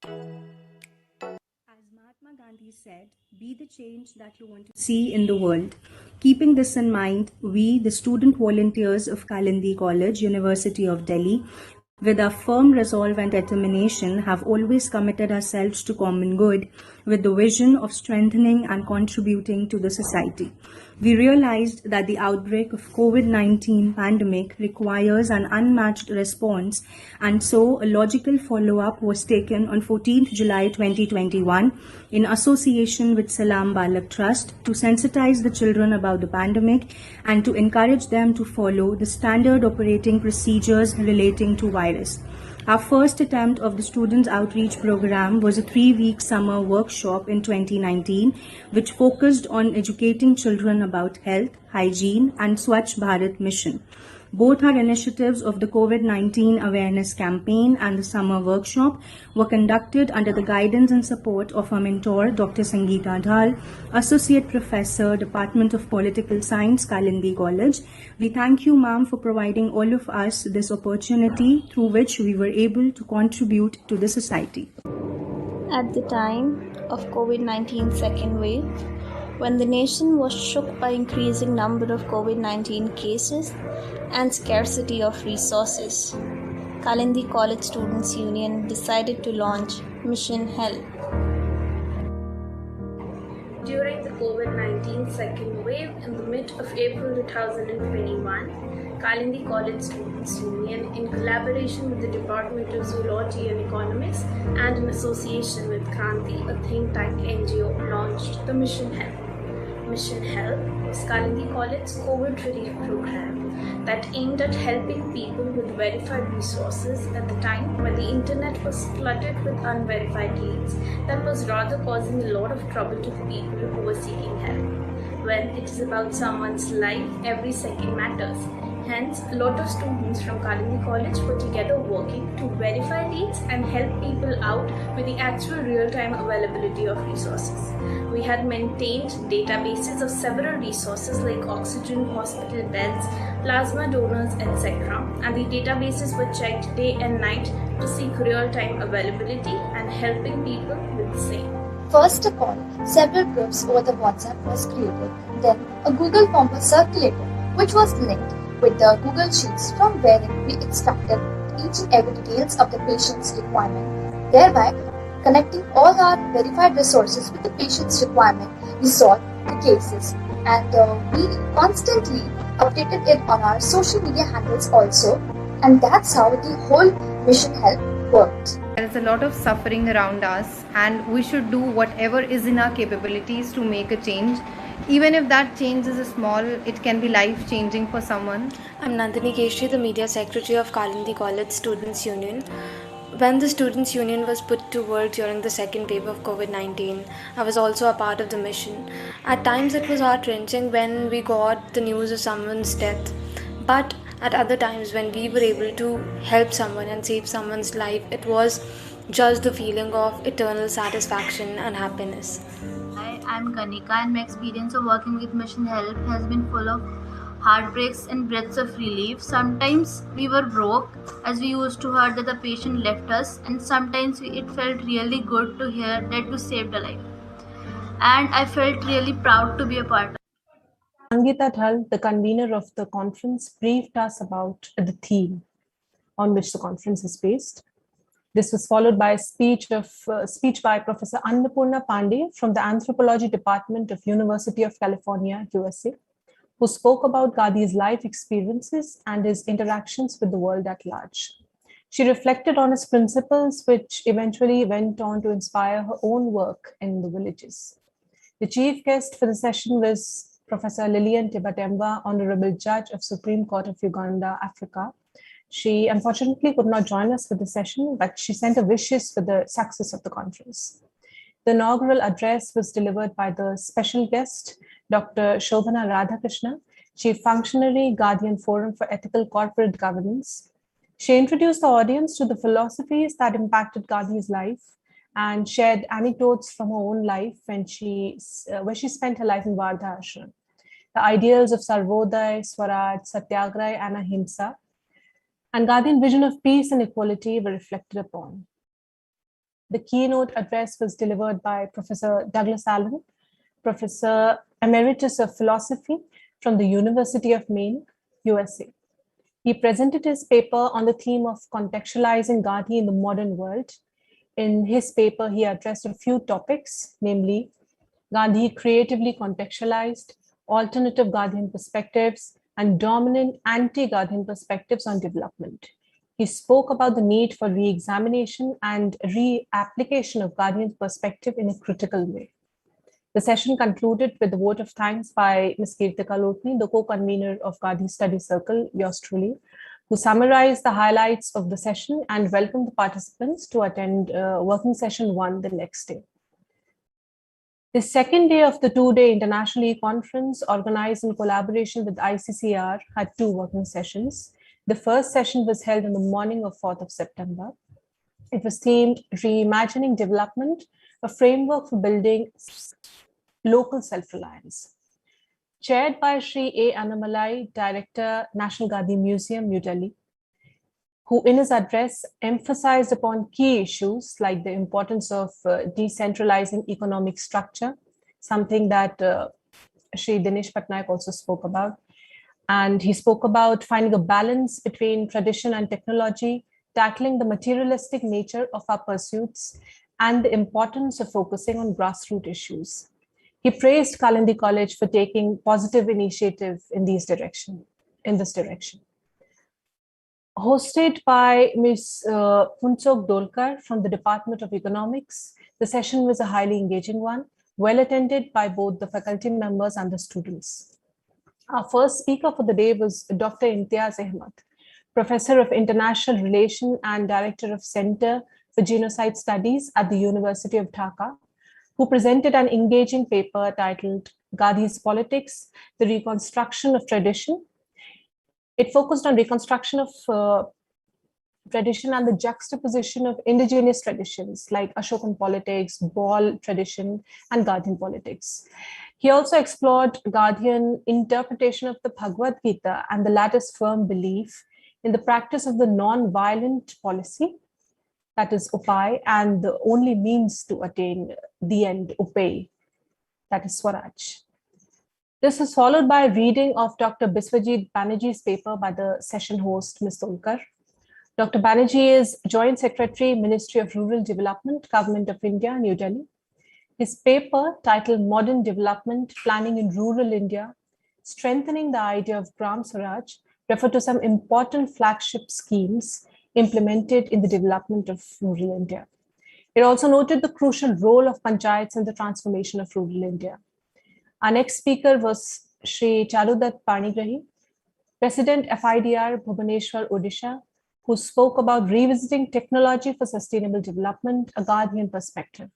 As Mahatma Gandhi said, "Be the change that you want to see in the world." Keeping this in mind, we, the student volunteers of Kalindi College, University of Delhi, with our firm resolve and determination, have always committed ourselves to common good with the vision of strengthening and contributing to the society. We realized that the outbreak of COVID-19 pandemic requires an unmatched response, and so a logical follow-up was taken on 14th July 2021 in association with Salam Balak Trust to sensitize the children about the pandemic and to encourage them to follow the standard operating procedures relating to virus. Our first attempt of the Students Outreach Program was a 3-week summer workshop in 2019, which focused on educating children about health, hygiene, and Swachh Bharat mission. Both our initiatives of the COVID-19 awareness campaign and the summer workshop were conducted under the guidance and support of our mentor, Dr. Sangita Dhal, Associate Professor, Department of Political Science, Kalindi College. We thank you, ma'am, for providing all of us this opportunity through which we were able to contribute to the society. At the time of COVID-19 second wave, when the nation was shook by increasing number of COVID-19 cases and scarcity of resources, Kalindi College Students Union decided to launch Mission Help. During the COVID-19 second wave in the mid of April 2021, Kalindi College Students Union, in collaboration with the Department of Zoology and Economics and in association with Kranti, a think tank NGO, launched the Mission Help. Mission Help was Kalindi College's COVID relief program that aimed at helping people with verified resources at the time when the internet was flooded with unverified leads that was rather causing a lot of trouble to the people who were seeking help. When it is about someone's life, every second matters. Hence, a lot of students from Kalindi College were together working to verify leads and help people out with the actual real-time availability of resources. We had maintained databases of several resources like oxygen, hospital beds, plasma donors, etc. And the databases were checked day and night to seek real-time availability and helping people with the same. First of all, several groups over the WhatsApp was created. Then a Google form was circulated, which was linked with the Google Sheets from wherein we extracted each and every details of the patient's requirement, thereby connecting all our verified resources with the patient's requirement. We solved the cases and we constantly updated it on our social media handles also, and that's how the whole Mission Help worked. There is a lot of suffering around us and we should do whatever is in our capabilities to make a change. Even if that change is small, it can be life-changing for someone. I'm Nandini Keshri, the Media Secretary of Kalindi College Students Union. When the Students Union was put to work during the second wave of COVID-19, I was also a part of the mission. At times it was heart-wrenching when we got the news of someone's death. But at other times when we were able to help someone and save someone's life, it was just the feeling of eternal satisfaction and happiness. Hi, I'm Kanika and my experience of working with Mission Help has been full of heartbreaks and breaths of relief. Sometimes we were broke as we used to hear that the patient left us, and sometimes it felt really good to hear that we saved a life. And I felt really proud to be a part of it. Sangita Dhal, the convener of the conference, briefed us about the theme on which the conference is based. This was followed by a speech by Professor Annapurna Pandey from the Anthropology Department of University of California, USA, who spoke about Gandhi's life experiences and his interactions with the world at large. She reflected on his principles, which eventually went on to inspire her own work in the villages. The chief guest for the session was Professor Lillian Tibatemba, Honorable Judge of Supreme Court of Uganda, Africa. She unfortunately could not join us for the session, but she sent her wishes for the success of the conference. The inaugural address was delivered by the special guest, Dr. Shobhana Radhakrishna, Chief Functionary, Guardian Forum for Ethical Corporate Governance. She introduced the audience to the philosophies that impacted Gandhi's life and shared anecdotes from her own life where she spent her life in Wardha Ashram. The ideals of Sarvodaya, Swaraj, Satyagraha, and Ahimsa, and Gandhian vision of peace and equality were reflected upon. The keynote address was delivered by Professor Douglas Allen, Professor Emeritus of Philosophy from the University of Maine, USA. He presented his paper on the theme of contextualizing Gandhi in the modern world. In his paper, he addressed a few topics, namely Gandhi creatively contextualized, alternative Gandhian perspectives, and dominant anti-Gandhian perspectives on development. He spoke about the need for re-examination and re-application of Gandhian perspective in a critical way. The session concluded with a vote of thanks by Ms. Keertika Lotni, the co-convener of Gandhi Study Circle, yours truly, who summarized the highlights of the session and welcomed the participants to attend working session 1 the next day. The second day of the two-day international e-conference, organized in collaboration with ICCR, had 2 working sessions. The first session was held on the morning of 4th of September. It was themed Reimagining Development, a framework for building local self-reliance. Chaired by Shri A. Annamalai, Director, National Gandhi Museum, New Delhi, who in his address emphasized upon key issues like the importance of decentralizing economic structure, something that Shri Dinesh Patnaik also spoke about. And he spoke about finding a balance between tradition and technology, tackling the materialistic nature of our pursuits, and the importance of focusing on grassroots issues. He praised Kalindi College for taking positive initiative in this direction. Hosted by Ms. Punsok Dolkar from the Department of Economics, the session was a highly engaging one, well attended by both the faculty members and the students. Our first speaker for the day was Dr. Imtiaz Ahmed, Professor of International Relations and Director of Center for Genocide Studies at the University of Dhaka, who presented an engaging paper titled Gandhi's Politics, the Reconstruction of Tradition. It focused on reconstruction of tradition and the juxtaposition of indigenous traditions like Ashokan politics, Ball tradition, and Gandhian politics. He also explored Gandhian interpretation of the Bhagavad Gita and the latter's firm belief in the practice of the non-violent policy, that is Upai, and the only means to attain the end, Upai, that is Swaraj. This is followed by a reading of Dr. Biswajit Banerjee's paper by the session host, Ms. Dolkar. Dr. Banerjee is Joint Secretary, Ministry of Rural Development, Government of India, New Delhi. His paper, titled Modern Development Planning in Rural India, Strengthening the Idea of Gram Swaraj, referred to some important flagship schemes implemented in the development of rural India. It also noted the crucial role of panchayats in the transformation of rural India. Our next speaker was Shri Charudat Panigrahi, President FIDR Bhubaneswar, Odisha, who spoke about revisiting technology for sustainable development, a Gandhian perspective.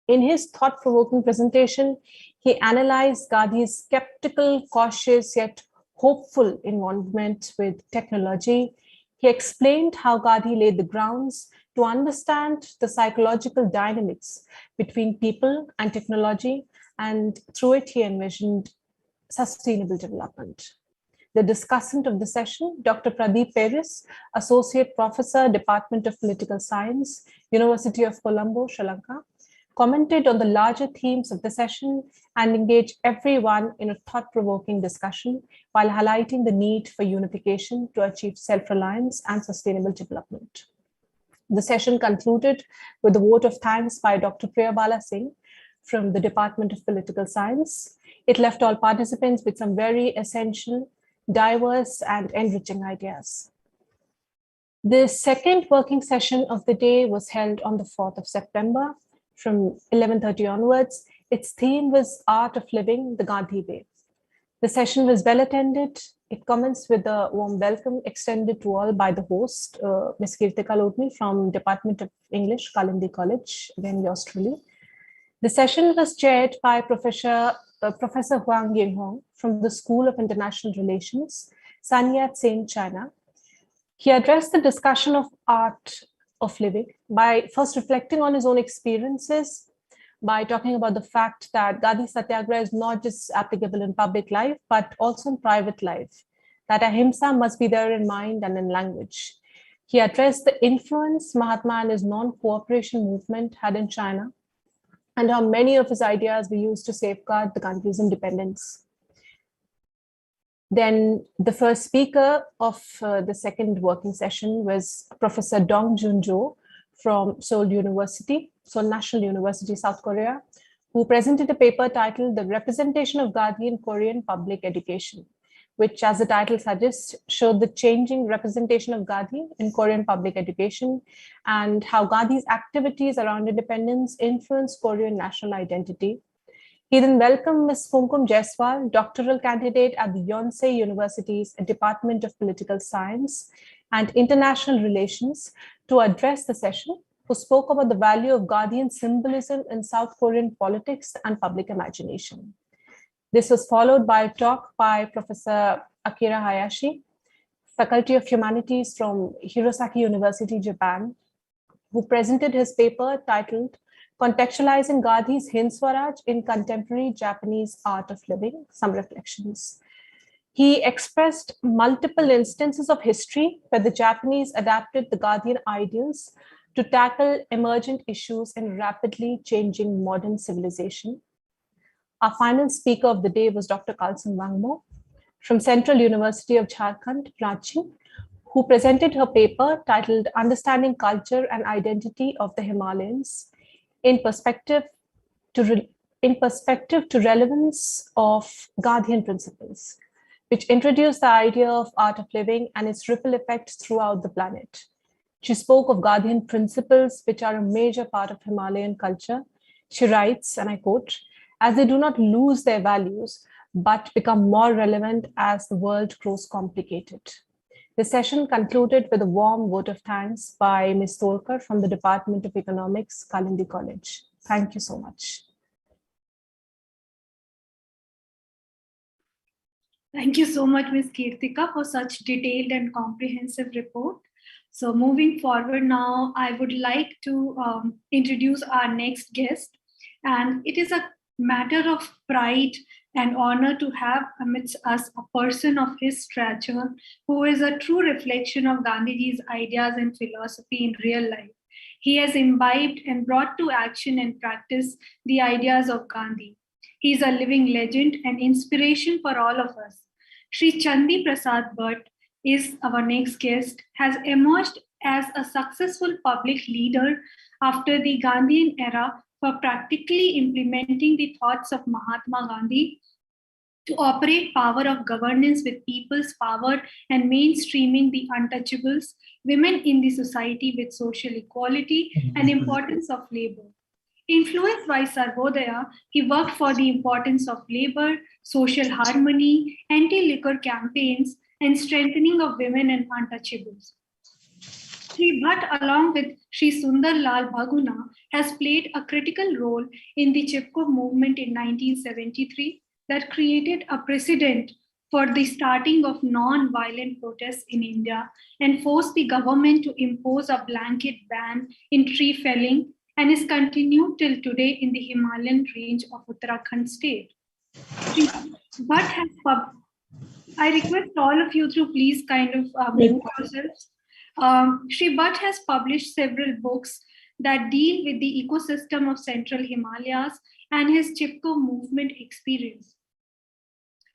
In his thought-provoking presentation, he analyzed Gandhi's skeptical, cautious, yet hopeful involvement with technology. He explained how Gandhi laid the grounds to understand the psychological dynamics between people and technology, and through it, he envisioned sustainable development. The discussant of the session, Dr. Pradeep Peris, Associate Professor, Department of Political Science, University of Colombo, Sri Lanka, commented on the larger themes of the session and engaged everyone in a thought-provoking discussion while highlighting the need for unification to achieve self-reliance and sustainable development. The session concluded with a vote of thanks by Dr. Priyabala Singh from the Department of Political Science. It left all participants with some very essential, diverse, and enriching ideas. The second working session of the day was held on the 4th of September from 11:30 onwards. Its theme was Art of Living the Gandhi Way. The session was well attended. It commenced with a warm welcome extended to all by the host, Ms. Keertika Lotni from Department of English, Kalindi College, again yours truly. The session was chaired by Professor Huang Yinghong from the School of International Relations, San Yat-sen, China. He addressed the discussion of art of living by first reflecting on his own experiences, by talking about the fact that Gandhi Satyagraha is not just applicable in public life, but also in private life, that ahimsa must be there in mind and in language. He addressed the influence Mahatma and his non-cooperation movement had in China and how many of his ideas were used to safeguard the country's independence. Then the first speaker of the second working session was Professor Dong Junjo from Seoul National University, South Korea, who presented a paper titled The Representation of Gandhi in Korean Public Education, which, as the title suggests, showed the changing representation of Gandhi in Korean public education and how Gandhi's activities around independence influenced Korean national identity. He then welcomed Ms. Kumkum Jaiswal, doctoral candidate at the Yonsei University's Department of Political Science and International Relations, to address the session, who spoke about the value of Gandhian symbolism in South Korean politics and public imagination. This was followed by a talk by Professor Akira Hayashi, Faculty of Humanities from Hirosaki University, Japan, who presented his paper titled Contextualizing Gandhi's Hind Swaraj in Contemporary Japanese Art of Living, Some Reflections. He expressed multiple instances of history where the Japanese adapted the Gandhian ideals to tackle emergent issues in rapidly changing modern civilization. Our final speaker of the day was Dr. Kalsum Wangmo from Central University of Jharkhand, Ranchi, who presented her paper titled Understanding Culture and Identity of the Himalayas in perspective to relevance of Gandhian principles, which introduced the idea of art of living and its ripple effects throughout the planet. She spoke of Gandhian principles, which are a major part of Himalayan culture. She writes, and I quote, "As they do not lose their values, but become more relevant as the world grows complicated." The session concluded with a warm vote of thanks by Ms. Tolkar from the Department of Economics, Kalindi College. Thank you so much. Thank you so much, Ms. Keertika, for such detailed and comprehensive report. So moving forward now, I would like to introduce our next guest. And it is a matter of pride and honor to have amidst us a person of his stature who is a true reflection of Gandhiji's ideas and philosophy in real life. He has imbibed and brought to action and practice the ideas of Gandhi. He is a living legend and inspiration for all of us. Shri Chandi Prasad Bhatt is our next guest, has emerged as a successful public leader after the Gandhian era for practically implementing the thoughts of Mahatma Gandhi to operate power of governance with people's power and mainstreaming the untouchables, women in the society with social equality and importance of labor. Influenced by Sarvodaya, he worked for the importance of labor, social harmony, anti-liquor campaigns, and strengthening of women and untouchables. Shri Bhatt, along with Shri Sundar Lal Bhaguna, has played a critical role in the Chipko movement in 1973 that created a precedent for the starting of non-violent protests in India and forced the government to impose a blanket ban in tree felling, and is continued till today in the Himalayan range of Uttarakhand state. Shri Bhatt has I request all of you to please kind of mute yourselves. Shri Bhatt has published several books that deal with the ecosystem of Central Himalayas and his Chipko movement experience.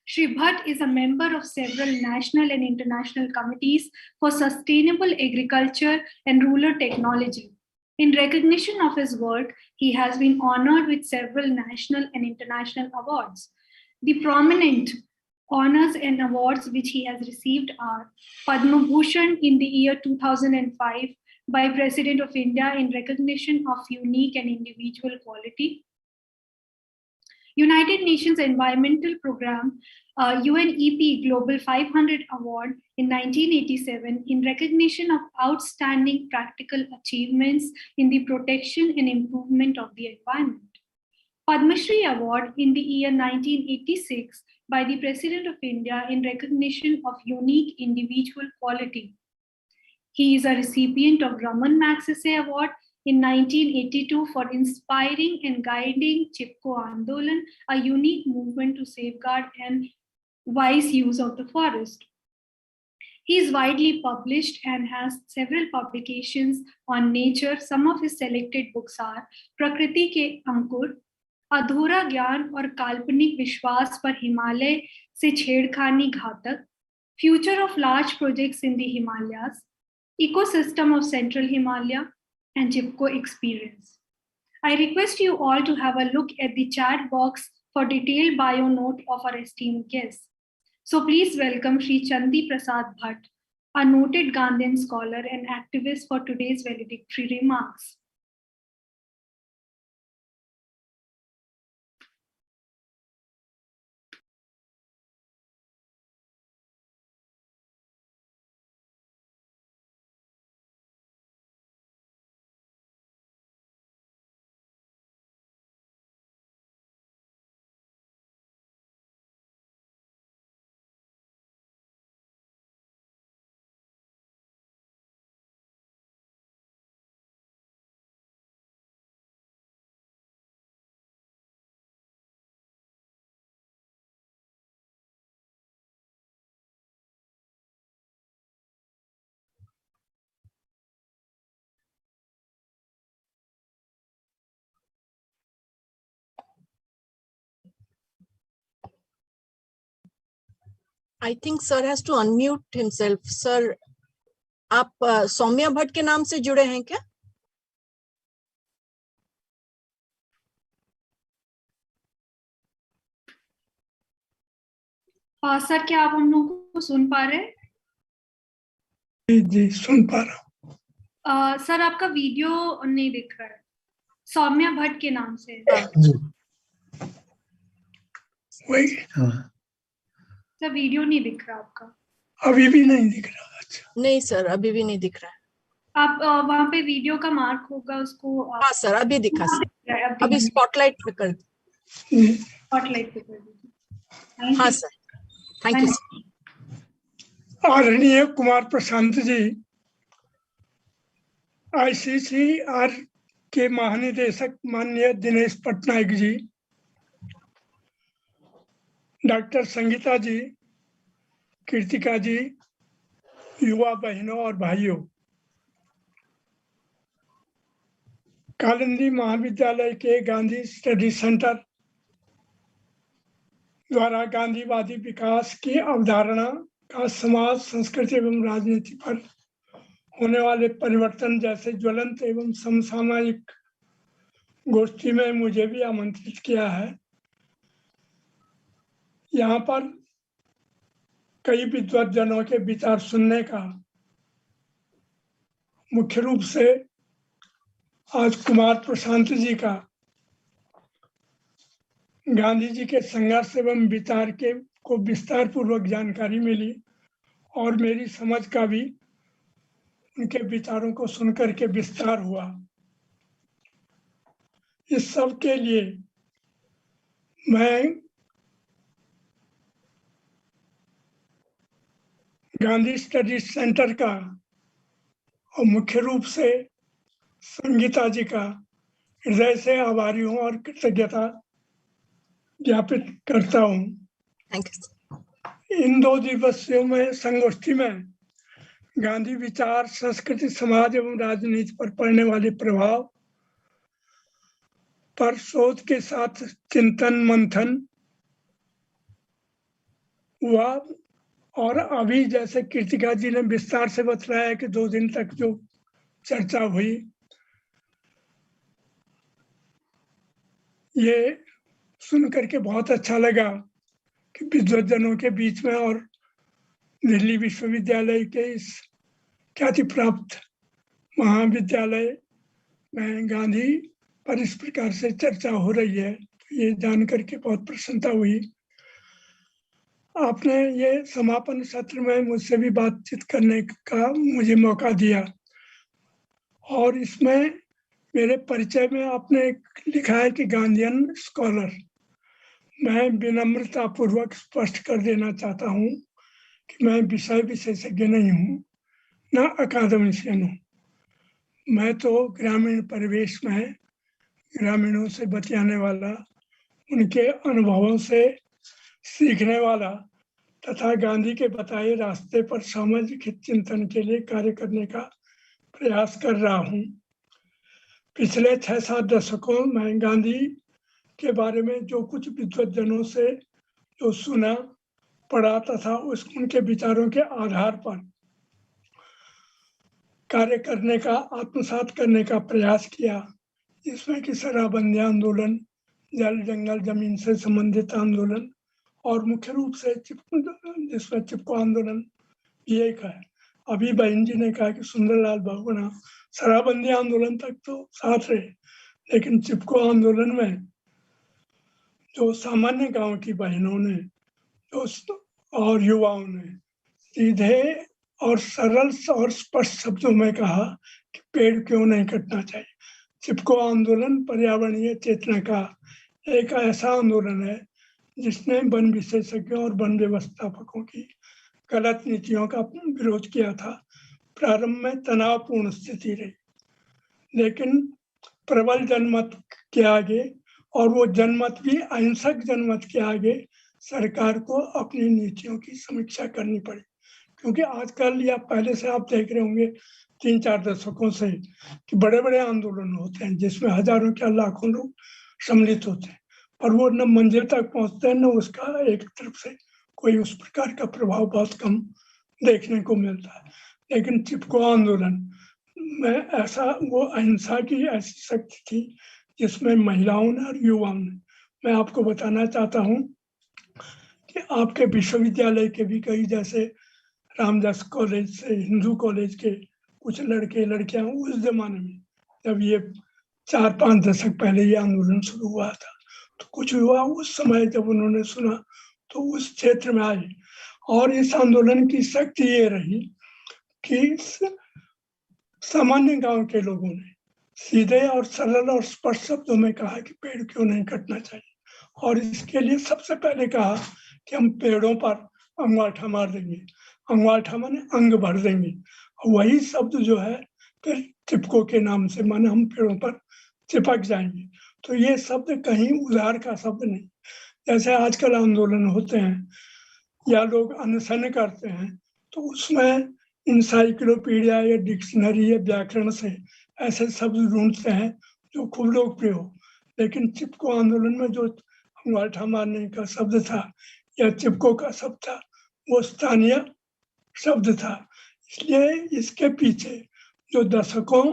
Shri Bhatt is a member of several national and international committees for sustainable agriculture and rural technology. In recognition of his work, he has been honored with several national and international awards. The prominent honors and awards which he has received are Padma Bhushan in the year 2005 by President of India in recognition of unique and individual quality. United Nations Environmental Programme, UNEP Global 500 Award in 1987 in recognition of outstanding practical achievements in the protection and improvement of the environment. Padma Shri Award in the year 1986 by the President of India in recognition of unique individual quality. He is a recipient of Raman Magsaysay Award in 1982 for inspiring and guiding Chipko Andolan, a unique movement to safeguard and wise use of the forest. He is widely published and has several publications on nature. Some of his selected books are Prakriti के अंकुर, अधूरा ज्ञान और काल्पनिक विश्वास पर हिमालय से छेड़खानी घातक, Future of Large Projects in the Himalayas, Ecosystem of Central Himalaya, and Chipko Experience. I request you all to have a look at the chat box for detailed bio note of our esteemed guests. So please welcome Shri Chandi Prasad Bhatt, a noted Gandhian scholar and activist, for today's valedictory remarks. I think sir has to unmute himself. Sir, आप सौम्या भट्ट के नाम से जुड़े हैं क्या? Sir, क्या आप हम लोगों को सुन पा रहे हैं? जी सुन पा रहा हूँ। सर, आपका वीडियो नहीं दिख रहा है, सौम्या भट्ट के नाम से। वही सर, वीडियो नहीं दिख रहा आपका। अभी भी नहीं दिख रहा? अच्छा, नहीं सर, अभी भी नहीं दिख रहा है। आप वहाँ पे वीडियो का मार्क होगा, उसको हाँ सर, अभी दिखा सर। अभी स्पॉटलाइट पे कर दीजिए। स्पॉटलाइट पे कर दीजिए। हाँ सर, थैंक यू सर। आदरणीय कुमार प्रशांत जी, ICCR के महानिदेशक माननीय दिनेश पटनायक जी, डॉक्टर संगीता जी, कीर्तिका जी, युवा बहनों और भाइयों, कालिंदी महाविद्यालय के गांधी स्टडी सेंटर द्वारा गांधीवादी विकास की अवधारणा का समाज, संस्कृति एवं राजनीति पर होने वाले परिवर्तन जैसे ज्वलंत एवं समसामयिक गोष्ठी में मुझे भी आमंत्रित किया है। यहाँ पर कई विद्वज्जनों के विचार सुनने का मुख्य रूप से आज कुमार प्रशांत जी का गांधी जी के संघर्ष एवं विचार के को विस्तार पूर्वक जानकारी मिली और मेरी समझ का भी उनके विचारों को सुनकर के विस्तार हुआ। इस सब के लिए मैं गांधी स्टडी सेंटर का और मुख्य रूप से संगीता जी का हृदय से आभारी हूँ और कृतज्ञता ज्ञापित करता हूँ। इन 2 दिवसीय में संगोष्ठी में गांधी विचार, संस्कृति, समाज एवं राजनीति पर पड़ने वाले प्रभाव पर शोध के साथ चिंतन मंथन हुआ और अभी जैसे कीर्तिका जी ने विस्तार से बताया कि 2 दिन तक जो चर्चा हुई, ये सुन करके बहुत अच्छा लगा कि विद्वज्जनों के बीच में और दिल्ली विश्वविद्यालय के इस ख्याति प्राप्त महाविद्यालय में गांधी पर इस प्रकार से चर्चा हो रही है। ये जान करके बहुत प्रसन्नता हुई। आपने ये समापन सत्र में मुझसे भी बातचीत करने का मुझे मौका दिया और इसमें मेरे परिचय में आपने लिखा है कि गांधीयन स्कॉलर। मैं विनम्रता पूर्वक स्पष्ट कर देना चाहता हूँ कि मैं विषय विशेषज्ञ नहीं हूँ, न अकादमिशियन हूँ। मैं तो ग्रामीण परिवेश में ग्रामीणों से बतियाने वाला, उनके अनुभवों से सीखने वाला तथा गांधी के बताए रास्ते पर सामाजिक हित चिंतन के लिए कार्य करने का प्रयास कर रहा हूँ। पिछले 6-7 दशकों में गांधी के बारे में जो कुछ विद्वज्जनों से जो सुना पढ़ा तथा उनके विचारों के आधार पर कार्य करने का आत्मसात करने का प्रयास किया, जिसमें कि शराबबंदी आंदोलन, जल जंगल जमीन से संबंधित आंदोलन और मुख्य रूप से जिसमें चिपको आंदोलन भी एक है। अभी बहन जी ने कहा कि सुंदरलाल बहुगुणा शराबबंदी आंदोलन तक तो साथ रहे, लेकिन चिपको आंदोलन में जो सामान्य गांव की बहनों ने और युवाओं ने सीधे और सरल और स्पष्ट शब्दों में कहा कि पेड़ क्यों नहीं कटना चाहिए। चिपको आंदोलन पर्यावरणीय चेतना का एक ऐसा आंदोलन है जिसने वन विशेषज्ञों और वन व्यवस्थापकों की गलत नीतियों का विरोध किया था। प्रारंभ में तनावपूर्ण स्थिति रही, लेकिन प्रबल जनमत के आगे, और वो जनमत भी अहिंसक जनमत के आगे, सरकार को अपनी नीतियों की समीक्षा करनी पड़ी। क्योंकि आजकल या पहले से आप देख रहे होंगे 3-4 दशकों से कि बड़े बड़े आंदोलन होते हैं जिसमें हजारों क्या लाखों लोग सम्मिलित होते हैं, पर वो न मंजिल तक पहुंचते हैं, न उसका एक तरफ से कोई उस प्रकार का प्रभाव बहुत कम देखने को मिलता है। लेकिन चिपको आंदोलन में ऐसा वो अहिंसा की ऐसी शक्ति थी जिसमें महिलाओं ने और युवाओं ने, मैं आपको बताना चाहता हूँ कि आपके विश्वविद्यालय के भी कई, जैसे रामदास कॉलेज से हिंदू कॉलेज के कुछ लड़के लड़कियां उस जमाने में, जब ये 4-5 दशक पहले ये आंदोलन शुरू हुआ था, तो कुछ युवा उस समय जब उन्होंने सुना तो उस क्षेत्र में आए। और इस आंदोलन की शक्ति ये रही कि सामान्य गांव के लोगों ने सीधे और सरल और स्पष्ट शब्दों में कहा कि पेड़ क्यों नहीं कटना चाहिए, और इसके लिए सबसे पहले कहा कि हम पेड़ों पर अंगूठा मार देंगे। अंगूठा माने अंग भर देंगे, वही शब्द जो है फिर चिपको के नाम से माने हम पेड़ों पर चिपक जाएंगे। तो ये शब्द कहीं उधार का शब्द नहीं। जैसे आजकल आंदोलन होते हैं या लोग अनशन करते हैं, तो उसमें इंसाइक्लोपीडिया या डिक्शनरी या व्याकरण से ऐसे शब्द ढूंढते हैं जो खूब लोकप्रिय हो। लेकिन चिपको आंदोलन में जो अंगूठा मारने का शब्द था या चिपको का शब्द था, वो स्थानीय शब्द था। इसलिए इसके पीछे जो दशकों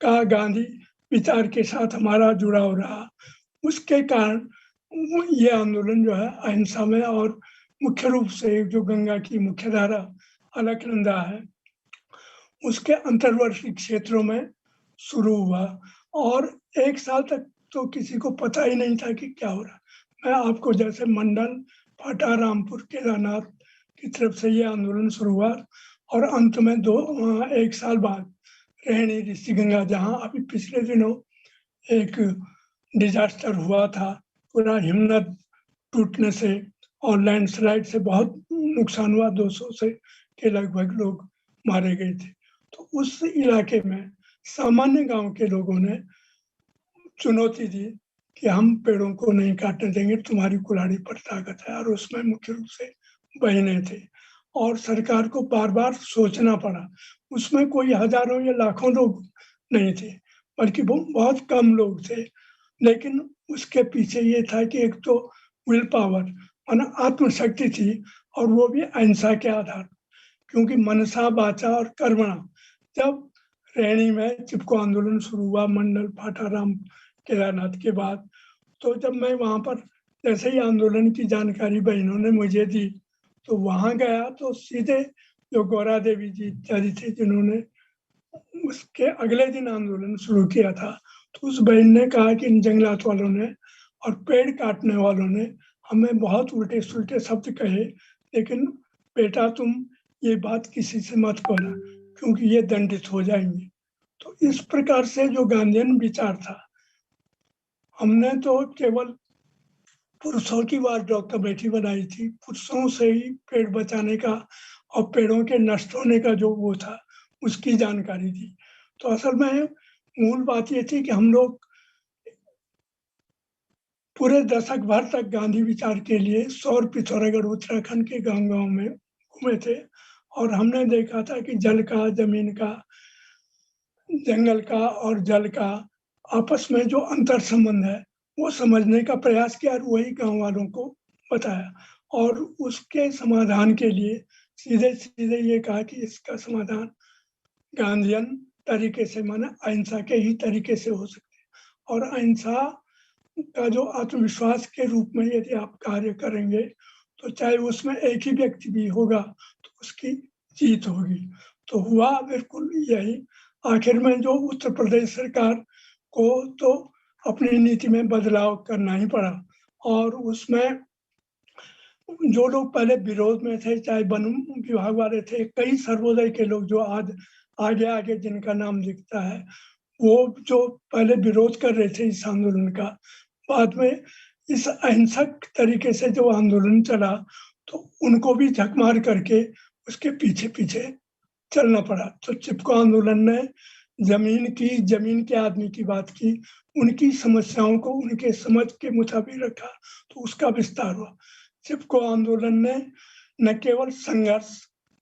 का गांधी विचार के साथ हमारा जुड़ाव रहा, उसके कारण ये आंदोलन जो है अहिंसा में, और मुख्य रूप से जो गंगा की मुख्य धारा अलकनंदा है उसके अंतर्वर्ती क्षेत्रों में शुरू हुआ। और 1 साल तक तो किसी को पता ही नहीं था कि क्या हो रहा। मैं आपको जैसे मंडल, फाटा, रामपुर, केदारनाथ की तरफ से ये आंदोलन शुरू हुआ, और अंत में 1 साल बाद रहनी ऋषिगंगा, जहाँ अभी पिछले दिनों एक डिजास्टर हुआ था, पूरा हिमनद टूटने से और लैंडस्लाइड से बहुत नुकसान हुआ, 200 से के लगभग लोग मारे गए थे। तो उस इलाके में सामान्य गांव के लोगों ने चुनौती दी कि हम पेड़ों को नहीं काटने देंगे, तुम्हारी कुल्हाड़ी पर ताकत है। और उसमें मुख्य रूप से बहने थे, और सरकार को बार बार सोचना पड़ा। उसमें कोई हजारों या लाखों लोग नहीं थे, बल्कि बहुत कम लोग थे। लेकिन उसके पीछे ये था कि एक तो विल पावर माना आत्मशक्ति थी, और वो भी अहिंसा के आधार, क्योंकि मनसा, वाचा और कर्मणा। जब रैणी में चिपको आंदोलन शुरू हुआ मंडल, फाटा, राम, केदारनाथ के बाद, तो जब मैं वहाँ पर जैसे ही आंदोलन की जानकारी बहनों ने मुझे दी, तो वहाँ गया तो सीधे जो गौरा देवी जी इत्यादि थे जिन्होंने उसके अगले दिन आंदोलन शुरू किया था, तो उस बहन ने कहा कि इन जंगलात वालों ने और पेड़ काटने वालों ने हमें बहुत उल्टे सुल्टे शब्द कहे, लेकिन बेटा तुम ये बात किसी से मत कहना क्योंकि ये दंडित हो जाएंगे। तो इस प्रकार से जो गांधीयन विचार था, हमने तो केवल पुरुषों की वॉचडॉग कमेटी बनाई थी, पुरुषों से ही पेड़ बचाने का और पेड़ों के नष्ट होने का जो वो था उसकी जानकारी दी। तो असल में मूल बात ये थी कि हम लोग पूरे दशक भर तक गांधी विचार के लिए सौर पिथौरागढ़ उत्तराखंड के गांव-गांव में घूमे थे और हमने देखा था कि जल का, जमीन का, जंगल का और जल का आपस में जो अंतर संबंध है वो समझने का प्रयास किया और वही गांव वालों को बताया और उसके समाधान के लिए सीधे सीधे ये कहा कि इसका समाधान गांधीयन तरीके से, माने अहिंसा के ही तरीके से हो सकते हैं और अहिंसा का जो आत्मविश्वास के रूप में यदि आप कार्य करेंगे तो चाहे उसमें एक ही व्यक्ति भी होगा तो उसकी जीत होगी। तो हुआ बिल्कुल यही। आखिर में जो उत्तर प्रदेश सरकार को तो अपनी नीति में बदलाव करना ही पड़ा और उसमें जो लोग पहले विरोध में थे, चाहे वन विभाग वाले थे, कई सर्वोदय के लोग जो आज आगे आगे जिनका नाम दिखता है, वो जो पहले विरोध कर रहे थे इस आंदोलन का, बाद में इस अहिंसक तरीके से जो आंदोलन चला तो उनको भी झक मार करके उसके पीछे पीछे चलना पड़ा। तो चिपको आंदोलन ने जमीन के आदमी की बात की, उनकी समस्याओं को उनके समझ के मुताबिक रखा तो उसका विस्तार हुआ। चिपको आंदोलन ने न केवल संघर्ष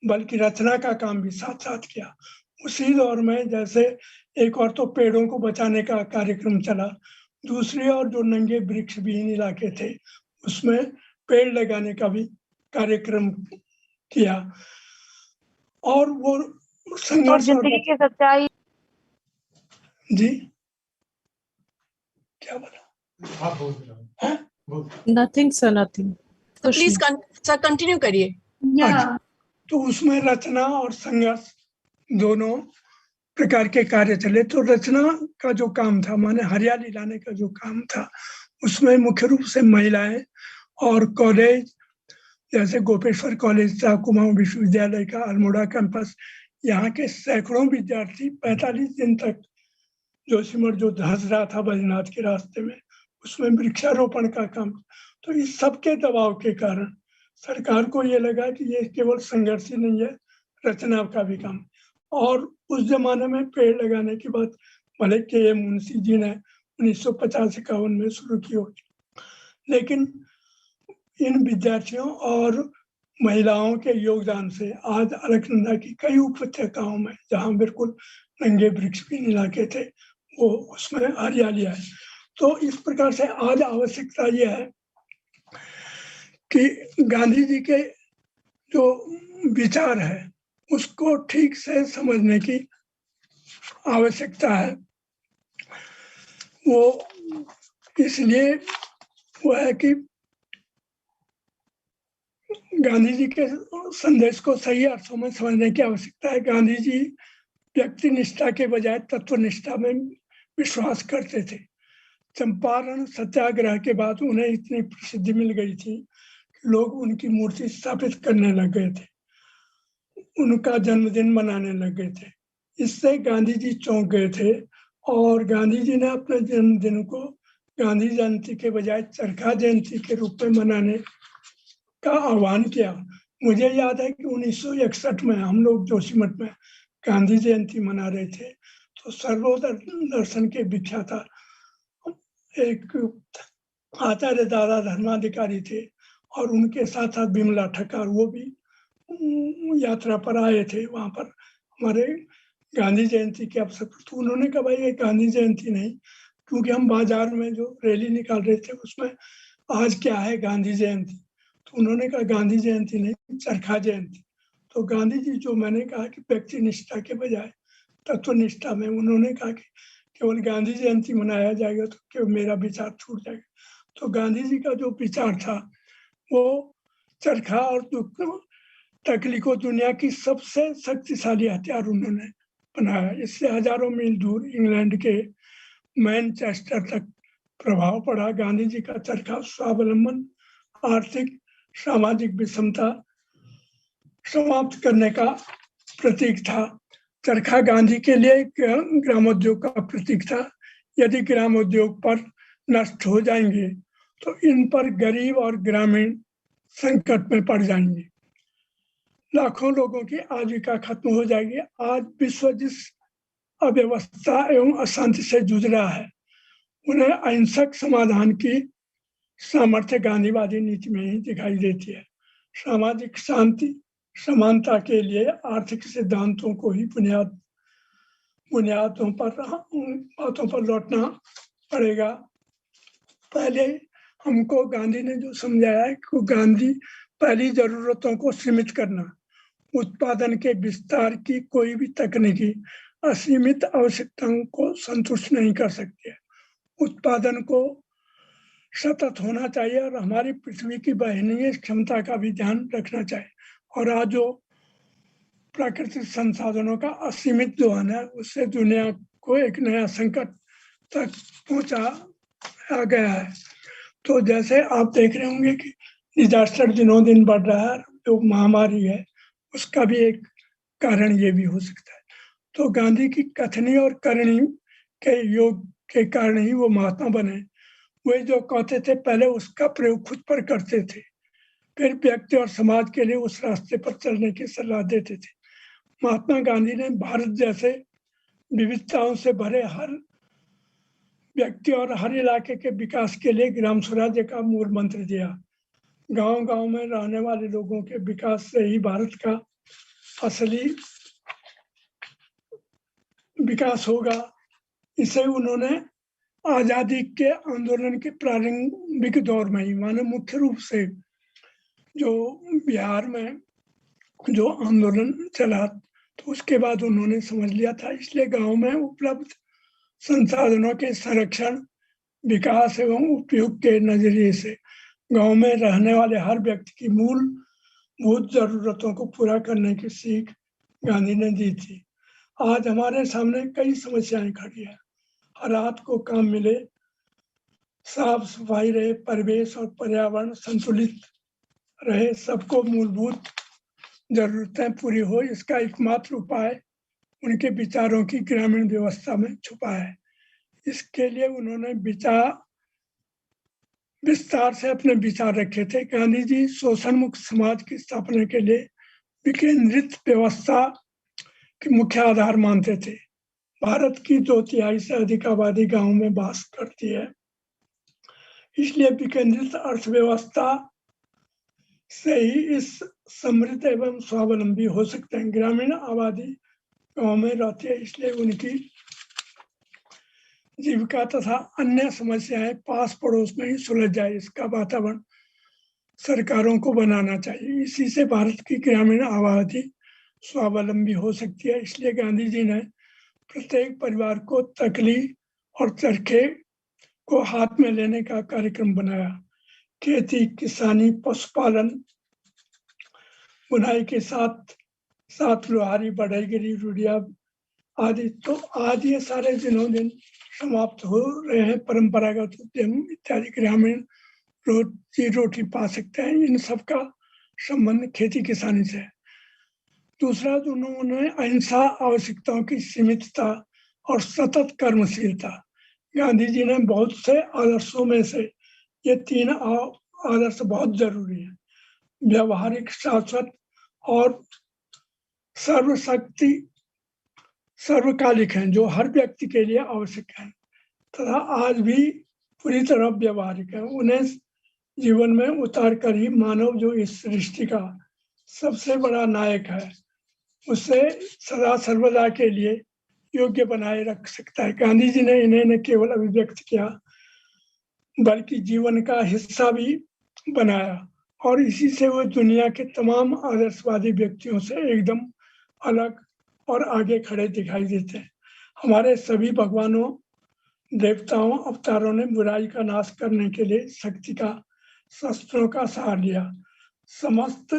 बल्कि रचना का काम भी साथ साथ किया। उसी दौर में जैसे एक और तो पेड़ों को बचाने का कार्यक्रम चला, दूसरी ओर जो नंगे वृक्ष विहीन इलाके थे उसमें पेड़ लगाने का भी कार्यक्रम किया और वो संघर्ष जिंदगी की सच्चाई। जी क्या बोला? Nothing sir, nothing. Please sir continue करिए। अच्छा, तो उसमें रचना और संघर्ष दोनों प्रकार के कार्य चले। तो रचना का जो काम था, माने हरियाली लाने का जो काम था, उसमें मुख्य रूप से महिलाएं और कॉलेज जैसे गोपेश्वर कॉलेज था, कुमाऊं विश्वविद्यालय का अल्मोड़ा कैंपस, यहाँ के सैकड़ों विद्यार्थी 45 दिन तक जोशीमठ जो धंस रहा था बद्रीनाथ के रास्ते में, उसमें वृक्षारोपण का काम। तो इस सब के दबाव के कारण सरकार को ये लगा कि ये केवल संघर्ष ही नहीं है, रचना का भी काम। और उस जमाने में पेड़ लगाने की बात भले के मुंशी जी ने 1950-51 में शुरू की होगी, लेकिन इन विद्यार्थियों और महिलाओं के योगदान से आज अलकनंदा की कई उपत्यकाओं में जहाँ बिल्कुल नंगे वृक्ष भी इलाके थे वो उसमें हरियाली है। तो इस प्रकार से आज आवश्यकता यह है कि गांधी जी के जो विचार है उसको ठीक से समझने की आवश्यकता है। वो इसलिए वो है कि गांधी जी के संदेश को सही अर्थों में समझने की आवश्यकता है। गांधी जी व्यक्ति निष्ठा के बजाय तत्व निष्ठा में विश्वास करते थे। चंपारण सत्याग्रह के बाद उन्हें इतनी प्रसिद्धि मिल गई थी कि लोग उनकी मूर्ति स्थापित करने लग गए थे, उनका जन्मदिन मनाने लग गए थे। इससे गांधी जी चौंक गए थे और गांधी जी ने अपने जन्मदिन को गांधी जयंती के बजाय चरखा जयंती के रूप में मनाने का आह्वान किया। मुझे याद है कि 1961 में हम लोग जोशीमठ में गांधी जयंती मना रहे थे, तो सर्वोदय दर्शन के विख्याता एक आचार्य दादा धर्माधिकारी थे और उनके साथ साथ बिमला ठक्कर, वो भी यात्रा पर आए थे वहाँ पर हमारे गांधी जयंती के अवसर पर। तो उन्होंने कहा भाई ये गांधी जयंती नहीं, क्योंकि हम बाजार में जो रैली निकाल रहे थे उसमें आज क्या है गांधी जयंती। तो उन्होंने कहा गांधी जयंती नहीं, चरखा जयंती। तो गांधी जी जो मैंने कहा कि व्यक्ति निष्ठा के बजाय तत्व निष्ठा में, उन्होंने कहा कि केवल गांधी जयंती मनाया जाएगा तो केवल मेरा विचार छूट जाएगा। तो गांधी जी का जो विचार था वो चरखा और तकली को दुनिया की सबसे शक्तिशाली हथियार उन्होंने बनाया। इससे हजारों मील दूर इंग्लैंड के मैनचेस्टर तक प्रभाव पड़ा। गांधी जी का चरखा स्वावलंबन, आर्थिक सामाजिक विषमता समाप्त करने का प्रतीक था। चरखा गांधी के लिए ग्रामोद्योग का प्रतीक था। यदि ग्रामोद्योग पर नष्ट हो जाएंगे तो इन पर गरीब और ग्रामीण संकट में पड़ जाएंगे, लाखों लोगों की आजीविका खत्म हो जाएगी। आज विश्व जिस अव्यवस्था एवं अशांति से जूझ रहा है, उन्हें अहिंसक समाधान की सामर्थ्य गांधीवादी नीति में ही दिखाई देती है। सामाजिक शांति समानता के लिए आर्थिक सिद्धांतों को ही बुनियादों पर बातों पर लौटना पड़ेगा। पहले हमको गांधी ने जो समझाया है कि गांधी पहली जरूरतों को सीमित करना, उत्पादन के विस्तार की कोई भी तकनीकी असीमित आवश्यकताओं को संतुष्ट नहीं कर सकती है। उत्पादन को सतत होना चाहिए और हमारी पृथ्वी की वहनीय क्षमता का भी ध्यान रखना चाहिए। और आज जो प्राकृतिक संसाधनों का असीमित दोहन है, उससे दुनिया को एक नया संकट तक पहुंचा गया है। तो जैसे आप देख रहे होंगे कि डिजास्टर दिनों दिन बढ़ रहा है, जो महामारी है उसका भी एक कारण ये भी हो सकता है। तो गांधी की कथनी और करनी के योग के कारण ही वो महात्मा बने। वे जो कहते थे पहले उसका प्रयोग खुद पर करते थे, फिर व्यक्ति और समाज के लिए उस रास्ते पर चलने की सलाह देते थे। महात्मा गांधी ने भारत जैसे विविधताओं से भरे हर व्यक्ति और हर इलाके के विकास के लिए ग्राम स्वराज्य का मूल मंत्र दिया। गांव-गांव में रहने वाले लोगों के विकास से ही भारत का असली विकास होगा। इसे उन्होंने आजादी के आंदोलन के प्रारंभिक दौर में ही, माने मुख्य रूप से जो बिहार में जो आंदोलन चला, तो उसके बाद उन्होंने समझ लिया था। इसलिए गांव में उपलब्ध संसाधनों के संरक्षण, विकास एवं उपयोग के नजरिए से गांव में रहने वाले हर व्यक्ति की मूलभूत जरूरतों को पूरा करने की सीख गांधी ने दी थी। आज हमारे सामने कई समस्याएं खड़ी हैं। हर हाथ को काम मिले, साफ सफाई रहे, परिवेश और पर्यावरण संतुलित रहे, सबको मूलभूत जरूरतें पूरी हो, इसका एकमात्र उपाय उनके विचारों की ग्रामीण व्यवस्था में छुपा है। इसके लिए उन्होंने विस्तार से अपने विचार रखे थे। गांधी जी शोषण मुक्त समाज की स्थापना के लिए विकेंद्रित व्यवस्था के मुख्य आधार मानते थे। भारत की 2/3 से अधिक आबादी गांव में वास करती है, इसलिए विकेंद्रित अर्थव्यवस्था से ही इस समृद्ध एवं स्वावलंबी हो सकते हैं। ग्रामीण आबादी गांव में रहती है, इसलिए उनकी जीविका तथा अन्य समस्याएं पास पड़ोस में ही सुलझ जाए, इसका वातावरण सरकारों को बनाना चाहिए। इसी से भारत की ग्रामीण आबादी स्वावलंबी हो सकती है। इसलिए गांधी जी ने प्रत्येक परिवार को तकली और चरखे को हाथ में लेने का कार्यक्रम बनाया। खेती, किसानी, पशुपालन, बुनाई के साथ साथ लोहारी, बढ़ईगिरी, रुड़िया आदि। तो आज ये सारे दिनों दिन समाप्त हो रहे हैं। परंपरागत उद्यम इत्यादि ग्रामीण रोजी रोटी पा सकते हैं। इन सब का संबंध खेती किसानी से है। दूसरा, उन्होंने अहिंसा, आवश्यकताओं की सीमितता और सतत कर्मशीलता। गांधी जी ने बहुत से आदर्शों में से ये 3 आदर्श बहुत जरूरी है। व्यवहारिक, शाश्वत और सर्वशक्ति सर्वकालिक हैं, जो हर व्यक्ति के लिए आवश्यक है तथा आज भी पूरी तरह व्यवहारिक है। उन्हें जीवन में उतार कर ही मानव जो इस सृष्टि का सबसे बड़ा नायक है, उसे सदा सर्वदा के लिए योग्य बनाए रख सकता है। गांधी जी ने इन्हें न केवल अभिव्यक्त किया बल्कि जीवन का हिस्सा भी बनाया, और इसी से वो दुनिया के तमाम आदर्शवादी व्यक्तियों से एकदम अलग और आगे खड़े दिखाई देते हैं। हमारे सभी भगवानों, देवताओं, अवतारों ने बुराई का नाश करने के लिए शक्ति का, शस्त्रों का सहारा लिया। समस्त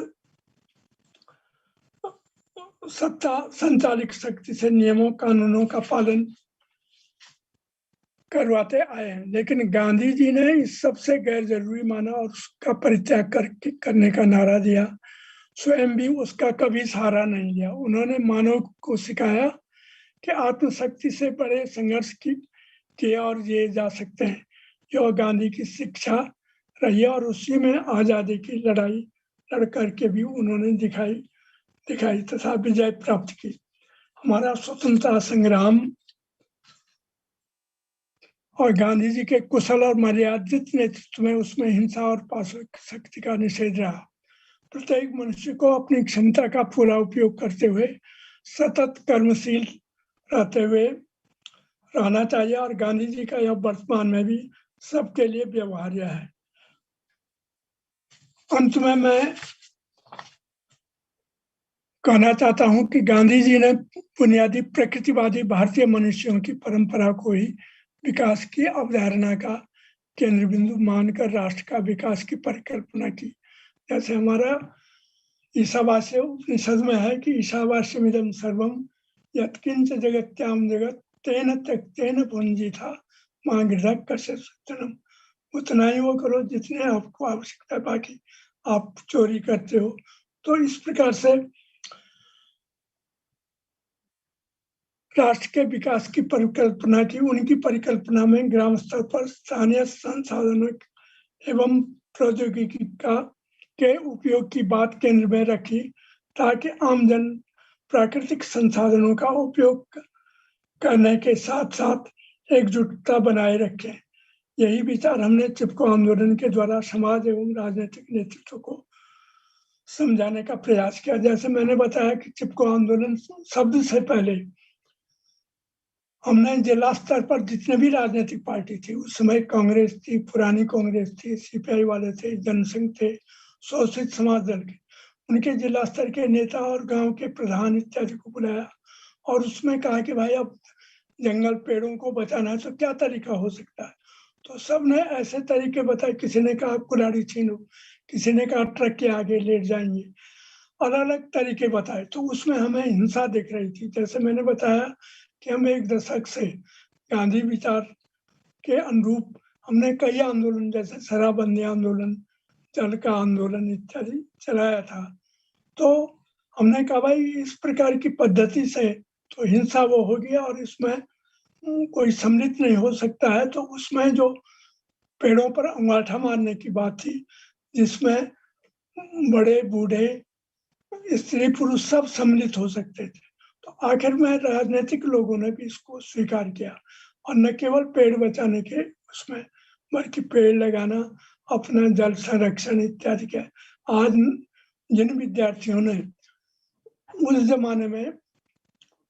सत्ता संचालित शक्ति से नियमों, कानूनों का पालन करवाते आए हैं, लेकिन गांधी जी ने इस सबसे गैर जरूरी माना और उसका परित्याग करने का नारा दिया। स्वयं भी उसका कभी सहारा नहीं लिया। उन्होंने मानव को सिखाया कि आत्मशक्ति से बड़े संघर्ष किए और जिए जा सकते हैं। यह गांधी की शिक्षा रही और उसी में आजादी की लड़ाई लड़ करके भी उन्होंने दिखाई तथा विजय प्राप्त की। हमारा स्वतंत्रता संग्राम और गांधी जी के कुशल और मर्यादित नेतृत्व में उसमें हिंसा और पाशविक शक्ति का निषेध रहा। प्रत्येक मनुष्य को अपनी क्षमता का पूरा उपयोग करते हुए सतत कर्मशील रहते हुए रहना चाहिए और गांधी जी का यह वर्तमान में भी सबके लिए व्यवहार्य है। अंत में मैं कहना चाहता हूं कि गांधी जी ने बुनियादी प्रकृतिवादी भारतीय मनुष्यों की परंपरा को ही विकास की अवधारणा का केंद्र बिंदु मानकर राष्ट्र का विकास की परिकल्पना की। जैसे हमारा ईशावास्य उपनिषद में है कि ईशावास्यमिदं सर्वम यत्किंच जगत्याम जगत तेन त्यक्तेन भुंजीथा मां गृह कस्य सज्जनम। उतना ही वो करो जितने आपको आवश्यकता है, बाकी आप चोरी करते हो। तो इस प्रकार से राष्ट्र के विकास की परिकल्पना की। उनकी परिकल्पना में ग्राम स्तर पर स्थानीय संसाधनों एवं प्रौद्योगिकी के उपयोग की बात केंद्र में रखी ताकि आमजन प्राकृतिक संसाधनों का उपयोग करने के साथ साथ एकजुटता बनाए रखें। यही विचार हमने चिपको आंदोलन के द्वारा समाज एवं राजनीतिक नेतृत्व को समझाने का प्रयास किया। जैसे मैंने बताया कि चिपको आंदोलन शब्द से पहले हमने जिला स्तर पर जितने भी राजनीतिक पार्टी थी, उस समय कांग्रेस थी, पुरानी कांग्रेस थी, सीपीआई वाले थे, जनसंघ थे, शोषित समाज दल के, उनके जिला स्तर के नेता और गांव के प्रधान इत्यादि को बुलाया और उसमें कहा कि भाई अब जंगल पेड़ों को बचाना है तो क्या तरीका हो सकता है। तो सब ने ऐसे तरीके बताए। किसी ने कहा कुल्हाड़ी छीनो, किसी ने कहा ट्रक के आगे लेट जाएंगे, अलग अलग तरीके बताए। तो उसमें हमें हिंसा दिख रही थी। जैसे मैंने बताया कि हम एक दशक से गांधी विचार के अनुरूप हमने कई आंदोलन जैसे शराबबंदी आंदोलन, जल का आंदोलन इत्यादि चलाया था। तो हमने कहा भाई इस प्रकार की पद्धति से तो हिंसा वो होगी और इसमें कोई सम्मिलित नहीं हो सकता है। तो उसमें जो पेड़ों पर अंगूठा मारने की बात थी, जिसमें बड़े बूढ़े स्त्री पुरुष सब सम्मिलित हो सकते थे, तो आखिर में राजनीतिक लोगों ने भी इसको स्वीकार किया और न केवल पेड़ बचाने के उसमें, बल्कि पेड़ लगाना, अपना जल संरक्षण इत्यादि के। आज जिन विद्यार्थियों ने उस जमाने में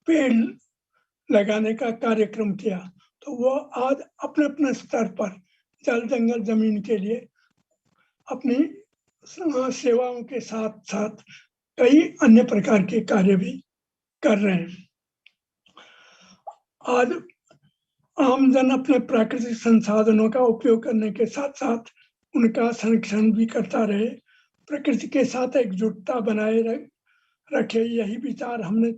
पेड़ लगाने का कार्यक्रम किया, तो वो आज अपने अपने स्तर पर जल जंगल जमीन के लिए अपनी सेवाओं के साथ साथ कई अन्य प्रकार के कार्य भी कर रहे हैं। आज आमजन अपने प्राकृतिक संसाधनों का उपयोग करने के साथ साथ उनका संरक्षण भी करता रहे, प्रकृति के साथ एकजुटता बनाए रखे। यही विचार हमने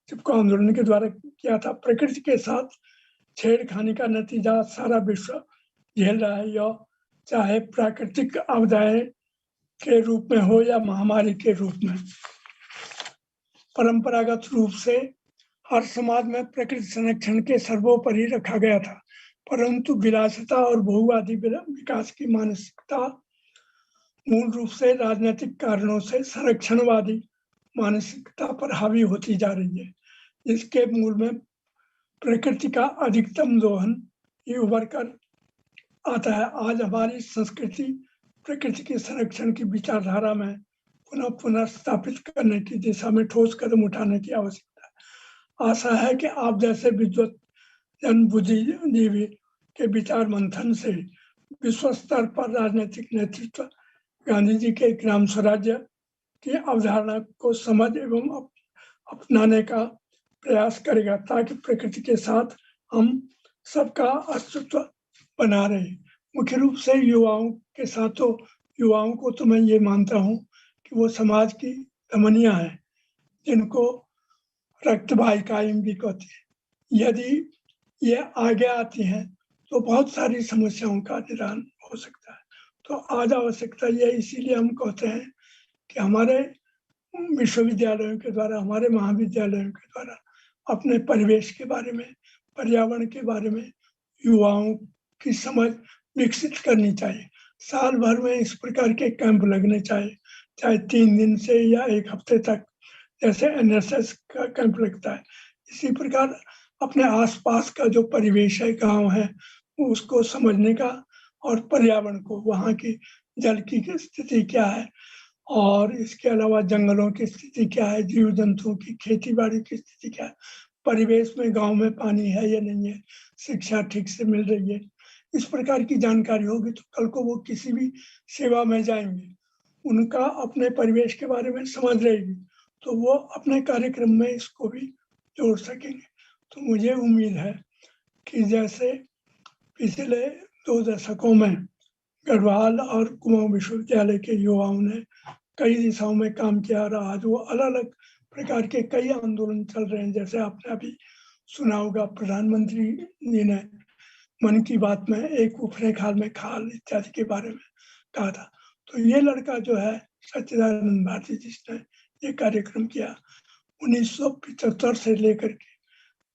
चिपको आंदोलन के द्वारा किया था। प्रकृति के साथ छेड़खानी का नतीजा सारा विश्व झेल रहा है, यह चाहे प्राकृतिक आपदाएं के रूप में हो या महामारी के रूप में। परंपरागत रूप से हर समाज में प्रकृति संरक्षण के सर्वोपरि रखा गया था, परंतु विलासिता और बहुवादी विकास की मानसिकता मूल रूप से राजनीतिक कारणों से संरक्षणवादी मानसिकता पर हावी होती जा रही है, जिसके मूल में प्रकृति का अधिकतम दोहन ही उभर कर आता है। आज हमारी संस्कृति प्रकृति के संरक्षण की विचारधारा में पुनः स्थापित करने की दिशा में ठोस कदम उठाने की आवश्यकता है। आशा है कि आप जैसे विद्वत जन बुद्धिजीवी के विचार मंथन से विश्व स्तर पर राजनीतिक नेतृत्व गांधी जी के ग्राम स्वराज्य की अवधारणा को समझ एवं अपनाने का प्रयास करेगा, ताकि प्रकृति के साथ हम सबका अस्तित्व बना रहे। मुख्य रूप से युवाओं के साथ, तो युवाओं को तो मैं ये मानता हूँ कि वो समाज की धमनियाँ हैं, जिनको रक्तवाहिकाएं भी कहते हैं। यदि ये आगे आती हैं तो बहुत सारी समस्याओं का निदान हो सकता है। तो आज आवश्यकता ये, इसीलिए हम कहते हैं कि हमारे विश्वविद्यालयों के द्वारा, हमारे महाविद्यालयों के द्वारा अपने परिवेश के बारे में, पर्यावरण के बारे में युवाओं की समझ विकसित करनी चाहिए। साल भर में इस प्रकार के कैंप लगने चाहिए, चाहे 3 दिन से या 1 हफ्ते तक, जैसे एनएसएस का कैंप लगता है। इसी प्रकार अपने आसपास का जो परिवेश है, गांव है, उसको समझने का, और पर्यावरण को, वहाँ की जल की स्थिति क्या है, और इसके अलावा जंगलों की स्थिति क्या है, जीव जंतुओं की, खेती बाड़ी की स्थिति क्या है, परिवेश में गांव में पानी है या नहीं है, शिक्षा ठीक से मिल रही है, इस प्रकार की जानकारी होगी तो कल को वो किसी भी सेवा में जाएंगे, उनका अपने परिवेश के बारे में समझ रहेगी तो वो अपने कार्यक्रम में इसको भी जोड़ सकेंगे। तो मुझे उम्मीद है कि जैसे पिछले 2 दशकों में गढ़वाल और कुमाऊं विश्वविद्यालय के युवाओं ने कई दिशाओं में काम किया रहा, आज वो अलग अलग प्रकार के कई आंदोलन चल रहे हैं। जैसे आपने अभी सुना होगा, प्रधानमंत्री जी ने मन की बात में एक उफरे खाल में खाल इत्यादि के बारे में कहा था। तो ये लड़का जो है सच्चिदानंद भारती, जिसने ये कार्यक्रम किया 1975 से लेकर के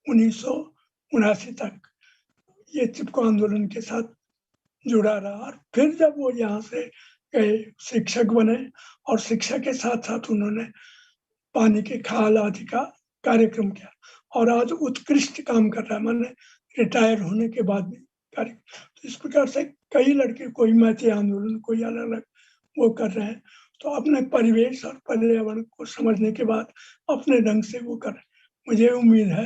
1979 तक, ये चिपको आंदोलन के साथ जुड़ा रहा। और फिर जब वो यहाँ से गए, शिक्षक बने, और शिक्षा के साथ साथ उन्होंने पानी के खाल आदि का कार्यक्रम किया, और आज उत्कृष्ट काम कर रहा है, माने रिटायर होने के बाद भी कार्य। तो इस प्रकार से कई लड़के, कोई मैती आंदोलन, कोई अलग अलग वो कर रहे हैं। तो अपने परिवेश और पर्यावरण को समझने के बाद अपने ढंग से वो कर रहे हैं। मुझे उम्मीद है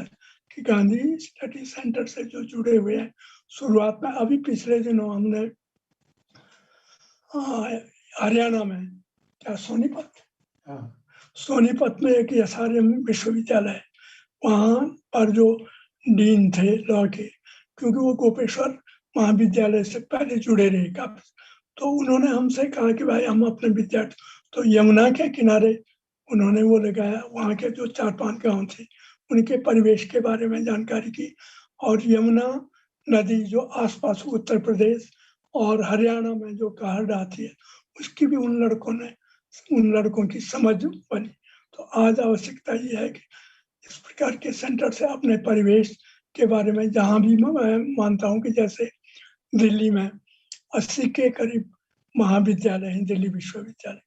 कि गांधी स्टडी सेंटर से जो जुड़े हुए हैं, शुरुआत में अभी पिछले दिनों हमने हरियाणा में क्या सोनीपत में एक SRM विश्वविद्यालय है, वहाँ पर जो डीन थे लॉ के, क्योंकि वो गोपेश्वर महाविद्यालय से पहले जुड़े रहे काफी, तो उन्होंने हमसे कहा कि भाई हम अपने विद्यार्थी, तो यमुना के किनारे उन्होंने वो लगाया, वहाँ के जो 4-5 गांव थे उनके परिवेश के बारे में जानकारी की, और यमुना नदी जो आसपास उत्तर प्रदेश और हरियाणा में जो कहर आती है, उसकी भी उन लड़कों की समझ बनी। तो आज आवश्यकता ये है कि इस प्रकार के सेंटर से अपने परिवेश के बारे में, जहाँ भी मैं मानता हूँ कि जैसे दिल्ली में 80 के करीब महाविद्यालय हैं, दिल्ली विश्वविद्यालय,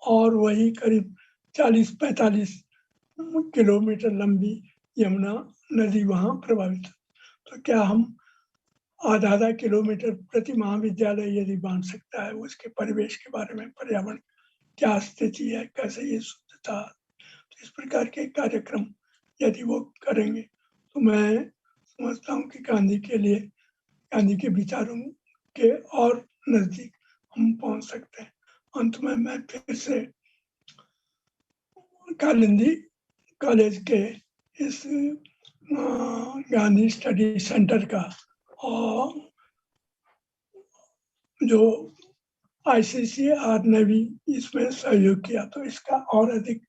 और वही करीब 40-45 किलोमीटर लंबी यमुना नदी वहाँ प्रभावित है। तो क्या हम आधा किलोमीटर प्रति महाविद्यालय यदि बांध सकता है, उसके परिवेश के बारे में, पर्यावरण क्या स्थिति है, कैसे ये शुद्धता, तो इस प्रकार के कार्यक्रम यदि वो करेंगे तो मैं समझता हूँ कि गांधी के लिए, गांधी के विचारों के और नजदीक हम पहुंच सकते हैं। अंत में मैं फिर से कालिंदी कॉलेज के इस गांधी स्टडी सेंटर का, और जो ICCR ने भी इसमें सहयोग किया, तो इसका और अधिक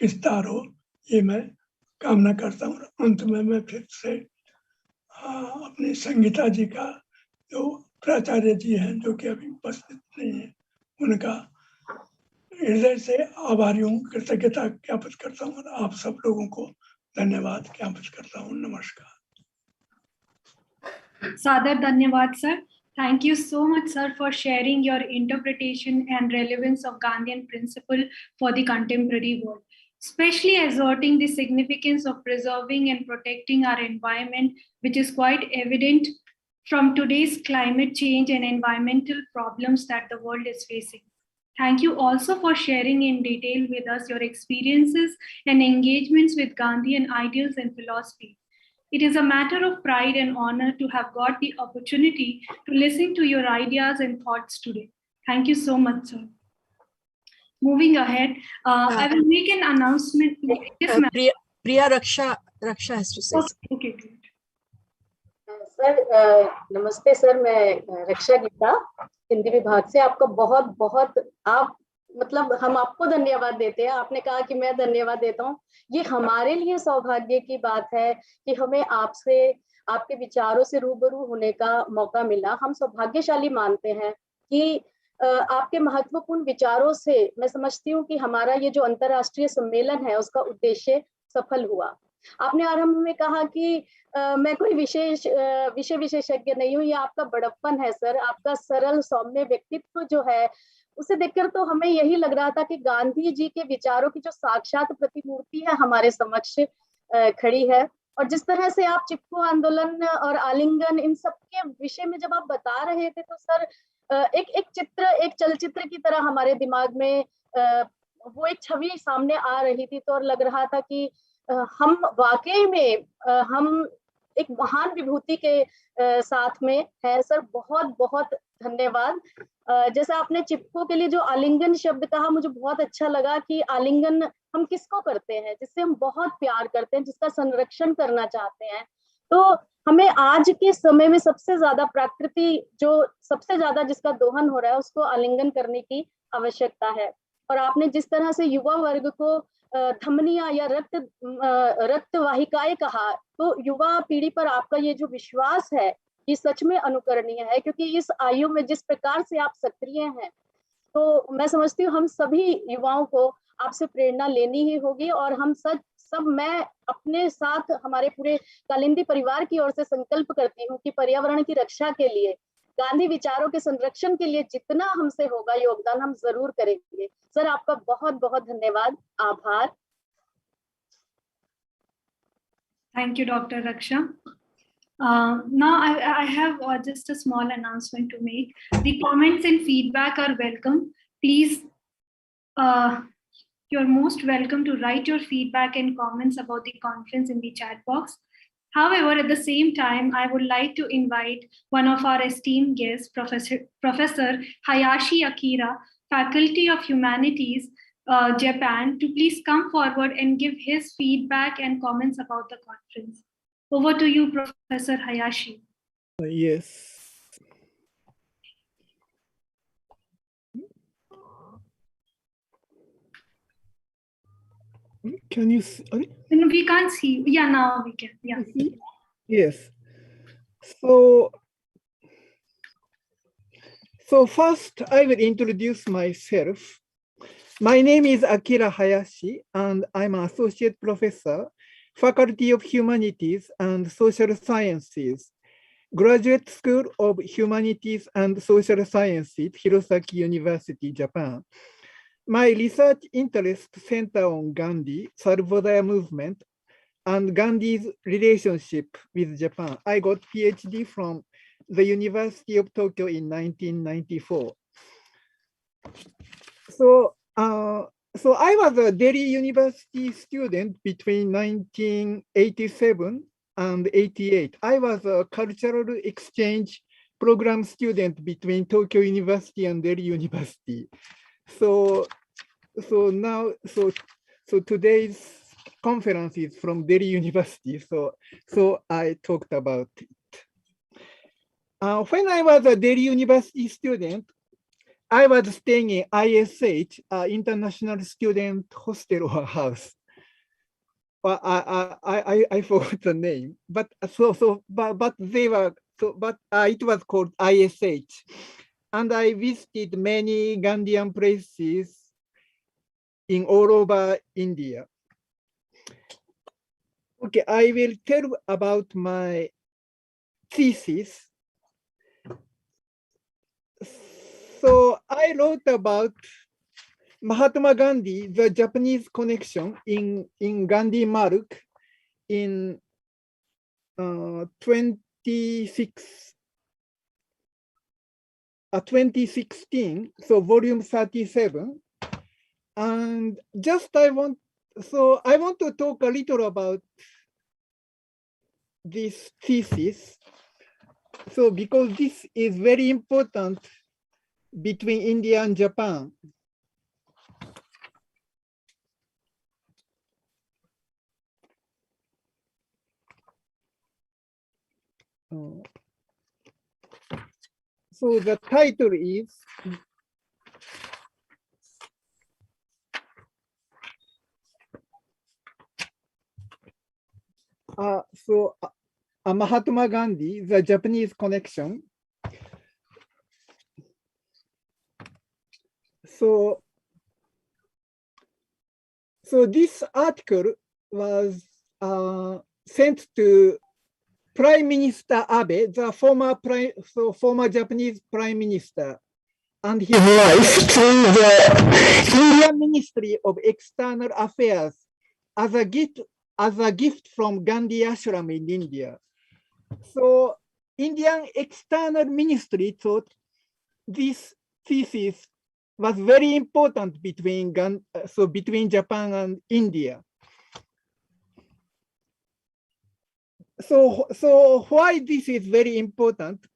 विस्तार हो, ये मैं कामना करता हूँ। अंत में मैं फिर से अपनी संगीता जी का, जो प्राचार्य जी हैं, जो कि अभी उपस्थित नहीं है, उनका हृदय से आभारी हूँ, कृतज्ञता ज्ञापित करता हूँ, और आप सब लोगों को धन्यवाद ज्ञापित करता हूँ। नमस्कार। सादर धन्यवाद sir. Thank you so much, sir, for sharing your interpretation and relevance of Gandhian principle for the contemporary world, especially asserting the significance of preserving and protecting our environment, which is quite evident from today's climate change and environmental problems that the world is facing. Thank you also for sharing in detail with us your experiences and engagements with Gandhian ideals and philosophy. It is a matter of pride and honor to have got the opportunity to listen to your ideas and thoughts today. Thank you so much, sir. Moving ahead, I will make an announcement. Yes, ma'am. Priya Raksha has to say. Okay, great. Sir नमस्ते sir, मैं रक्षा गीता हिंदी विभाग से आपका बहुत बहुत, आप मतलब हम आपको धन्यवाद देते हैं। आपने कहा कि मैं धन्यवाद देता हूँ, ये हमारे लिए सौभाग्य की बात है कि हमें आपसे, आपके विचारों से रूबरू होने का मौका मिला। हम सौभाग्यशाली मानते हैं कि आपके महत्वपूर्ण विचारों से मैं समझती हूँ कि हमारा ये जो अंतर्राष्ट्रीय सम्मेलन है उसका उद्देश्य सफल हुआ। आपने आरंभ में कहा कि मैं कोई विषय विशेषज्ञ नहीं हूँ, ये आपका बड़प्पन है सर। आपका सरल सौम्य व्यक्तित्व जो है उसे देखकर तो हमें यही लग रहा था कि गांधी जी के विचारों की जो साक्षात प्रतिमूर्ति है हमारे समक्ष खड़ी है। और जिस तरह से आप चिपको आंदोलन और आलिंगन इन सब के विषय में जब आप बता रहे थे तो सर एक चलचित्र की तरह हमारे दिमाग में वो एक छवि सामने आ रही थी। तो और लग रहा था कि हम वाकई में हम एक महान विभूति के साथ में है। सर बहुत बहुत धन्यवाद। जैसे आपने चिपको के लिए जो आलिंगन शब्द कहा, मुझे बहुत अच्छा लगा कि आलिंगन हम किसको करते हैं, जिससे हम बहुत प्यार करते हैं, जिसका संरक्षण करना चाहते हैं। तो हमें आज के समय में सबसे ज्यादा प्रकृति जो सबसे ज्यादा जिसका दोहन हो रहा है उसको आलिंगन करने की आवश्यकता है। और आपने जिस तरह से युवा वर्ग को धमनियां या रक्त वाहिकाएं कहा, तो युवा पीढ़ी पर आपका ये जो विश्वास है ये सच में अनुकरणीय है, क्योंकि इस आयु में जिस प्रकार से आप सक्रिय हैं, तो मैं समझती हूँ हम सभी युवाओं को आपसे प्रेरणा लेनी ही होगी। और हम मैं अपने साथ हमारे पूरे कालिंदी परिवार की ओर से संकल्प करती हूँ कि पर्यावरण की रक्षा के लिए, गांधी विचारों के संरक्षण के लिए जितना हमसे होगा योगदान हम जरूर करेंगे। सर आपका बहुत बहुत धन्यवाद, आभार। Thank you, Dr. Raksha. Now I have just a small announcement to make. The comments and feedback are welcome. Please, you're most welcome to write your feedback and comments about the conference in the chat box. However, at the same time, I would like to invite one of our esteemed guests, Professor Hayashi Akira, Faculty of Humanities, Japan, to please come forward and give his feedback and comments about the conference. Over to you, Professor Hayashi. Yes. Can you see? No, we can't see. Yeah, now we can. Yeah. Yes. So first, I will introduce myself. My name is Akira Hayashi, and I'm an associate professor, Faculty of Humanities and Social Sciences, Graduate School of Humanities and Social Sciences, Hirosaki University, Japan. My research interests center on Gandhi, Vadodara movement, and Gandhi's relationship with Japan. I got PhD from the University of Tokyo in 1994. So I was a Delhi University student between 1987 and 88. I was a cultural exchange program student between Tokyo University and Delhi University. So today's conference is from Delhi University. So I talked about it. When I was a Delhi University student, I was staying in ISH, International Student Hostel or House. I forgot the name, but it was called ISH, and I visited many Gandhian places in all over India. Okay, I will tell about my thesis. So I wrote about Mahatma Gandhi, the Japanese connection in Gandhi Mark in 2016, so volume 37. And I want to talk a little about this thesis. So because this is very important between India and Japan. So the title is Mahatma Gandhi, the Japanese connection. So this article was sent to Prime Minister Abe, the former Japanese Prime Minister, and his wife to the Indian Ministry of External Affairs as a gift as a gift from Gandhi ashram in India. So Indian external ministry thought this thesis was very important between Japan and India. So why this is very important?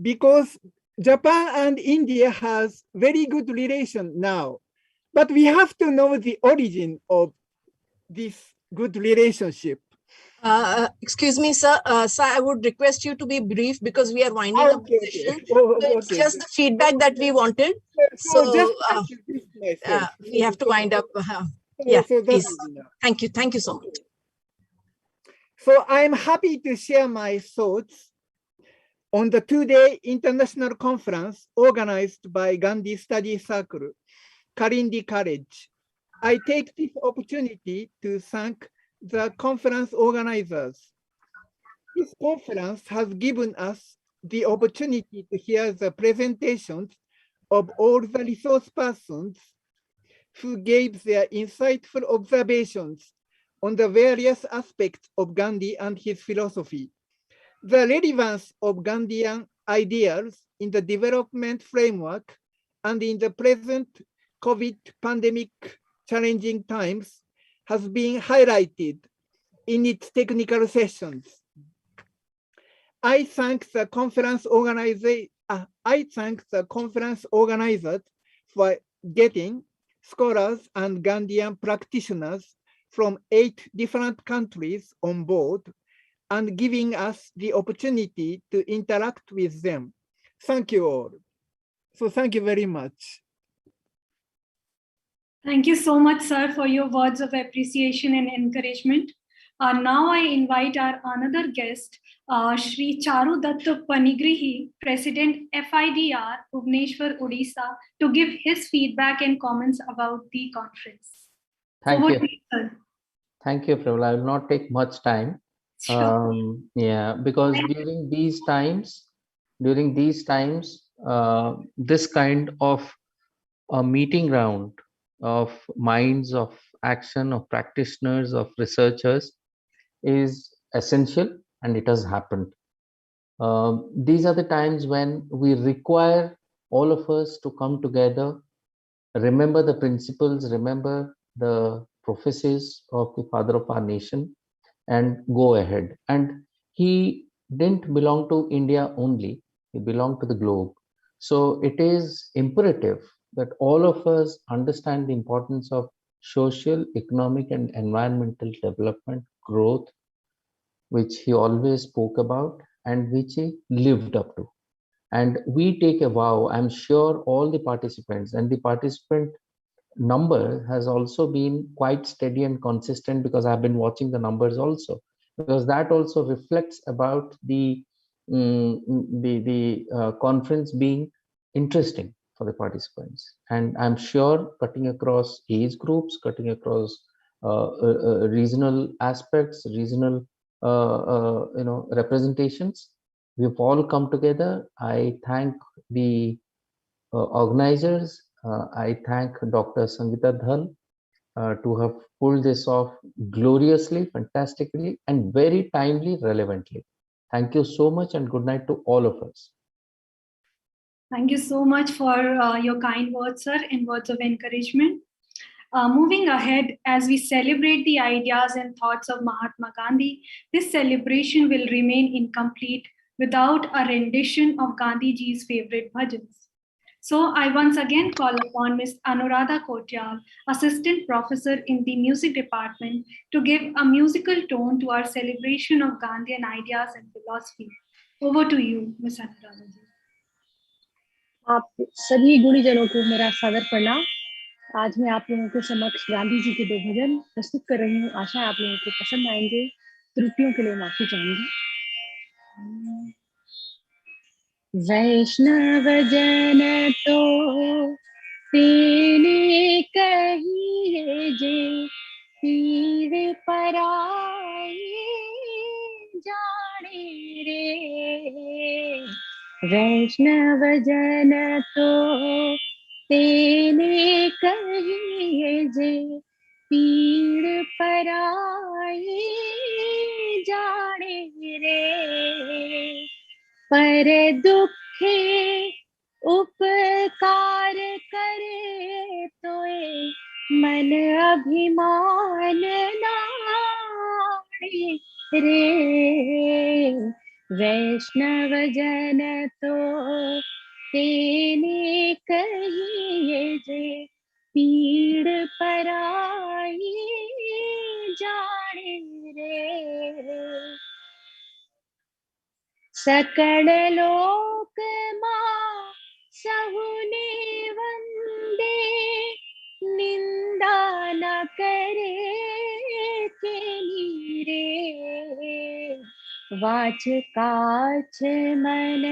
Because Japan and India has very good relation now, but we have to know the origin of this good relationship. Excuse me, sir. Sir, I would request you to be brief because we are winding up the session. So it's just the feedback that we wanted. So we have to wind up. Yeah, please. Thank you. Thank you so much. So I'm happy to share my thoughts on the two-day international conference organized by Gandhi Study Circle, Kalindi College. I take this opportunity to thank the conference organizers. This conference has given us the opportunity to hear the presentations of all the resource persons who gave their insightful observations on the various aspects of Gandhi and his philosophy. The relevance of Gandhian ideals in the development framework and in the present COVID pandemic challenging times has been highlighted in its technical sessions. I thank the conference organizers for getting scholars and Gandhian practitioners from 8 different countries on board and giving us the opportunity to interact with them. Thank you all. So thank you very much. Thank you so much, sir, for your words of appreciation and encouragement. Now I invite our another guest, Shri Charu Datta Panigrihi, President FIDR, Bhubaneswar, Odisha, to give his feedback and comments about the conference. Thank Over you. to you, sir. Thank you, Prabal. I will not take much time. Sure. Yeah, because during these times, this kind of a meeting ground of minds, of action, of practitioners, of researchers is essential, and it has happened. These are the times when we require all of us to come together, remember the principles, remember the prophecies of the father of our nation, and go ahead. And he didn't belong to India only, he belonged to the globe. So it is imperative that all of us understand the importance of social, economic, and environmental development, growth, which he always spoke about and which he lived up to. And we take a vow, I'm sure all the participants, and the participant number has also been quite steady and consistent, because I've been watching the numbers also, because that also reflects about the conference being interesting for the participants. And I'm sure cutting across age groups, cutting across regional aspects, regional representations, we've all come together. I thank the organizers. I thank Dr. Sangita Dhal to have pulled this off gloriously, fantastically, and very timely, relevantly. Thank you so much, and good night to all of us. Thank you so much for your kind words, sir, and words of encouragement. Moving ahead, as we celebrate the ideas and thoughts of Mahatma Gandhi, this celebration will remain incomplete without a rendition of Gandhiji's favorite bhajans. So I once again call upon Ms. Anuradha Kotiyal, Assistant Professor in the Music Department, to give a musical tone to our celebration of Gandhian ideas and philosophy. Over to you, Ms. Anuradha ji. आप सभी गुणीजनों को मेरा सादर प्रणाम। आज मैं आप लोगों के समक्ष गांधी जी के 2 भजन प्रस्तुत कर रही हूँ। आशा है आप लोगों को पसंद आएंगे। त्रुटियों के लिए माफी चाहूंगी। वैष्णव जन तो तेने कहिए जे पीर पराई जाने रे। वैष्णव जन तो तेने कहिए जे पीड़ पराई जाने रे, पर दुखे उपकार करे तोए मन अभिमान नाड़ी रे। वैष्णव जन तो तेने कहिए जे, पीड़ पराई जाने रे। सकल लोक मां सहुने वंदे, निंदा न करे तेनी रे। वाच काच मन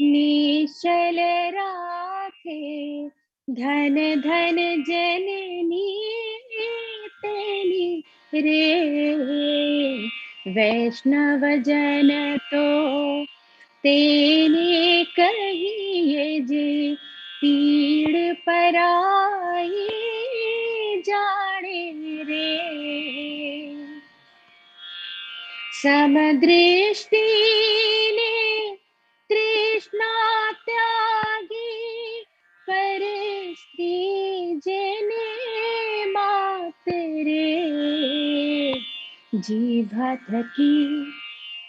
निश्चल राखे, धन धन जननी तेनी रे। वैष्णव जन तो तेने कहिए जे, पीड़ पराई जाने रे। समदृष्टि ने तृष्णा त्यागी, परस्ती जने मात रे। जीभ थकी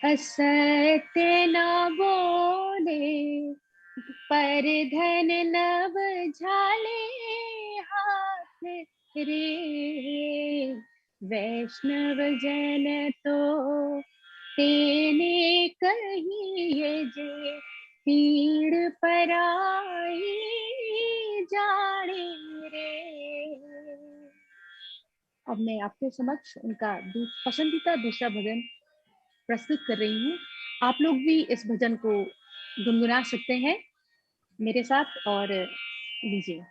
असत्य न बोले, पर धन नव झाले हाथ रे। वैष्णव जन तो तेने कहिए जे, पीड़ पराई जाने रे। अब मैं आपके समक्ष उनका पसंदीदा दूसरा भजन प्रस्तुत कर रही हूँ। आप लोग भी इस भजन को गुनगुना सकते हैं मेरे साथ, और लीजिए।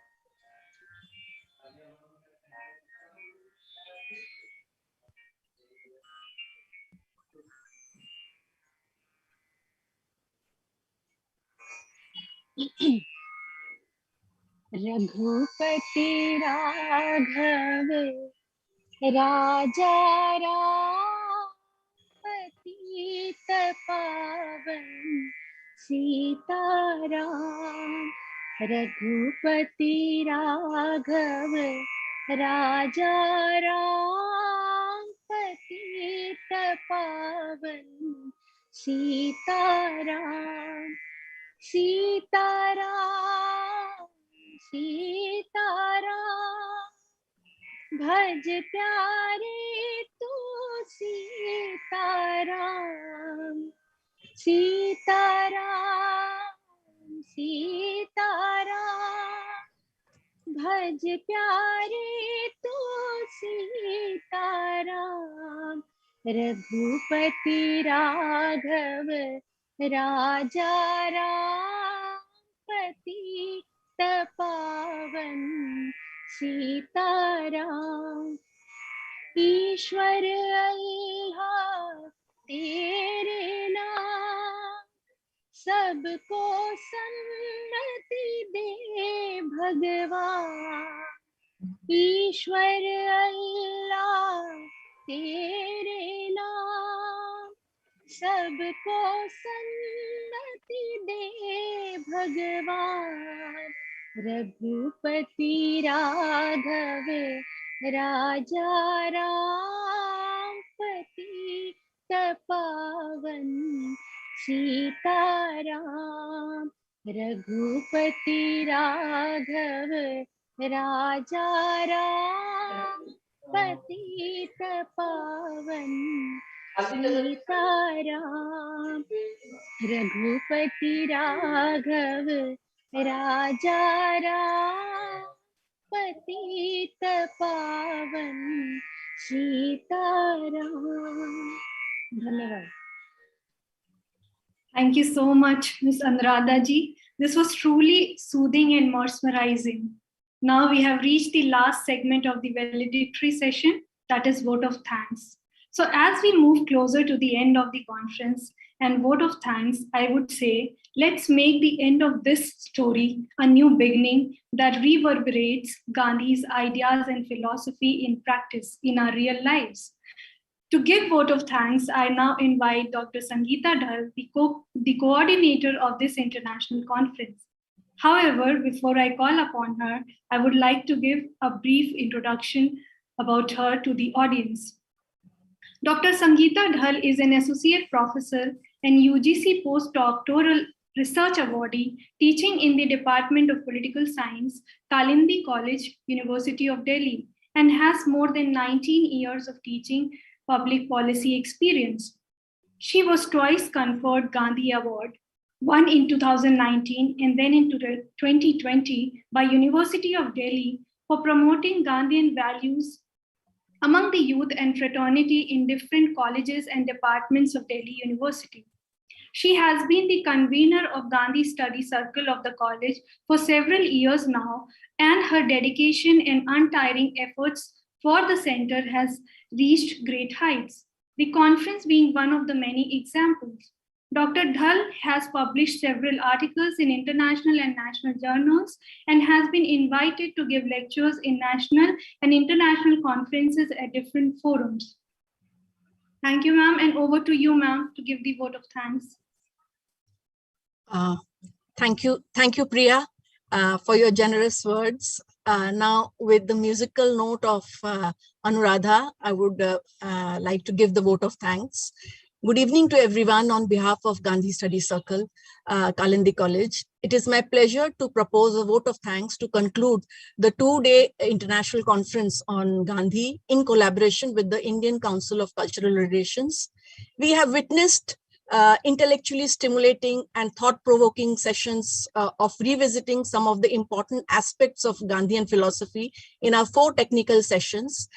रघुपति राघव राजा राम, पतित पावन सीताराम। रघुपति राघव राजा राम, पतित पावन सीताराम। सीताराम सीताराम, भज प्यारे तू सीताराम। सीताराम सीताराम, भज प्यारे तू सीताराम। रघुपति राघव राजा राम, पतित पावन सीताराम। ईश्वर अल्लाह तेरे नाम, सबको सन्मति दे भगवान। ईश्वर अल्लाह तेरे नाम, सबको सन्मति दे भगवान। रघुपति राघव राजा राम, पतित पावन सीताराम। रघुपति राघव राजा राम, पतित पावन सीताराम। रघुपति राघव राजा राम, पतित पावन सीताराम। धन्यवाद। Thank you so much, Ms. Anuradha ji. This was truly soothing and mesmerizing. Now we have reached the last segment of the valedictory session, that is vote of thanks. So as we move closer to the end of the conference and vote of thanks, I would say, Let's make the end of this story a new beginning that reverberates Gandhi's ideas and philosophy in practice in our real lives. To give vote of thanks, I now invite Dr. Sangita Dhal, the coordinator of this international conference. However, before I call upon her, I would like to give a brief introduction about her to the audience. Dr. Sangita Dhal is an associate professor and UGC postdoctoral research awardee teaching in the Department of Political Science, Kalindi College, University of Delhi, and has more than 19 years of teaching public policy experience. She was twice conferred Gandhi Award, one in 2019 and then in 2020 by University of Delhi for promoting Gandhian values among the youth and fraternity in different colleges and departments of Delhi University. She has been the convener of Gandhi Study Circle of the college for several years now, and her dedication and untiring efforts for the center has reached great heights, the conference being one of the many examples. Dr. Dhal has published several articles in international and national journals and has been invited to give lectures in national and international conferences at different forums. Thank you, ma'am, and over to you, ma'am, to give the vote of thanks. Thank you, Priya, for your generous words. Now, with the musical note of Anuradha, I would like to give the vote of thanks. Good evening to everyone on behalf of Gandhi Study Circle, Kalindi College. It is my pleasure to propose a vote of thanks to conclude the two-day international conference on Gandhi in collaboration with the Indian Council of Cultural Relations. We have witnessed intellectually stimulating and thought-provoking sessions of revisiting some of the important aspects of Gandhian philosophy in our 4 technical sessions.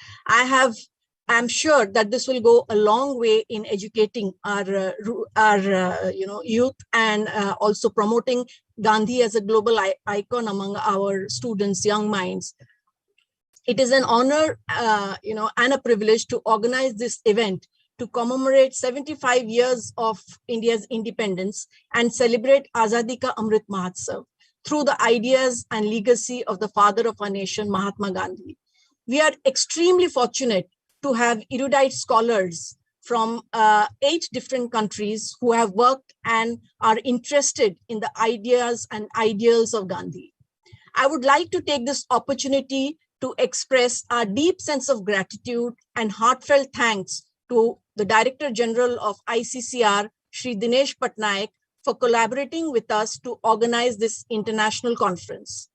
I'm sure that this will go a long way in educating our youth and also promoting Gandhi as a global icon among our students, young minds. It is an honor, and a privilege to organize this event to commemorate 75 years of India's independence and celebrate Azadi Ka Amrit Mahotsav through the ideas and legacy of the father of our nation, Mahatma Gandhi. We are extremely fortunate to have erudite scholars from 8 different countries who have worked and are interested in the ideas and ideals of Gandhi. I would like to take this opportunity to express our deep sense of gratitude and heartfelt thanks to the Director General of ICCR, Shri Dinesh Patnaik, for collaborating with us to organize this international conference.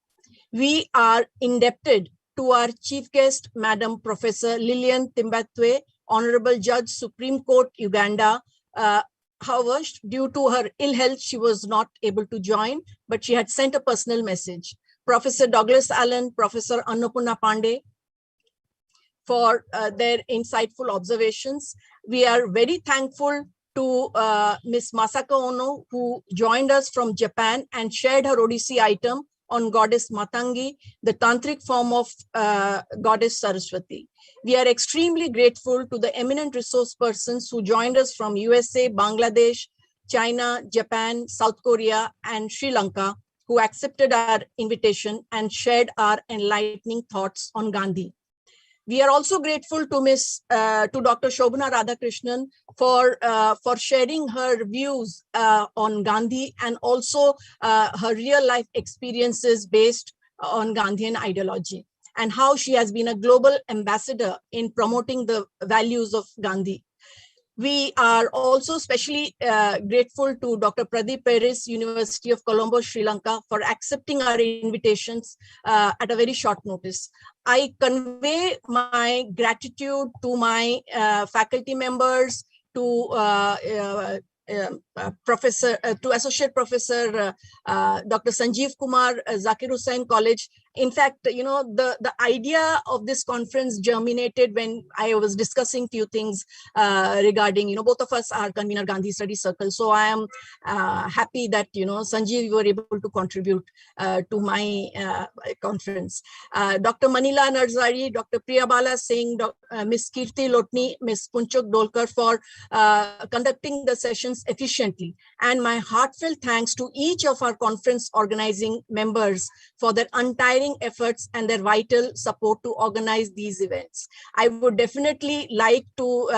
We are indebted to our chief guest, Madam Professor Lillian Timbatwe, Honorable Judge, Supreme Court, Uganda. However, due to her ill health, she was not able to join, but she had sent a personal message. Professor Douglas Allen, Professor Annapurna Pandey, for their insightful observations. We are very thankful to Ms. Masako Ono, who joined us from Japan and shared her Odissi item on Goddess Matangi, the tantric form of Goddess Saraswati. We are extremely grateful to the eminent resource persons who joined us from USA, Bangladesh, China, Japan, South Korea, and Sri Lanka, who accepted our invitation and shared our enlightening thoughts on Gandhi. We are also grateful to Dr. Shobhana Radhakrishnan for sharing her views on Gandhi and also her real life experiences based on Gandhian ideology and how she has been a global ambassador in promoting the values of Gandhi. We are also especially grateful to Dr. Pradeep Peris, University of Colombo, Sri Lanka, for accepting our invitations at a very short notice. I convey my gratitude to my faculty members, to Associate Professor Dr. Sanjeev Kumar, Zakir Hussain College, In fact, the idea of this conference germinated when I was discussing few things regarding, both of us are convener Gandhi Study Circle. So I am happy that, Sanjeev, you were able to contribute to my conference. Dr. Manila Narzari, Dr. Priyabala Singh, Ms. Kirti Lotni, Ms. Punchuk Dolkar for conducting the sessions efficiently. And my heartfelt thanks to each of our conference organizing members for their untiring efforts and their vital support to organize these events. I would definitely like to,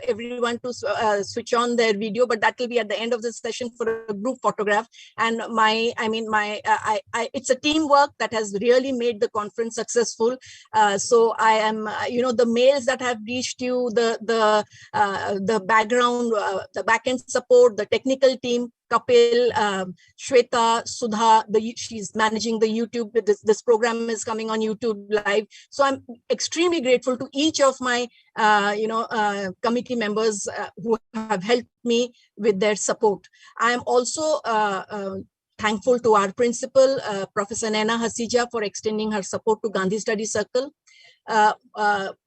everyone to switch on their video, but that will be at the end of the session for a group photograph. And it's a teamwork that has really made the conference successful. So I am, the mails that have reached you, the background, the backend support, the technical team, Kapil, Shweta, Sudha, she's managing the YouTube. This program is coming on YouTube live. So I'm extremely grateful to each of my, committee members who have helped me with their support. I am also thankful to our principal, Professor Naina Hasija, for extending her support to Gandhi Study Circle.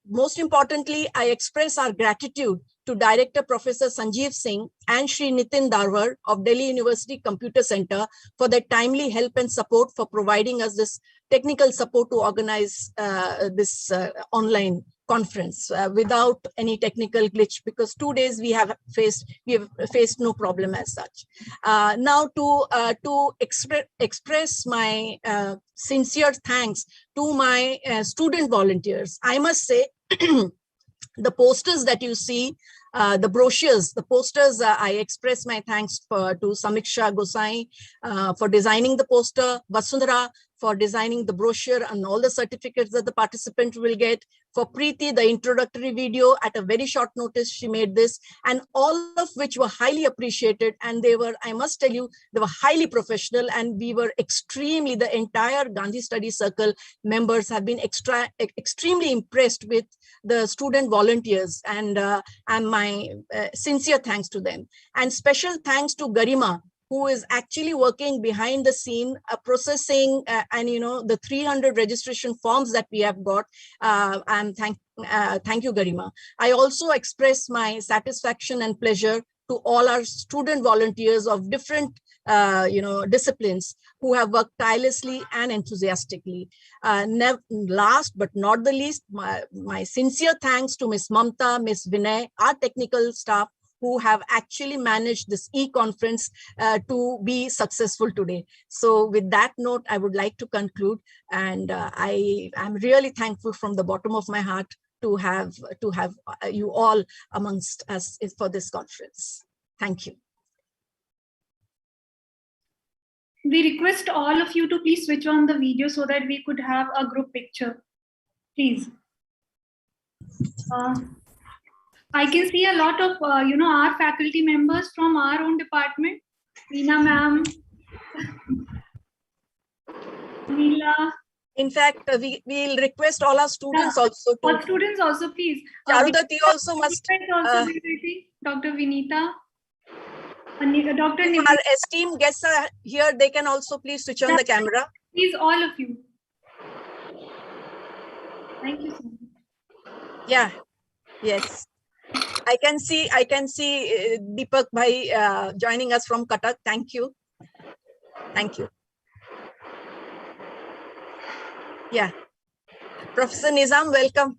Most importantly, I express our gratitude to Director Professor Sanjeev Singh and Shri Nitin Darwar of Delhi University Computer Center for their timely help and support for providing us this technical support to organize this online conference without any technical glitch, because 2 days we have faced no problem as such. Now to express my sincere thanks to my student volunteers. I must say the posters that you see, the brochures, the posters, I express my thanks to Samiksha Gosai for designing the poster, Vasundhara for designing the brochure and all the certificates that the participant will get, for Preeti, the introductory video at a very short notice, she made this, and all of which were highly appreciated. And they were, I must tell you, they were highly professional, and we were extremely, the entire Gandhi Study Circle members have been extremely impressed with the student volunteers, and my sincere thanks to them. And special thanks to Garima, who is actually working behind the scene, processing and the 300 registration forms that we have got. And thank you, Garima. I also express my satisfaction and pleasure to all our student volunteers of different disciplines who have worked tirelessly and enthusiastically. Last but not the least, my sincere thanks to Ms. Mamta, Ms. Vinay, our technical staff, who have actually managed this e-conference to be successful today. So with that note, I would like to conclude, and I am really thankful from the bottom of my heart to have you all amongst us for this conference. Thank you. We request all of you to please switch on the video so that we could have a group picture, please. I can see a lot of, our faculty members from our own department. Reena ma'am, Neela. In fact, we'll request all our students also to. All students also, please. Charudati also must. Dr. Vinita. Dr. Our esteemed guests are here. They can also please switch on the camera. Please, all of you. Thank you so much. Yeah. Yes. I can see Deepak Bhai joining us from Cuttack. Thank you. Thank you. Yeah. Professor Nizam, welcome.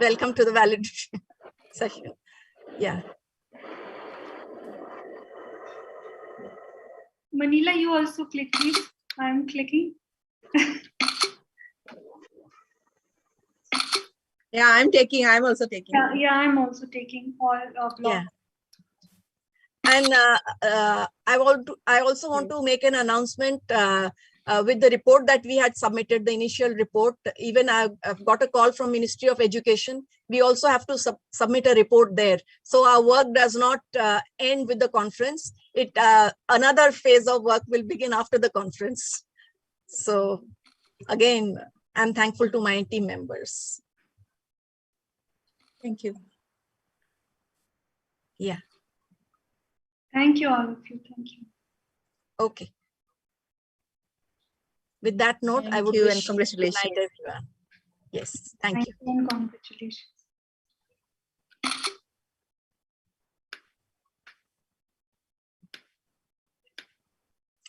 Welcome to the valedictory session. Yeah. Manila, you also click, please. I'm clicking. Yeah, I'm also taking. Yeah, I'm also taking all blocks. Yeah. And I also want to make an announcement with the report that we had submitted, the initial report. Even I've got a call from Ministry of Education. We also have to submit a report there. So our work does not end with the conference. Another phase of work will begin after the conference. So again, I'm thankful to my team members. Thank you. Yeah. Thank you, all of you. Thank you. Okay. With that note, I would you wish and congratulations. good night, everyone. Yes, thank you. And congratulations.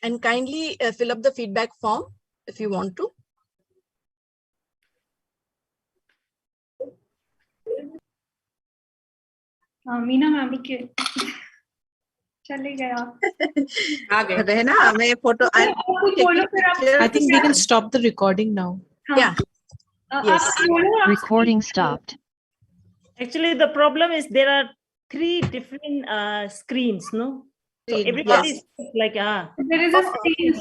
And kindly fill up the feedback form if you want to. Meena ma'am रुकिए, चले गए आप। आ गए रहे ना, मैं photo I think we can stop the recording now. Yeah. Yes. Recording stopped. Actually, the problem is there are 3 different screens, no? So everybody is like, There is a screen.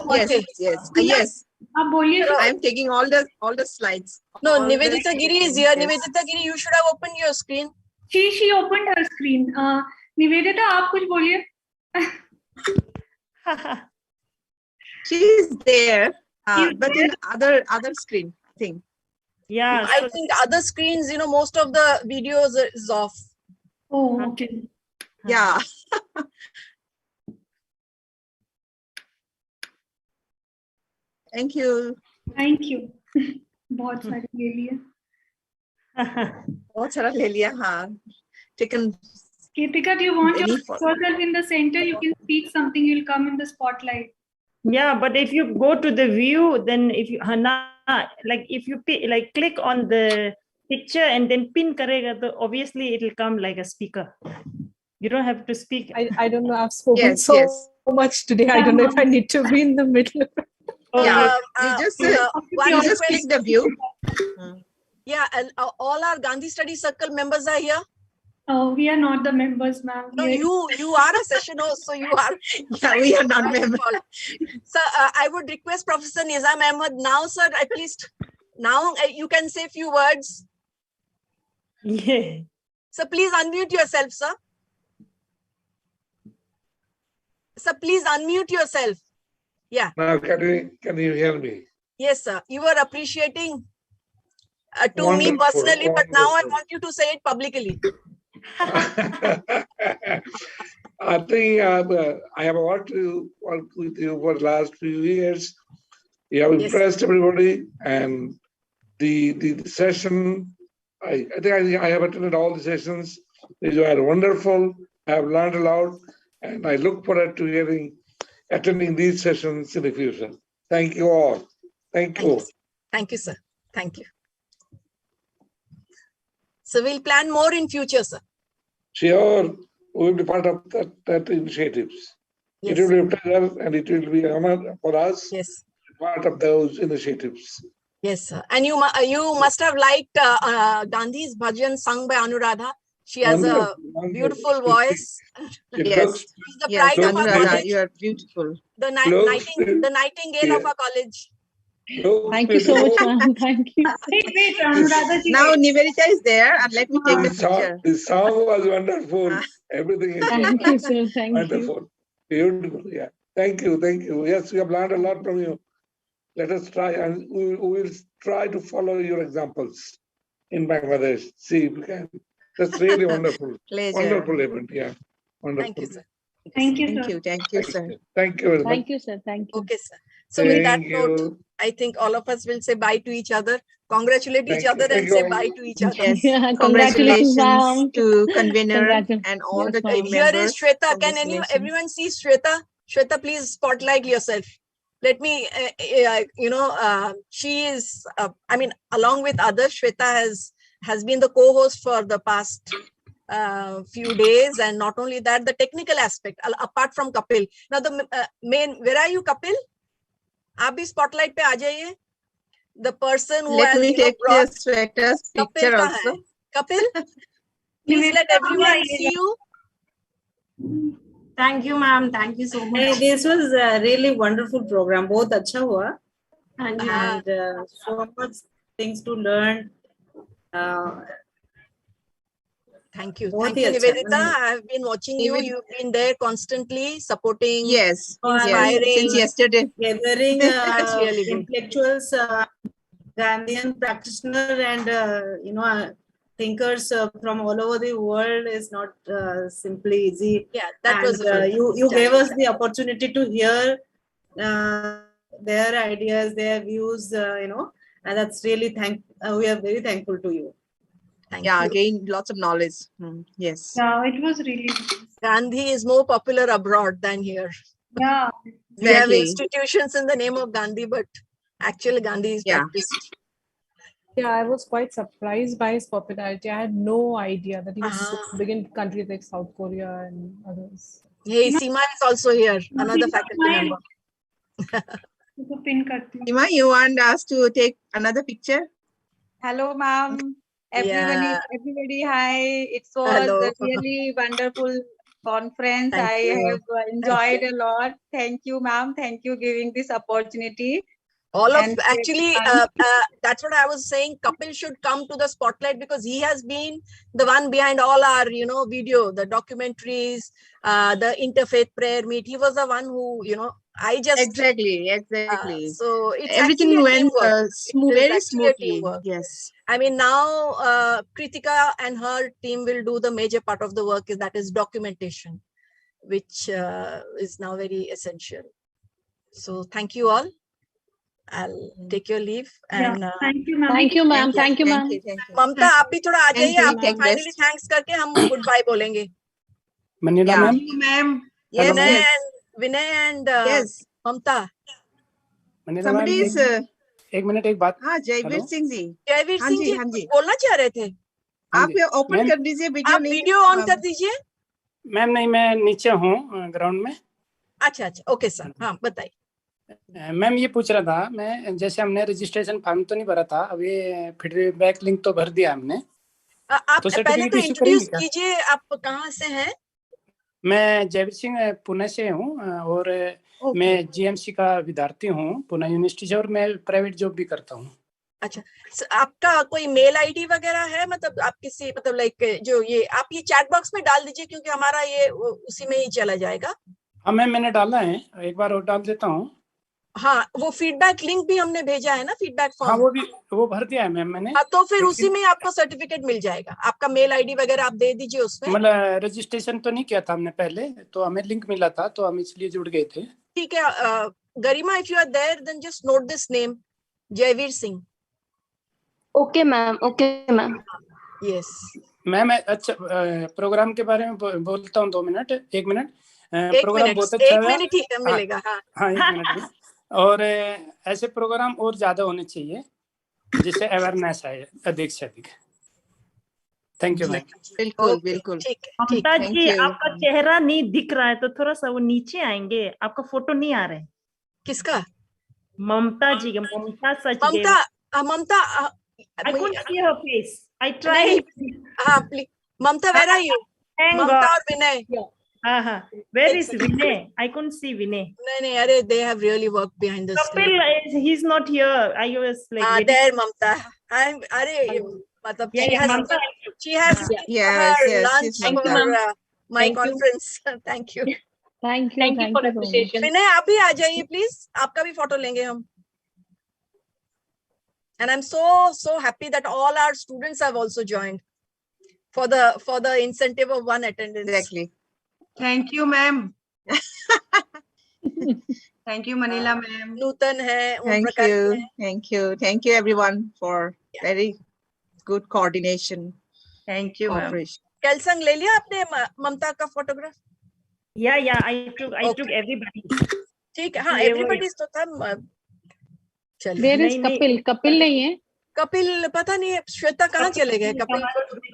Yes. आप बोलिए। I am taking all the slides. No, Nivedita Giri is here. Nivedita Giri, you should have opened your screen. She opened her screen. Nivedita, आप कुछ बोलिए। She is there, but in other screen, I think. Yeah, I think other screens, most of the videos is off. Oh, okay. Yeah. Thank you. Thank you. बहुत सारे ले लिए। बहुत सारा ले लिया, हाँ. Taken. Keertika, do you want yourself in the center? You can speak something. You'll come in the spotlight. Yeah, but if you go to the view, then if you if you click on the picture and then pin karega, obviously it will come like a speaker. You don't have to speak. I don't know. I've spoken so much today. I don't know if I need to be in the middle. Yeah, you just click the view. Yeah, and all our Gandhi Study Circle members are here. Oh, we are not the members, ma'am. No, you are a session host, so you are. Yeah, we are not members. So I would request Professor Nizam Ahmed now, sir, at least now you can say a few words. Yeah. So please unmute yourself, sir. Sir, please unmute yourself. Yeah. Now, can you hear me? Yes, sir. You were appreciating to Wonderful, me personally, but now I wonderful. want you to say it publicly. I think I have worked with you for the last few years. You have impressed everybody, and the session. I think I have attended all the sessions. These were wonderful. I have learned a lot, and I look forward to attending these sessions in the future. Thank you all. Thank you. Thank you, sir. Thank you. So we'll plan more in future, sir. Sure, we will be part of that initiatives. Yes. It will be a pleasure and it will be an honor for us. Yes. Part of those initiatives. Yes, sir. And you must have liked Gandhi's bhajan sung by Anuradha. She has a beautiful voice. Yes. She's the pride of our Anuradha, college. you are beautiful. The nightingale of our college. Thank you so much, ma'am. Thank you. Wait, Anuradha ji. Now Nivedita is there, and let me take the picture. The song was wonderful. Everything is Thank you, sir. Thank wonderful. Beautiful. Yeah. Thank you. Thank you. Yes, we have learned a lot from you. Let us try, and we will try to follow your examples in Bangladesh. See if we can. That's really wonderful. Pleasure. Wonderful event. Yeah. Wonderful. Thank you, sir. Thank you, Thank sir. you. Thank you, sir. Thank you very much. Thank you, sir. Thank you. Okay, sir. So with that Thank note, you. I think all of us will say bye to each other, congratulate each Thank you. other, Thank and you say all. bye to each other. Yes. Yeah, Congratulations ma'am. to Convenor Congratulations. and all the Yes, team ma'am. Here members. is Shweta. Can Congratulations. everyone see Shweta? Shweta, please spotlight yourself. Let me, she is, along with others, Shweta has been the co-host for the past few days, and not only that, the technical aspect, apart from Kapil. Now the main, where are you, Kapil? आप भी spotlight पे आ जाइए. The person who Let has me take brought the Shweta's Kapil picture कहाँ also. है? Kapil, please let everyone see you. Thank you, ma'am. Thank you so much. This was a really wonderful program. बहुत अच्छा हुआ. And so much things to learn. Thank you. बहुत Thank he you, अच्छा. Nivedita. I have been watching you. You've been there constantly supporting, Yes. inspiring. Since yesterday. Gathering That's really good. intellectuals, Gandhian practitioner, and thinkers from all over the world is not simply easy. Yeah, that was you gave us the opportunity to hear their ideas, their views, and that's really we are very thankful to you. Thank Yeah, you. gained lots of knowledge. Yes. Yeah, it was really nice. Gandhi is more popular abroad than here. Yeah. We have Exactly. institutions in the name of Gandhi, but actually Gandhi is practiced. Yeah, I was quite surprised by his popularity. I had no idea that he was so big in countries like South Korea and others. Hey, Seema is also here, another faculty member. Ima, you want us to take another picture? Hello, ma'am. Everybody, hi. It was Hello. a really wonderful conference. Thank I you. have enjoyed a lot. Thank you, ma'am. Thank you giving this opportunity. Actually, that's what I was saying. Kapil should come to the spotlight because he has been the one behind all our, video, the documentaries, the interfaith prayer meet. He was the one who, I just exactly. So it's Everything actually a went teamwork. very actually a smoothly. teamwork. Yes. I mean, now Keertika and her team will do the major part of the work, that is documentation, which is now very essential. So thank you all. I'll take your leave. And thank you, ma'am. Thank you, ma'am. Thank you, ma'am. ममता आप भी थोड़ा आ जाइए, आपको finally thanks करके हम good bye बोलेंगे. Manila ma'am. Ma'am. Hello, Yes, ma'am. Vinay and yes. Mamta. Manila Somebody ma'am, is एक minute एक बात. हाँ जयवीर Hello? सिंह जी. जयवीर हाँ सिंह जी, जी हाँ जी. बोलना चाह रहे थे. आप ये ओपन कर दीजिए वीडियो. आप वीडियो ऑन कर दीजिए. मैम नहीं, मैं नीचे हूँ ग्राउंड में. अच्छा ओके सर. हाँ बताइए. मैम ये पूछ रहा था मैं, जैसे हमने रजिस्ट्रेशन फॉर्म तो नहीं भरा था, अभी फीडबैक लिंक तो भर दिया हमने. आप तो पहले तो इंट्रोड्यूस कीजिए, आप कहाँ से हैं? मैं जयवीर सिंह पुणे से हूँ और मैं जीएमसी का विद्यार्थी हूँ पुणे यूनिवर्सिटी से, और मैं प्राइवेट जॉब भी करता हूँ. अच्छा, आपका कोई मेल आईडी वगैरह है? मतलब आप किसी लाइक जो आप ये चैट बॉक्स में डाल दीजिए क्योंकि हमारा ये उसी में ही चला जाएगा. हाँ मैम मैंने डाला है, एक बार और डाल देता हूँ. हाँ वो फीडबैक लिंक भी हमने भेजा है ना, फीडबैक फॉर्म. हाँ वो भर दिया है मैम मैंने. हाँ तो फिर उसी में आपको सर्टिफिकेट मिल जाएगा. आपका मेल आईडी वगैरह आप दे दीजिए उसमें. मतलब रजिस्ट्रेशन तो नहीं किया था हमने पहले, तो हमें लिंक मिला था तो हम इसलिए जुड़ गए थे. ठीक है. Garima, if you are there then just note this name, Jaiveer Singh. Okay ma'am. Yes ma'am. अच्छा प्रोग्राम के बारे में बोलता हूँ 2 मिनट, 1 मिनट. प्रोग्राम बहुत अच्छा है. 1 मिनट ही मिलेगा. हाँ 1 मिनट. और ऐसे प्रोग्राम और ज्यादा होने चाहिए जिससे अवेयरनेस आए अधिक से अधिक. Thank you ma'am. बिल्कुल. ममता जी आपका चेहरा नहीं दिख रहा है तो थोड़ा सा वो नीचे आएंगे. आपका फोटो नहीं आ रहा है. किसका? ममता जी का. ममता I couldn't see her face. I tried. Mamta, where are you? Mamta or Vinay? Where is Vinay? I couldn't see Vinay. No, they have really worked behind the scenes. Kapil, he's not here. I was like. There, Mamta. She has her lunch for my conference. Thank you. Thank you for the appreciation. Vinay, आप भी आ जाइए please. आपका भी photo लेंगे हम. And I'm so happy that all our students have also joined for the incentive of 1 attendance. Exactly. Thank you, ma'am. Thank you, Manila ma'am. Nutan hai. Thank you, everyone for very good coordination. Thank you, ma'am. Kelsang ले लिया आपने ममता का photograph? Yeah. I took everybody. ठीक है. हाँ, everybody तो था. Where is Kapil? Kapil नहीं है. कपिल पता नहीं है. श्वेता कहाँ चले गए? कपिल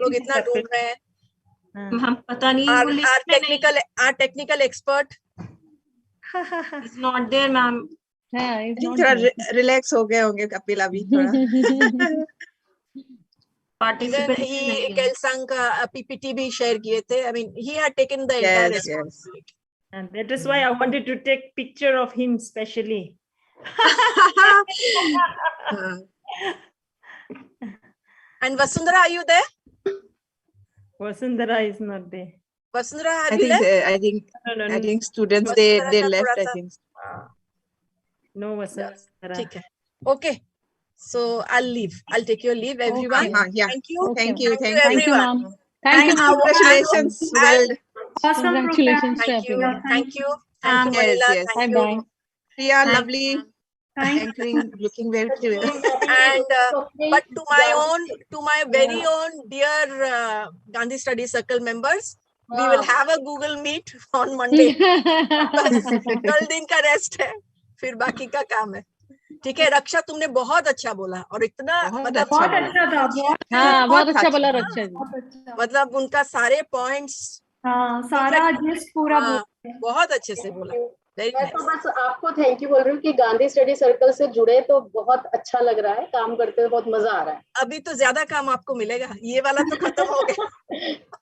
लोग इतना ढूंढ रहे हैं. हम पता नहीं. Our technical expert is not there, ma'am. थोड़ा रिलैक्स हो गए होंगे कपिल अभी थोड़ा. Even he Kelsang का PPT भी share किए थे. I mean, he had taken the entire responsibility. And that is why I wanted to take picture of him specially. And Vasundhara, are you there? Vasundhara is not there. Vasundhara, have you left? I think students they left. I think. No, Vasundhara. ठीक है. Okay. So I'll leave. I'll take your leave, everyone. Yeah. Thank you. Thank you, everyone. Thank you, ma'am. Congratulations. Well, awesome. Congratulations to everyone. everyone. Thank you. Thank you, Manila. Yes. Thank Bye. you. Priya, lovely. anchoring, looking very clear. And but to my very own dear Gandhi Study Circle members, we will have a Google Meet on Monday. कल दिन का rest है, फिर बाकी का काम है. ठीक है रक्षा, तुमने बहुत अच्छा बोला और इतना बहुत अच्छा था. बहुत अच्छा बोला रक्षा जी. मतलब उनका सारे पॉइंट्स सारा जिस पूरा बहुत अच्छे से बोला. मैं तो बस आपको थैंक यू बोल रही हूँ कि गांधी स्टडी सर्कल से जुड़े तो बहुत अच्छा लग रहा है, काम करते हुए बहुत मजा आ रहा है. अभी तो ज्यादा काम आपको मिलेगा, ये वाला तो खत्म हो गया.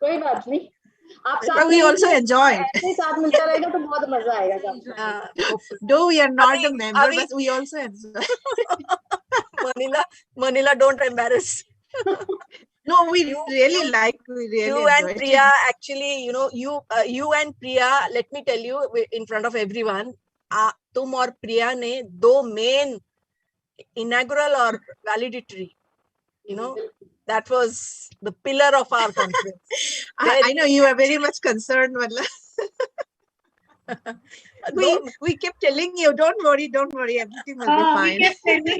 कोई बात नहीं, आप But we also enjoy it. ऐसे साथ मिलता रहेगा तो बहुत मजा आएगा काम. Though we are not a member, but we also enjoy. Manila, don't embarrass. No, we really like. We really you and Priya, actually, you know, you and Priya. Let me tell you, in front of everyone, तुम और प्रिया ने दो main inaugural और valedictory. You know, that was the pillar of our conference. I know you are very much concerned, Madla. we kept telling you, don't worry, everything will be fine. We kept telling